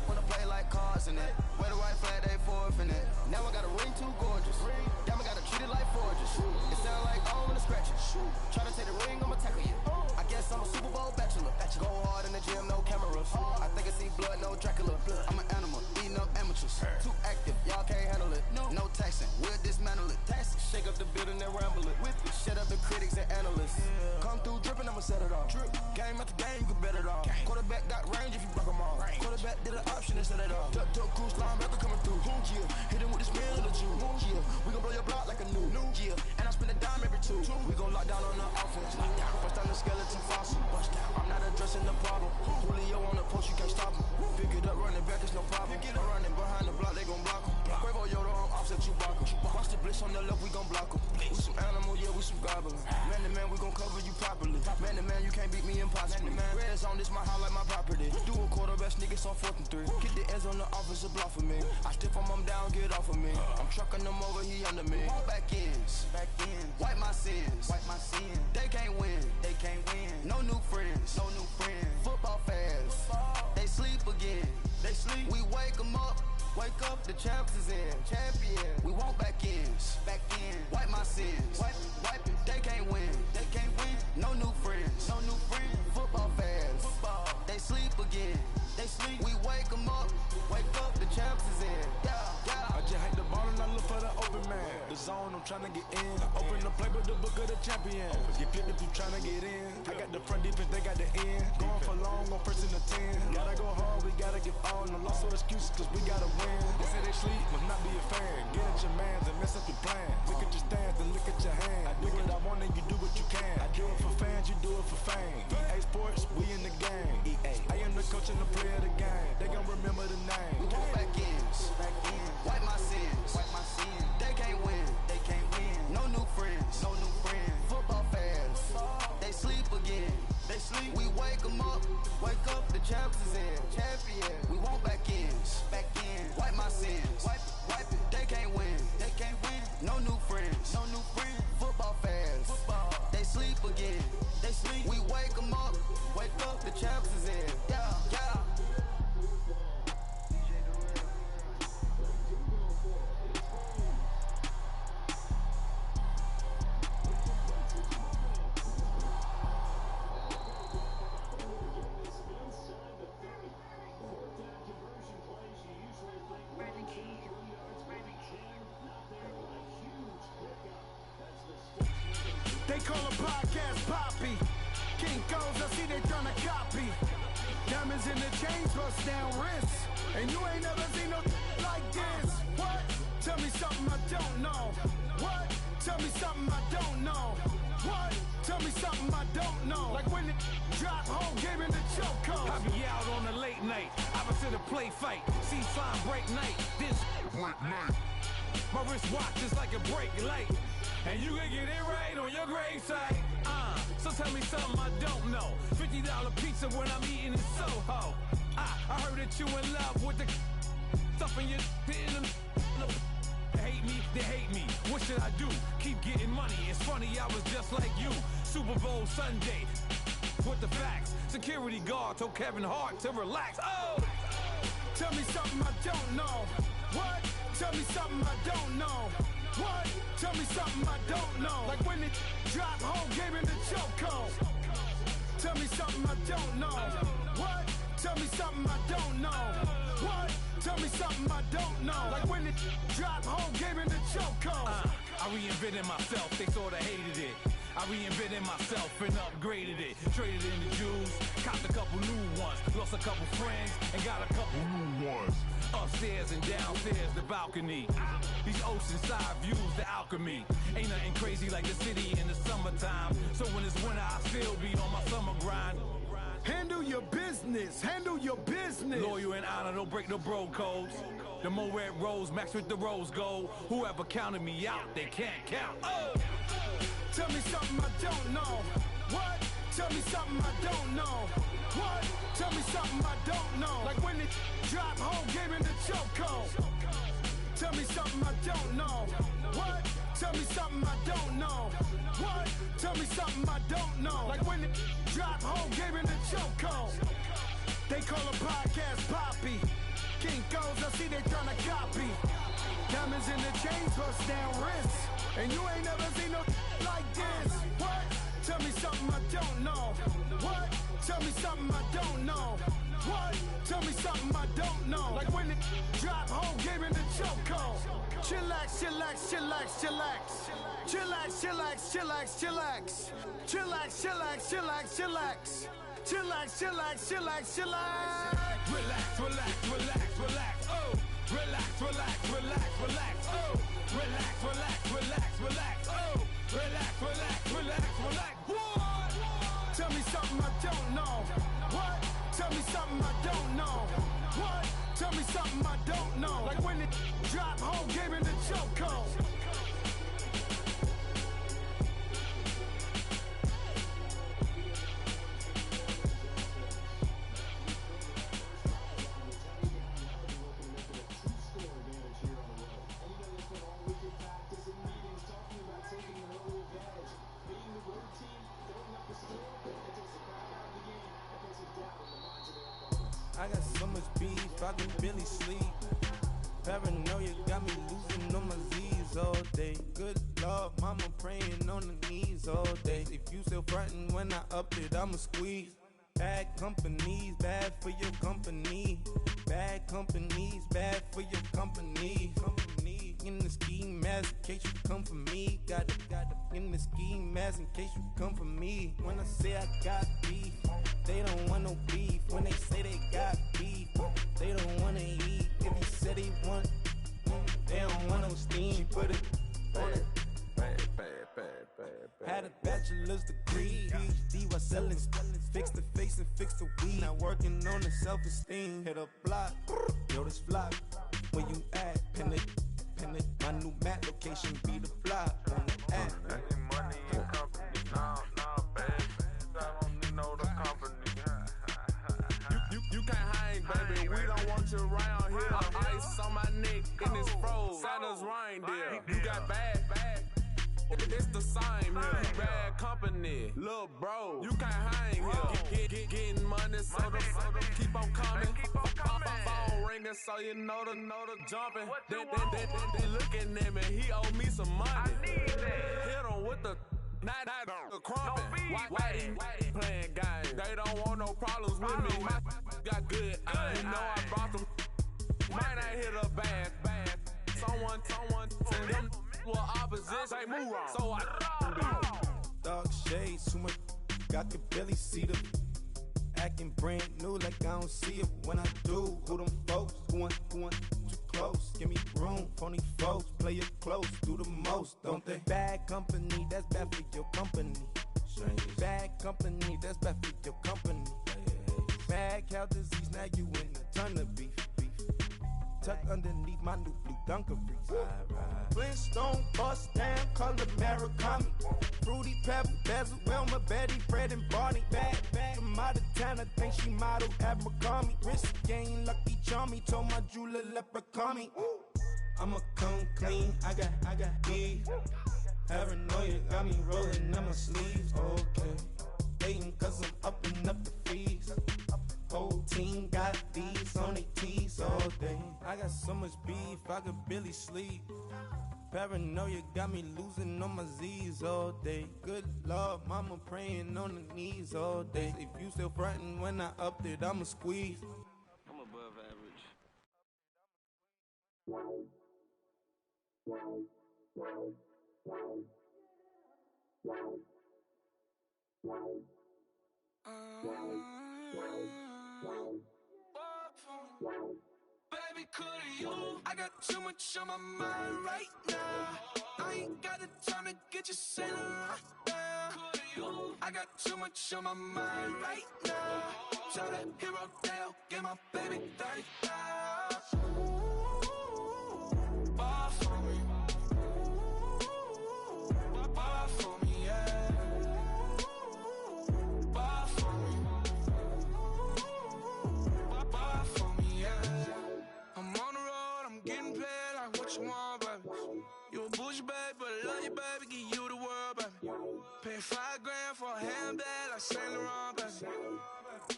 M: Wanna play like cars in it. Where the white flag, they forfeit it. Now I got a ring too gorgeous. Damn, I gotta treat it like forges. It sound like all in the scratches. Try to take the ring, I'ma tackle you. I guess I'm a Super Bowl bachelor. Go hard in the gym, no cameras. I think I see blood, no Dracula. I'm an animal, eating up amateurs. Too active, y'all can't handle it. No taxing, we'll dismantle it. Shake up the building and ramble it. Whip it, shut up the critics and analysts. Come through dripping, I'ma set it off. Game after game, you can bet it off. Quarterback got range if you block them all. Quarterback did an option and set it off. Duck, cruise, linebacker coming through. Yeah, hit him with the spin of the Jew. Yeah, we gon' blow your block like a new. Yeah, and I spend a dime every two. We gon' lock down on the offense. Bust down the skeleton fossil. I'm not addressing the problem. Julio on the post, you can't stop him. Pick it up, running back, it's no problem. I'm running behind the block, they gon' block him. Quavo Yoda, I'm offset, you block him. Watch the blitz on the left, we gon' block him. We some animal, yeah, we some goblin. Man to man, we gon' cover you properly. Man to man, you can't beat me impossible. Red zone, this my house like my property. Do a quarterback, niggas on 4th and 3. Get the ends on the offensive block for me. I stiff him, I'm down, get off of me. I'm trucking them over, he under me. Back ends. Wipe my sins. They can't win. No new friends. Football fans. They sleep again. We wake them up. Wake up, the champs is in. We want back ends. Wipe my sins. Wipe it. They can't win. No new friends. Football fans. They sleep again. We wake them up. Wake up, the champs is in. Yeah.
Q: I just hate the ball and I look for the open man. The zone, I'm trying to get in. Open the playbook, the book of the champion. Get flipped if you trying to get in. I got the front defense, they got the end. Going for long, on 1st and 10. Gotta go hard, we gotta give all. No loss or excuses, cause we gotta win. They say they sleep, must not be a fan. Get at your mans and mess up your plan. Look at your stands and look at your hand. I do what I want and you do what you can. I do it for fans, you do it for fame. EA Sports, we in the game. I am the coach and the player of the game. They gon' remember the name.
M: We want back ends. Wipe my sins. They can't win. No new friends. Football fans. They sleep again. We wake them up. Wake up, the champs is in. We want back ends. Wipe my sins. Wipe it. They can't win. No new friends. Football fans. They sleep again. We wake them up. Wake up, the champs is in. Yeah.
R: They call a podcast Poppy. King goes, I see they tryna copy. Diamonds in the chains, bust down wrists. And you ain't never seen no like this. What? Tell me something I don't know. What? Tell me something I don't know. What? Tell me something I don't know. Like when the drop home came in the chokehold.
D: I be out on a late night. I was in a play fight. See fine break night. This break night. My wrist watch is like a brake light. And you can get it right on your gravesite. So tell me something I don't know. $50 pizza when I'm eating in Soho. I heard that you in love with the stuff in your in them.
L: hate me, they hate me. What should I do? Keep getting money. It's funny, I was just like you. Super Bowl Sunday. With the facts. Security guard told Kevin Hart to relax. Oh!
R: Tell me something I don't know. What? Tell me something I don't know. What? Tell me something I don't know. Like when it dropped home, gave in the chokehold. Tell me something I don't know. What? Tell me something I don't know. What? Tell me something I don't know. Like when it dropped home, gave in the chokehold.
L: I reinvented myself, they sorta hated it. I reinvented myself and upgraded it. Traded in the Jews, copped a couple new ones. Lost a couple friends and got a couple new ones. Upstairs and downstairs, the balcony. These oceanside views, the alchemy. Ain't nothing crazy like the city in the summertime. So when it's winter, I still be on my summer grind.
R: Handle your business, handle your business.
L: Loyal and honor, don't break no bro codes. The more red rose, max with the rose gold. Whoever counted me out, they can't count. Oh!
R: Tell me something I don't know. What? Tell me something I don't know. What? Tell me something I don't know. Like when it dropped home, gave in the chokehold. Tell me something I don't know. What? Tell me something I don't know. What? Tell me something I don't know. Like when it dropped home, gave in the chokehold. They call a podcast Poppy. Kinkos, I see they tryna copy. Diamonds in the chains, bust down wrists. And you ain't never seen no like this. What? Tell me something I don't know. What? Tell me something I don't know. What? Tell me something I don't know. Like when it dropped home, gave in the chokehold. Chillax, chillax, chillax, chillax. Chillax, chillax, chillax, chillax. Chillax, chillax, chillax, chillax. Chillax, chillax, chillax, chillax.
L: Relax, relax, relax, relax. Oh! Relax, relax, relax, relax. Oh! Relax, relax, relax, relax. Oh! Relax, relax, relax, relax. What?
R: Tell me something I don't know. What? Tell me something I don't know. What? Tell me something I don't know. Like when it dropped home, gave in the chokehold.
F: I got so much beef, I can barely sleep. Paranoia got me losing on my Z's all day. Good Lord, mama praying on the knees all day. If you still frontin' when I up it, I'ma squeeze. Bad companies, bad for your company. Bad companies, bad for your company. Company in the ski mask in case you come for me. Got it in the ski mask in case you come for me. When I say I got beef, they don't want no beef. When they say they got beef, they don't wanna eat. If you said they want, they don't want no steam. She put it on it. Had a bachelor's degree, PhD while selling. Fix the face and fix the weed. Now working on the self-esteem. Hit a block, yo this flop. Where you at? Pin it. My new map location be the flop on the app.
E: Money and company, no, baby. I don't need no the company.
L: You can't hang, baby. We don't want you around here. Ice on my neck and it's froze. Santa's reindeer. You got bad. It's the same here. You bad company, little bro. You can't hang here. Getting money, so the keep on coming. Phone ringing, so you know the jumping. They looking at me. He owe me some money. I need that. Hit him with the not the crumping. Whitey playing games. They don't want no problems with me. My got good. You know I brought them. Might not hit a bad. Someone send them. Well, opposition, say move wrong. So I
F: Dark shades, too much. I could barely see them. Acting brand new, like I don't see it when I do. Who them folks? Who want too close? Give me room, phony folks. Play it close, do the most, don't they? Bad company, that's bad for your company. Bad company, that's bad for your company. Bad cow disease, now you in a ton of beef. Tuck underneath my new blue Dunkaroos. Flintstone bust down, color Murakami. Fruity Pebble, Basil, Wilma, Betty, Fred, and Barney. Bad from out of town, I think she model Abercrombie. Wrist game, lucky charmy, told my jeweler leprechaun me. I'ma come clean, I got beef. Paranoia got me rolling in my sleeves, okay. Dating cause I'm upping up the fees. Whole team got these on their tees all day. I got so much beef, I could barely sleep. Paranoia got me losing on my Z's all day. Good Lord, mama praying on the knees all day. If you still frontin' when I upped it, I'ma squeeze.
C: I'm above average.
H: Baby, could you? I got too much on my mind right now. I ain't got the time to get you sailing right now. Could you? I got too much on my mind right now. Tell that hero Dale, get my baby 30,000. Bar for me. Bar for me, yeah. Bar for me. Bar for me, yeah. I'm on the road, I'm getting paid like what you want, baby. You a bougie, baby, but I love you, baby. Give you the world, baby. Pay $5 grand for a handbag like Saint Laurent, baby.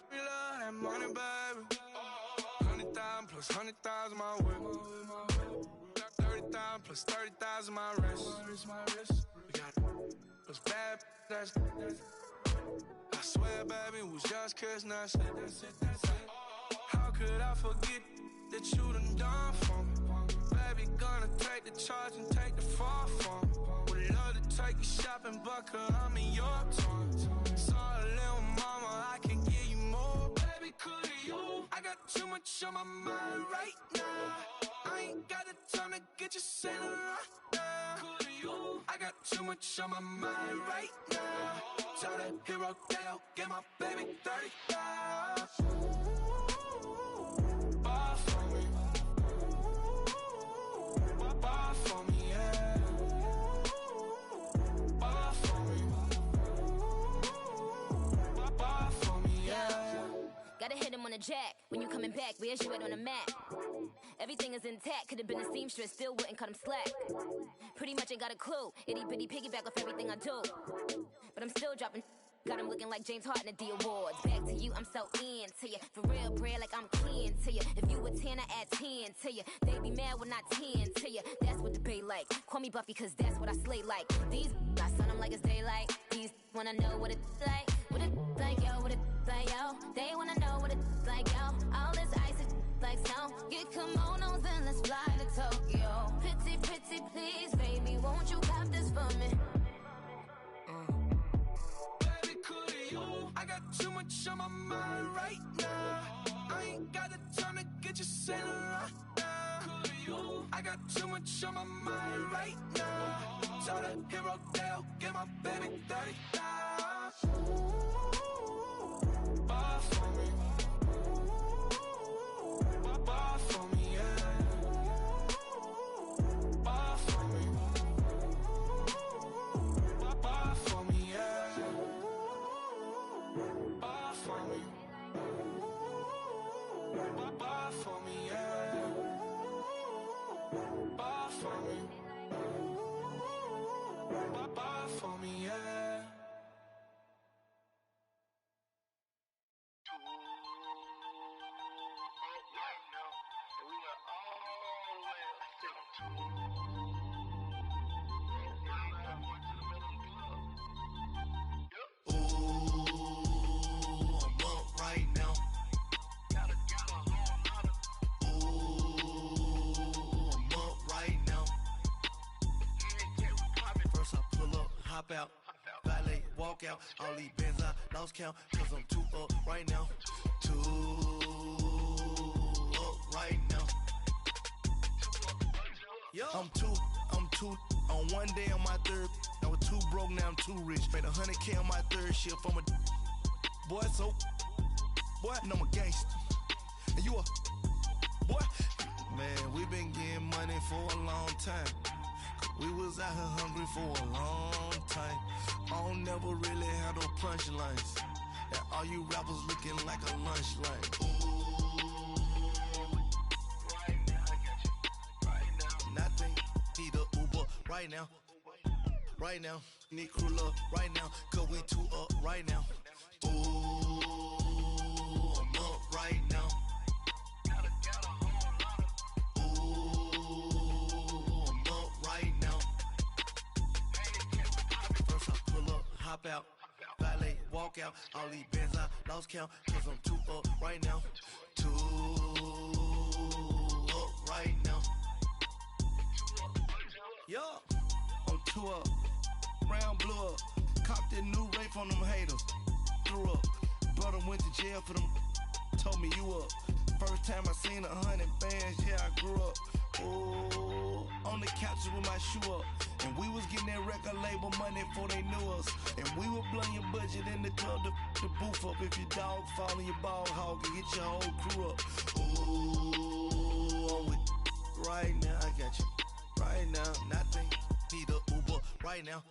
H: We love that money, baby. 100,000 plus 100,000 my way. 30,000 plus 30,000 my wrist. We got it. Those bad, that's I swear, baby, it was just kissing us. How could I forget that you done for me? Baby, gonna take the charge and take the fall from me. Would love to take you shopping, but I'm in your town. Sorry, little mama, I can give you more. Baby, could you? I got too much on my mind right now. I ain't got the time to get you sailing right now. Could you? I got too much on my mind right now. Tell that hero Dale, get my baby 30,000. Bar for me. Bar for me, yeah. Bar for me. Bar for me, yeah.
I: Gotta hit him on the jack. When you coming back, where's you at on the map? Everything is intact. Could've been a seamstress, still wouldn't cut him slack. Pretty much ain't got a clue. Itty bitty piggyback off everything I do. But I'm still dropping. Got him looking like James Harden at the awards. Back to you, I'm so into you. For real, bread, like I'm kin to you. If you a 10, I add 10 to you. They be mad when I 10 to you. That's what debate like. Call me Buffy, cause that's what I slay like. These, I sun them like it's daylight. These wanna know what it's like. What it like, yo, what it like, yo. They wanna know what it's like, yo. All this ice is like snow. Get kimonos and let's fly to Tokyo. Pretty, pretty, please, baby, won't you cop this for me?
H: I got too much on my mind right now. I ain't got the time to get you sailing right now. Could you? I got too much on my mind right now. Tell that hero Dale, get my baby 30,000. Bar for me. Bar for me, yeah. Bar for me. Bar for me, yeah. Bar for me. Bar for me, yeah. Bar for me. Bar for me, yeah.
T: Hop out, valet, walk out. All these bands I lost count, cause I'm too up right now. Too up right now. I'm too on one day on my third. I was too broke, now I'm too rich. Made 100K on my third shift. I'm a boy, so boy, no, I'm a gangster. And you a boy, man, we been getting money for a long time. We was out here hungry for a long time. I don't never really have no punchlines. And all you rappers looking like a lunch line. Ooh, right now I got you. Right now. right now. Right now, need crew up right now, cause we two up right now. Ooh, I'm up right now. Ooh, I'm up right now. First I pull up, hop out, valet, walk out. All these bands I lost count, cause I'm two up right now. Two up right now. Yo, I'm two up. Round blew up, copped that new rape on them haters. Threw up, brother went to jail for them. Told me you up. First time I seen 100 bands, yeah I grew up. Ooh, on the couches with my shoe up, and we was getting that record label money before they knew us. And we were blowing your budget in the club to boof up. If your dog fall in your ball hog and get your whole crew up. Ooh, I'm with right now. I got you right now. Nothing need a Uber right now.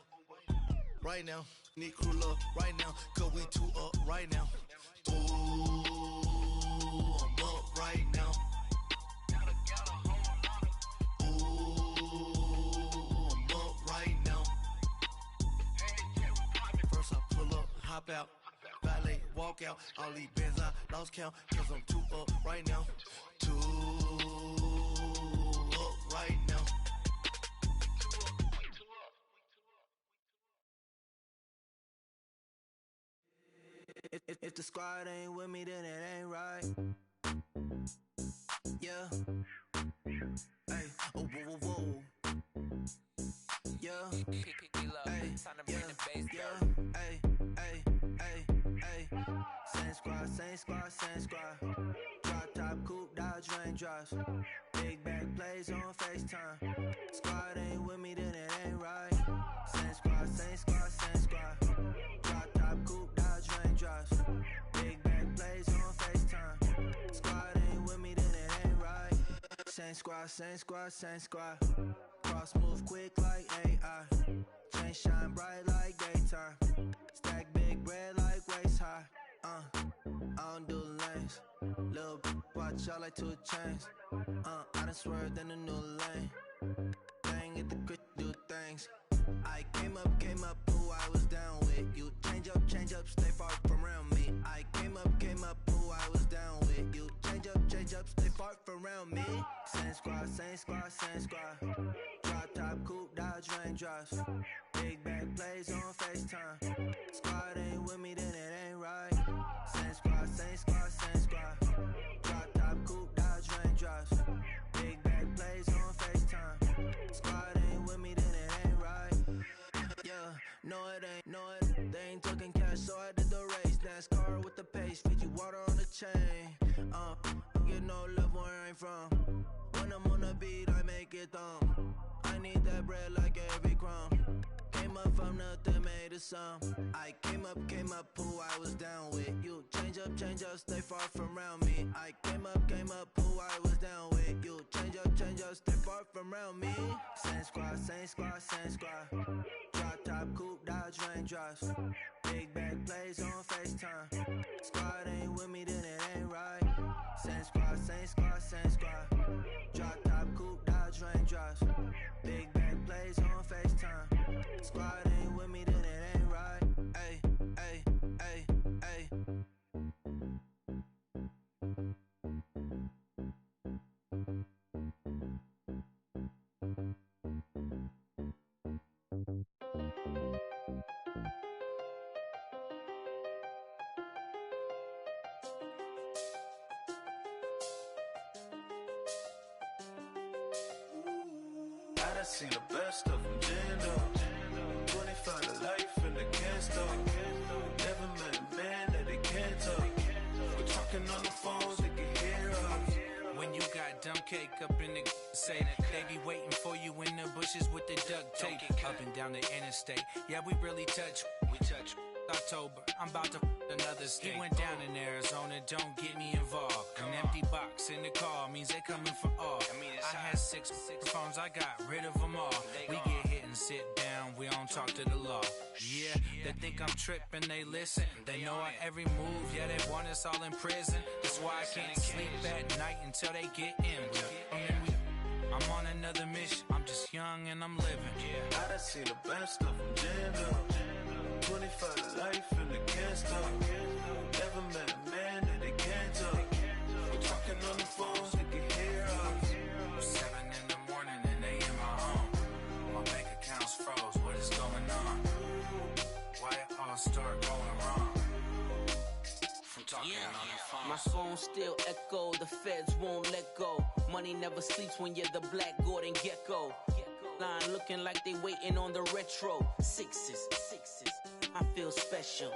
T: Right now, need crew up right now, cause we two up right now. Ooh, I'm up right now. Ooh, I'm up right now. First I pull up, hop out, valet, walk out. All these bands I lost count, cause I'm two up right now. Two up right now.
X: If the squad ain't with me, then it ain't right. Yeah. Hey, oh, whoa, whoa, whoa. Yeah. Hey, yeah. Hey, hey, hey, hey. Same squad, same squad, same squad. Drop top, coupe, Dodge raindrops. Big back plays on FaceTime. Squad ain't with me, then it ain't right. Same squad, same squad, same squad. Drop top, coupe, Dodge raindrops. Big back plays on FaceTime. Squad ain't with me, then it ain't right. Same squad, same squad, same squad. Cross move quick like AI. Chain shine bright like daytime. Stack big bread like waist high. I don't do lanes. Lil' watch out like 2 chains. I done swerved in a new lane. Dang it, the grit do things. I came up, who I was down with. You change up, stay far from around me. I came up, who I was down with. You change up, stay far from around me. Same squad, same squad, same squad. Drop top, coupe, Dodge raindrops. Big back plays on FaceTime. Squad ain't with me, then it ain't right. Same squad, same squad, same squad. Drop top, coupe, Dodge raindrops. Big back plays on FaceTime. Squad ain't with me, then it ain't right. Yeah, no it ain't, they ain't talking cash, so I did the race. NASCAR with the pace, feed you water on the chain. Get no love where I'm from. When I'm on the beat, I make it thumb. I need that bread like every crumb. Came up from nothing, made a sum. I came up, who I was down with. You change up, stay far from around me. I came up, who I was down with. You change up, stay far from around me. Same squad, same squad, same squad. Drop top, coupe, Dodge raindrops. Big back plays on FaceTime. Squad ain't with me, then it ain't right. Same squad, same squad, same squad. Drop top, coupe, Dodge raindrops. Big back plays on FaceTime. Squad ain't with me, then it ain't right. Ay, ay, ay, ay.
G: I done seen the best of them gin up. 25 to life and they can't stop. Never met a man that they can't talk. We're talking on the phones, they can hear us.
U: When you got dumb cake up in the say that they be waiting for you in the bushes with the duct tape up and down the interstate. Yeah, we really touch. We touch. October, I'm about to another state. He went down in Arizona, don't get me involved. An empty box in the car means they coming for all. I had six phones, I got rid of them all. We get hit and sit down, we don't talk to the law. Yeah, they think I'm tripping, they listen. They know our every move, yeah, they want us all in prison. That's why I can't sleep at night until they get in. I'm on another mission. I'm just young and I'm living. Yeah.
G: I done seen the best of them jammed up. 25 to life and they can't stop. Never met a man that they can't talk. We're talking on the phones, they can hear us.
U: 7 in the morning and they in my home. My bank account's froze. What is going on? Why it all start going wrong? From talking on the phone.
J: My phone still echo, the feds won't let go. Money never sleeps when you're the black Gordon Gecko. Line looking like they waiting on the retro. Sixes, I feel special.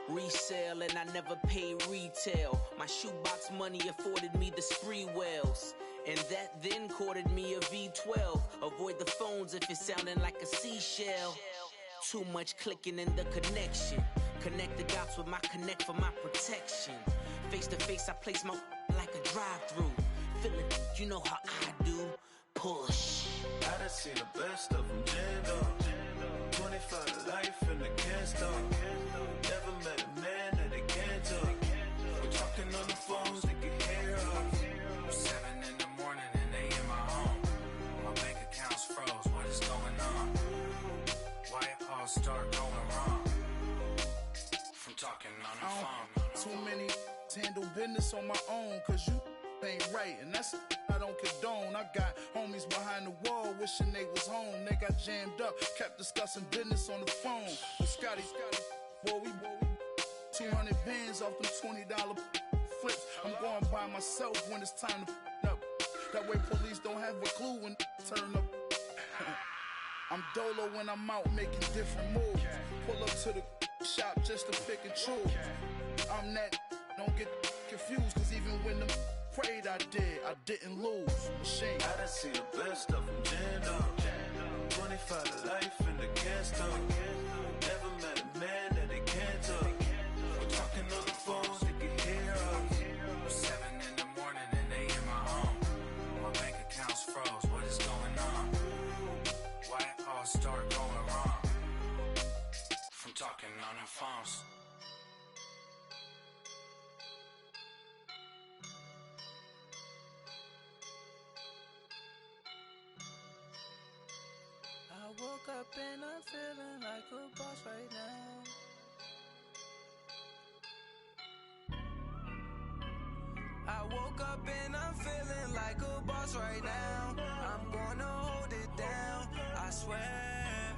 J: Resale and I never pay retail. My shoebox money afforded me the spree wells. And that then courted me a V12. Avoid the phones if it's sounding like a seashell. Too much clicking in the connection. Connect the dots with my connect for my protection. Face to face, I place my like a drive-through. Feeling, you know how I do. Push.
G: I done seen the best of them jammed up. 25 to life and they can't stop. Never met a man that they can't talk. We're talking on the phones, they can hear us.
U: 7 in the morning and they in my home. My bank account's froze. What is going on? Why it all start going wrong? From talking on the phone.
R: Too many handle business on my own, cause you ain't right, and that's I don't condone. I got homies behind the wall wishing they was home. They got jammed up, kept discussing business on the phone. But Scotty, boy, we 200 bands off them $20 flips. I'm going by myself when it's time to up. That way police don't have a clue when turn up. I'm dolo when I'm out making different moves. Pull up to the shop just to pick and choose. I'm that, don't get confused, cause even when them prayed I didn't lose. Machine.
G: I done seen the best of them jammed up. 25 to life and they can't stop. Never met a man that they can't talk. We're talking on the phones, they can hear us.
U: 7 in the morning and they in my home. My bank account's froze. What is going on? Why it all start going wrong? From talking on the phones.
B: I woke up and I'm feeling like a boss right now. I woke up and I'm feeling like a boss right now. I'm gonna hold it down, I swear.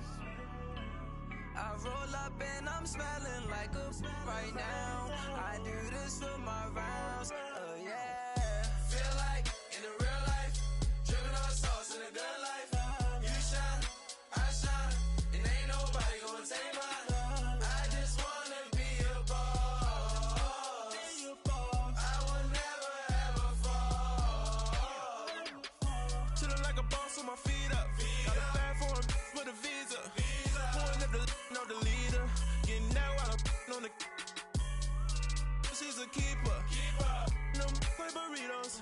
B: I roll up and I'm smelling like a right now. I do this for my rounds, oh yeah. Feel like in the real life, dripping on sauce in a good life. You shine, I shine, and ain't nobody gonna take mine. I just wanna be a boss. I will never ever fall.
H: Chillin' like a boss with my feet up. Got a bag for him with a visa. Pulling up the know the leader. Getting out while I'm on the. She's a keeper. No play burritos.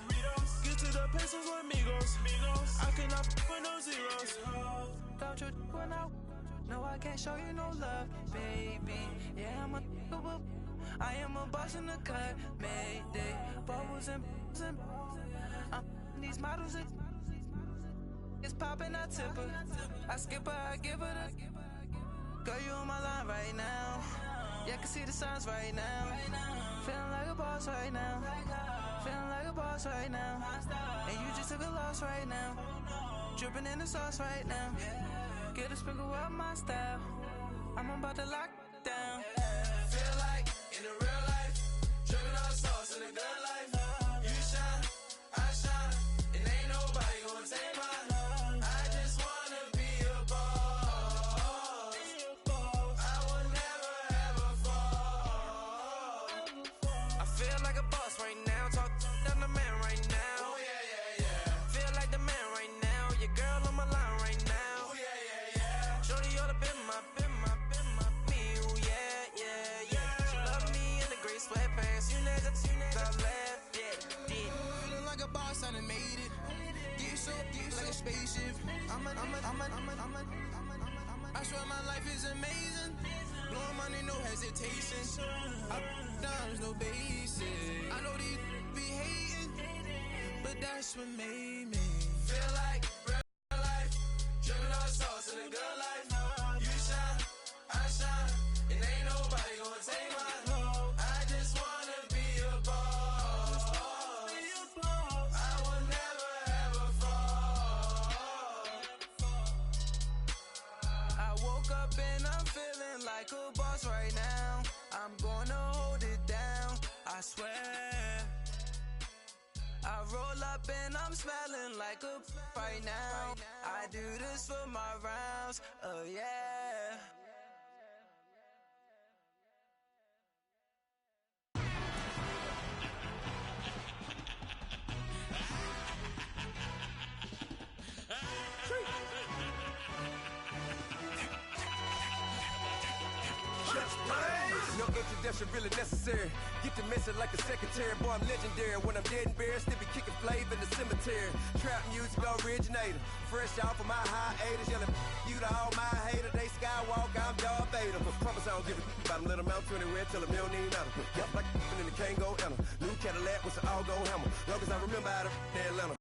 H: Get to the pesos with amigos. I cannot with no zeros.
B: Don't you when no, I can't show you no love, baby. Yeah, I am a boss in the cut, Mayday. Bubbles and I'm these models. It's popping, I tip her. I skip her, I give her the. Girl, you on my line right now. Yeah, I can see the signs right now. Feeling like a boss right now. Feeling like a boss right now. And you just took a loss right now. Dripping in the sauce right now. Get a sprinkle of my style. I'm about to lock down.
H: Feel like in the real life, dripping on sauce in a good life. You shine, I shine, and ain't nobody gonna take mine. I just wanna be a boss. I will never ever fall.
B: I feel like a boss right now. Talk to the man right now.
H: Oh yeah.
B: Feel like the man right now. Your girl on my line right now.
H: Oh yeah.
B: Shorty ought to be my me. Ooh yeah. She love me in the gray sweatpants. You never I left. Yeah.
F: Feeling like a boss, I done made it. Get so like a spaceship. I swear my life is amazing. Blowing money, no hesitation. Up, downs, no basic. I know these be hating, but that's what made me.
B: Feel like real life, dripping on sauce in a good life. You shine, I shine, and ain't nobody gonna take mine. I just wanna be a boss. I will never ever fall. I woke up and I'm feeling like a boss right now. I'm gonna hold it down, I swear. I roll up and I'm smelling like a right now. I do this for my rounds, oh yeah.
K: No introduction really necessary. Get the message like a secretary. Boy, I'm legendary. When I'm dead and buried, still be kicking flavor in the cemetery. Trap music originator. Fresh off of my hiatus. Yelling you to all my haters. They skywalk, I'm Darth Vader. Promise I don't give a about them. Let them out to anywhere. Tell them you don't need nothing. Yep, like in the Kango Anna. New Cadillac with an all-gold hammer. Long as I remember out of Atlanta.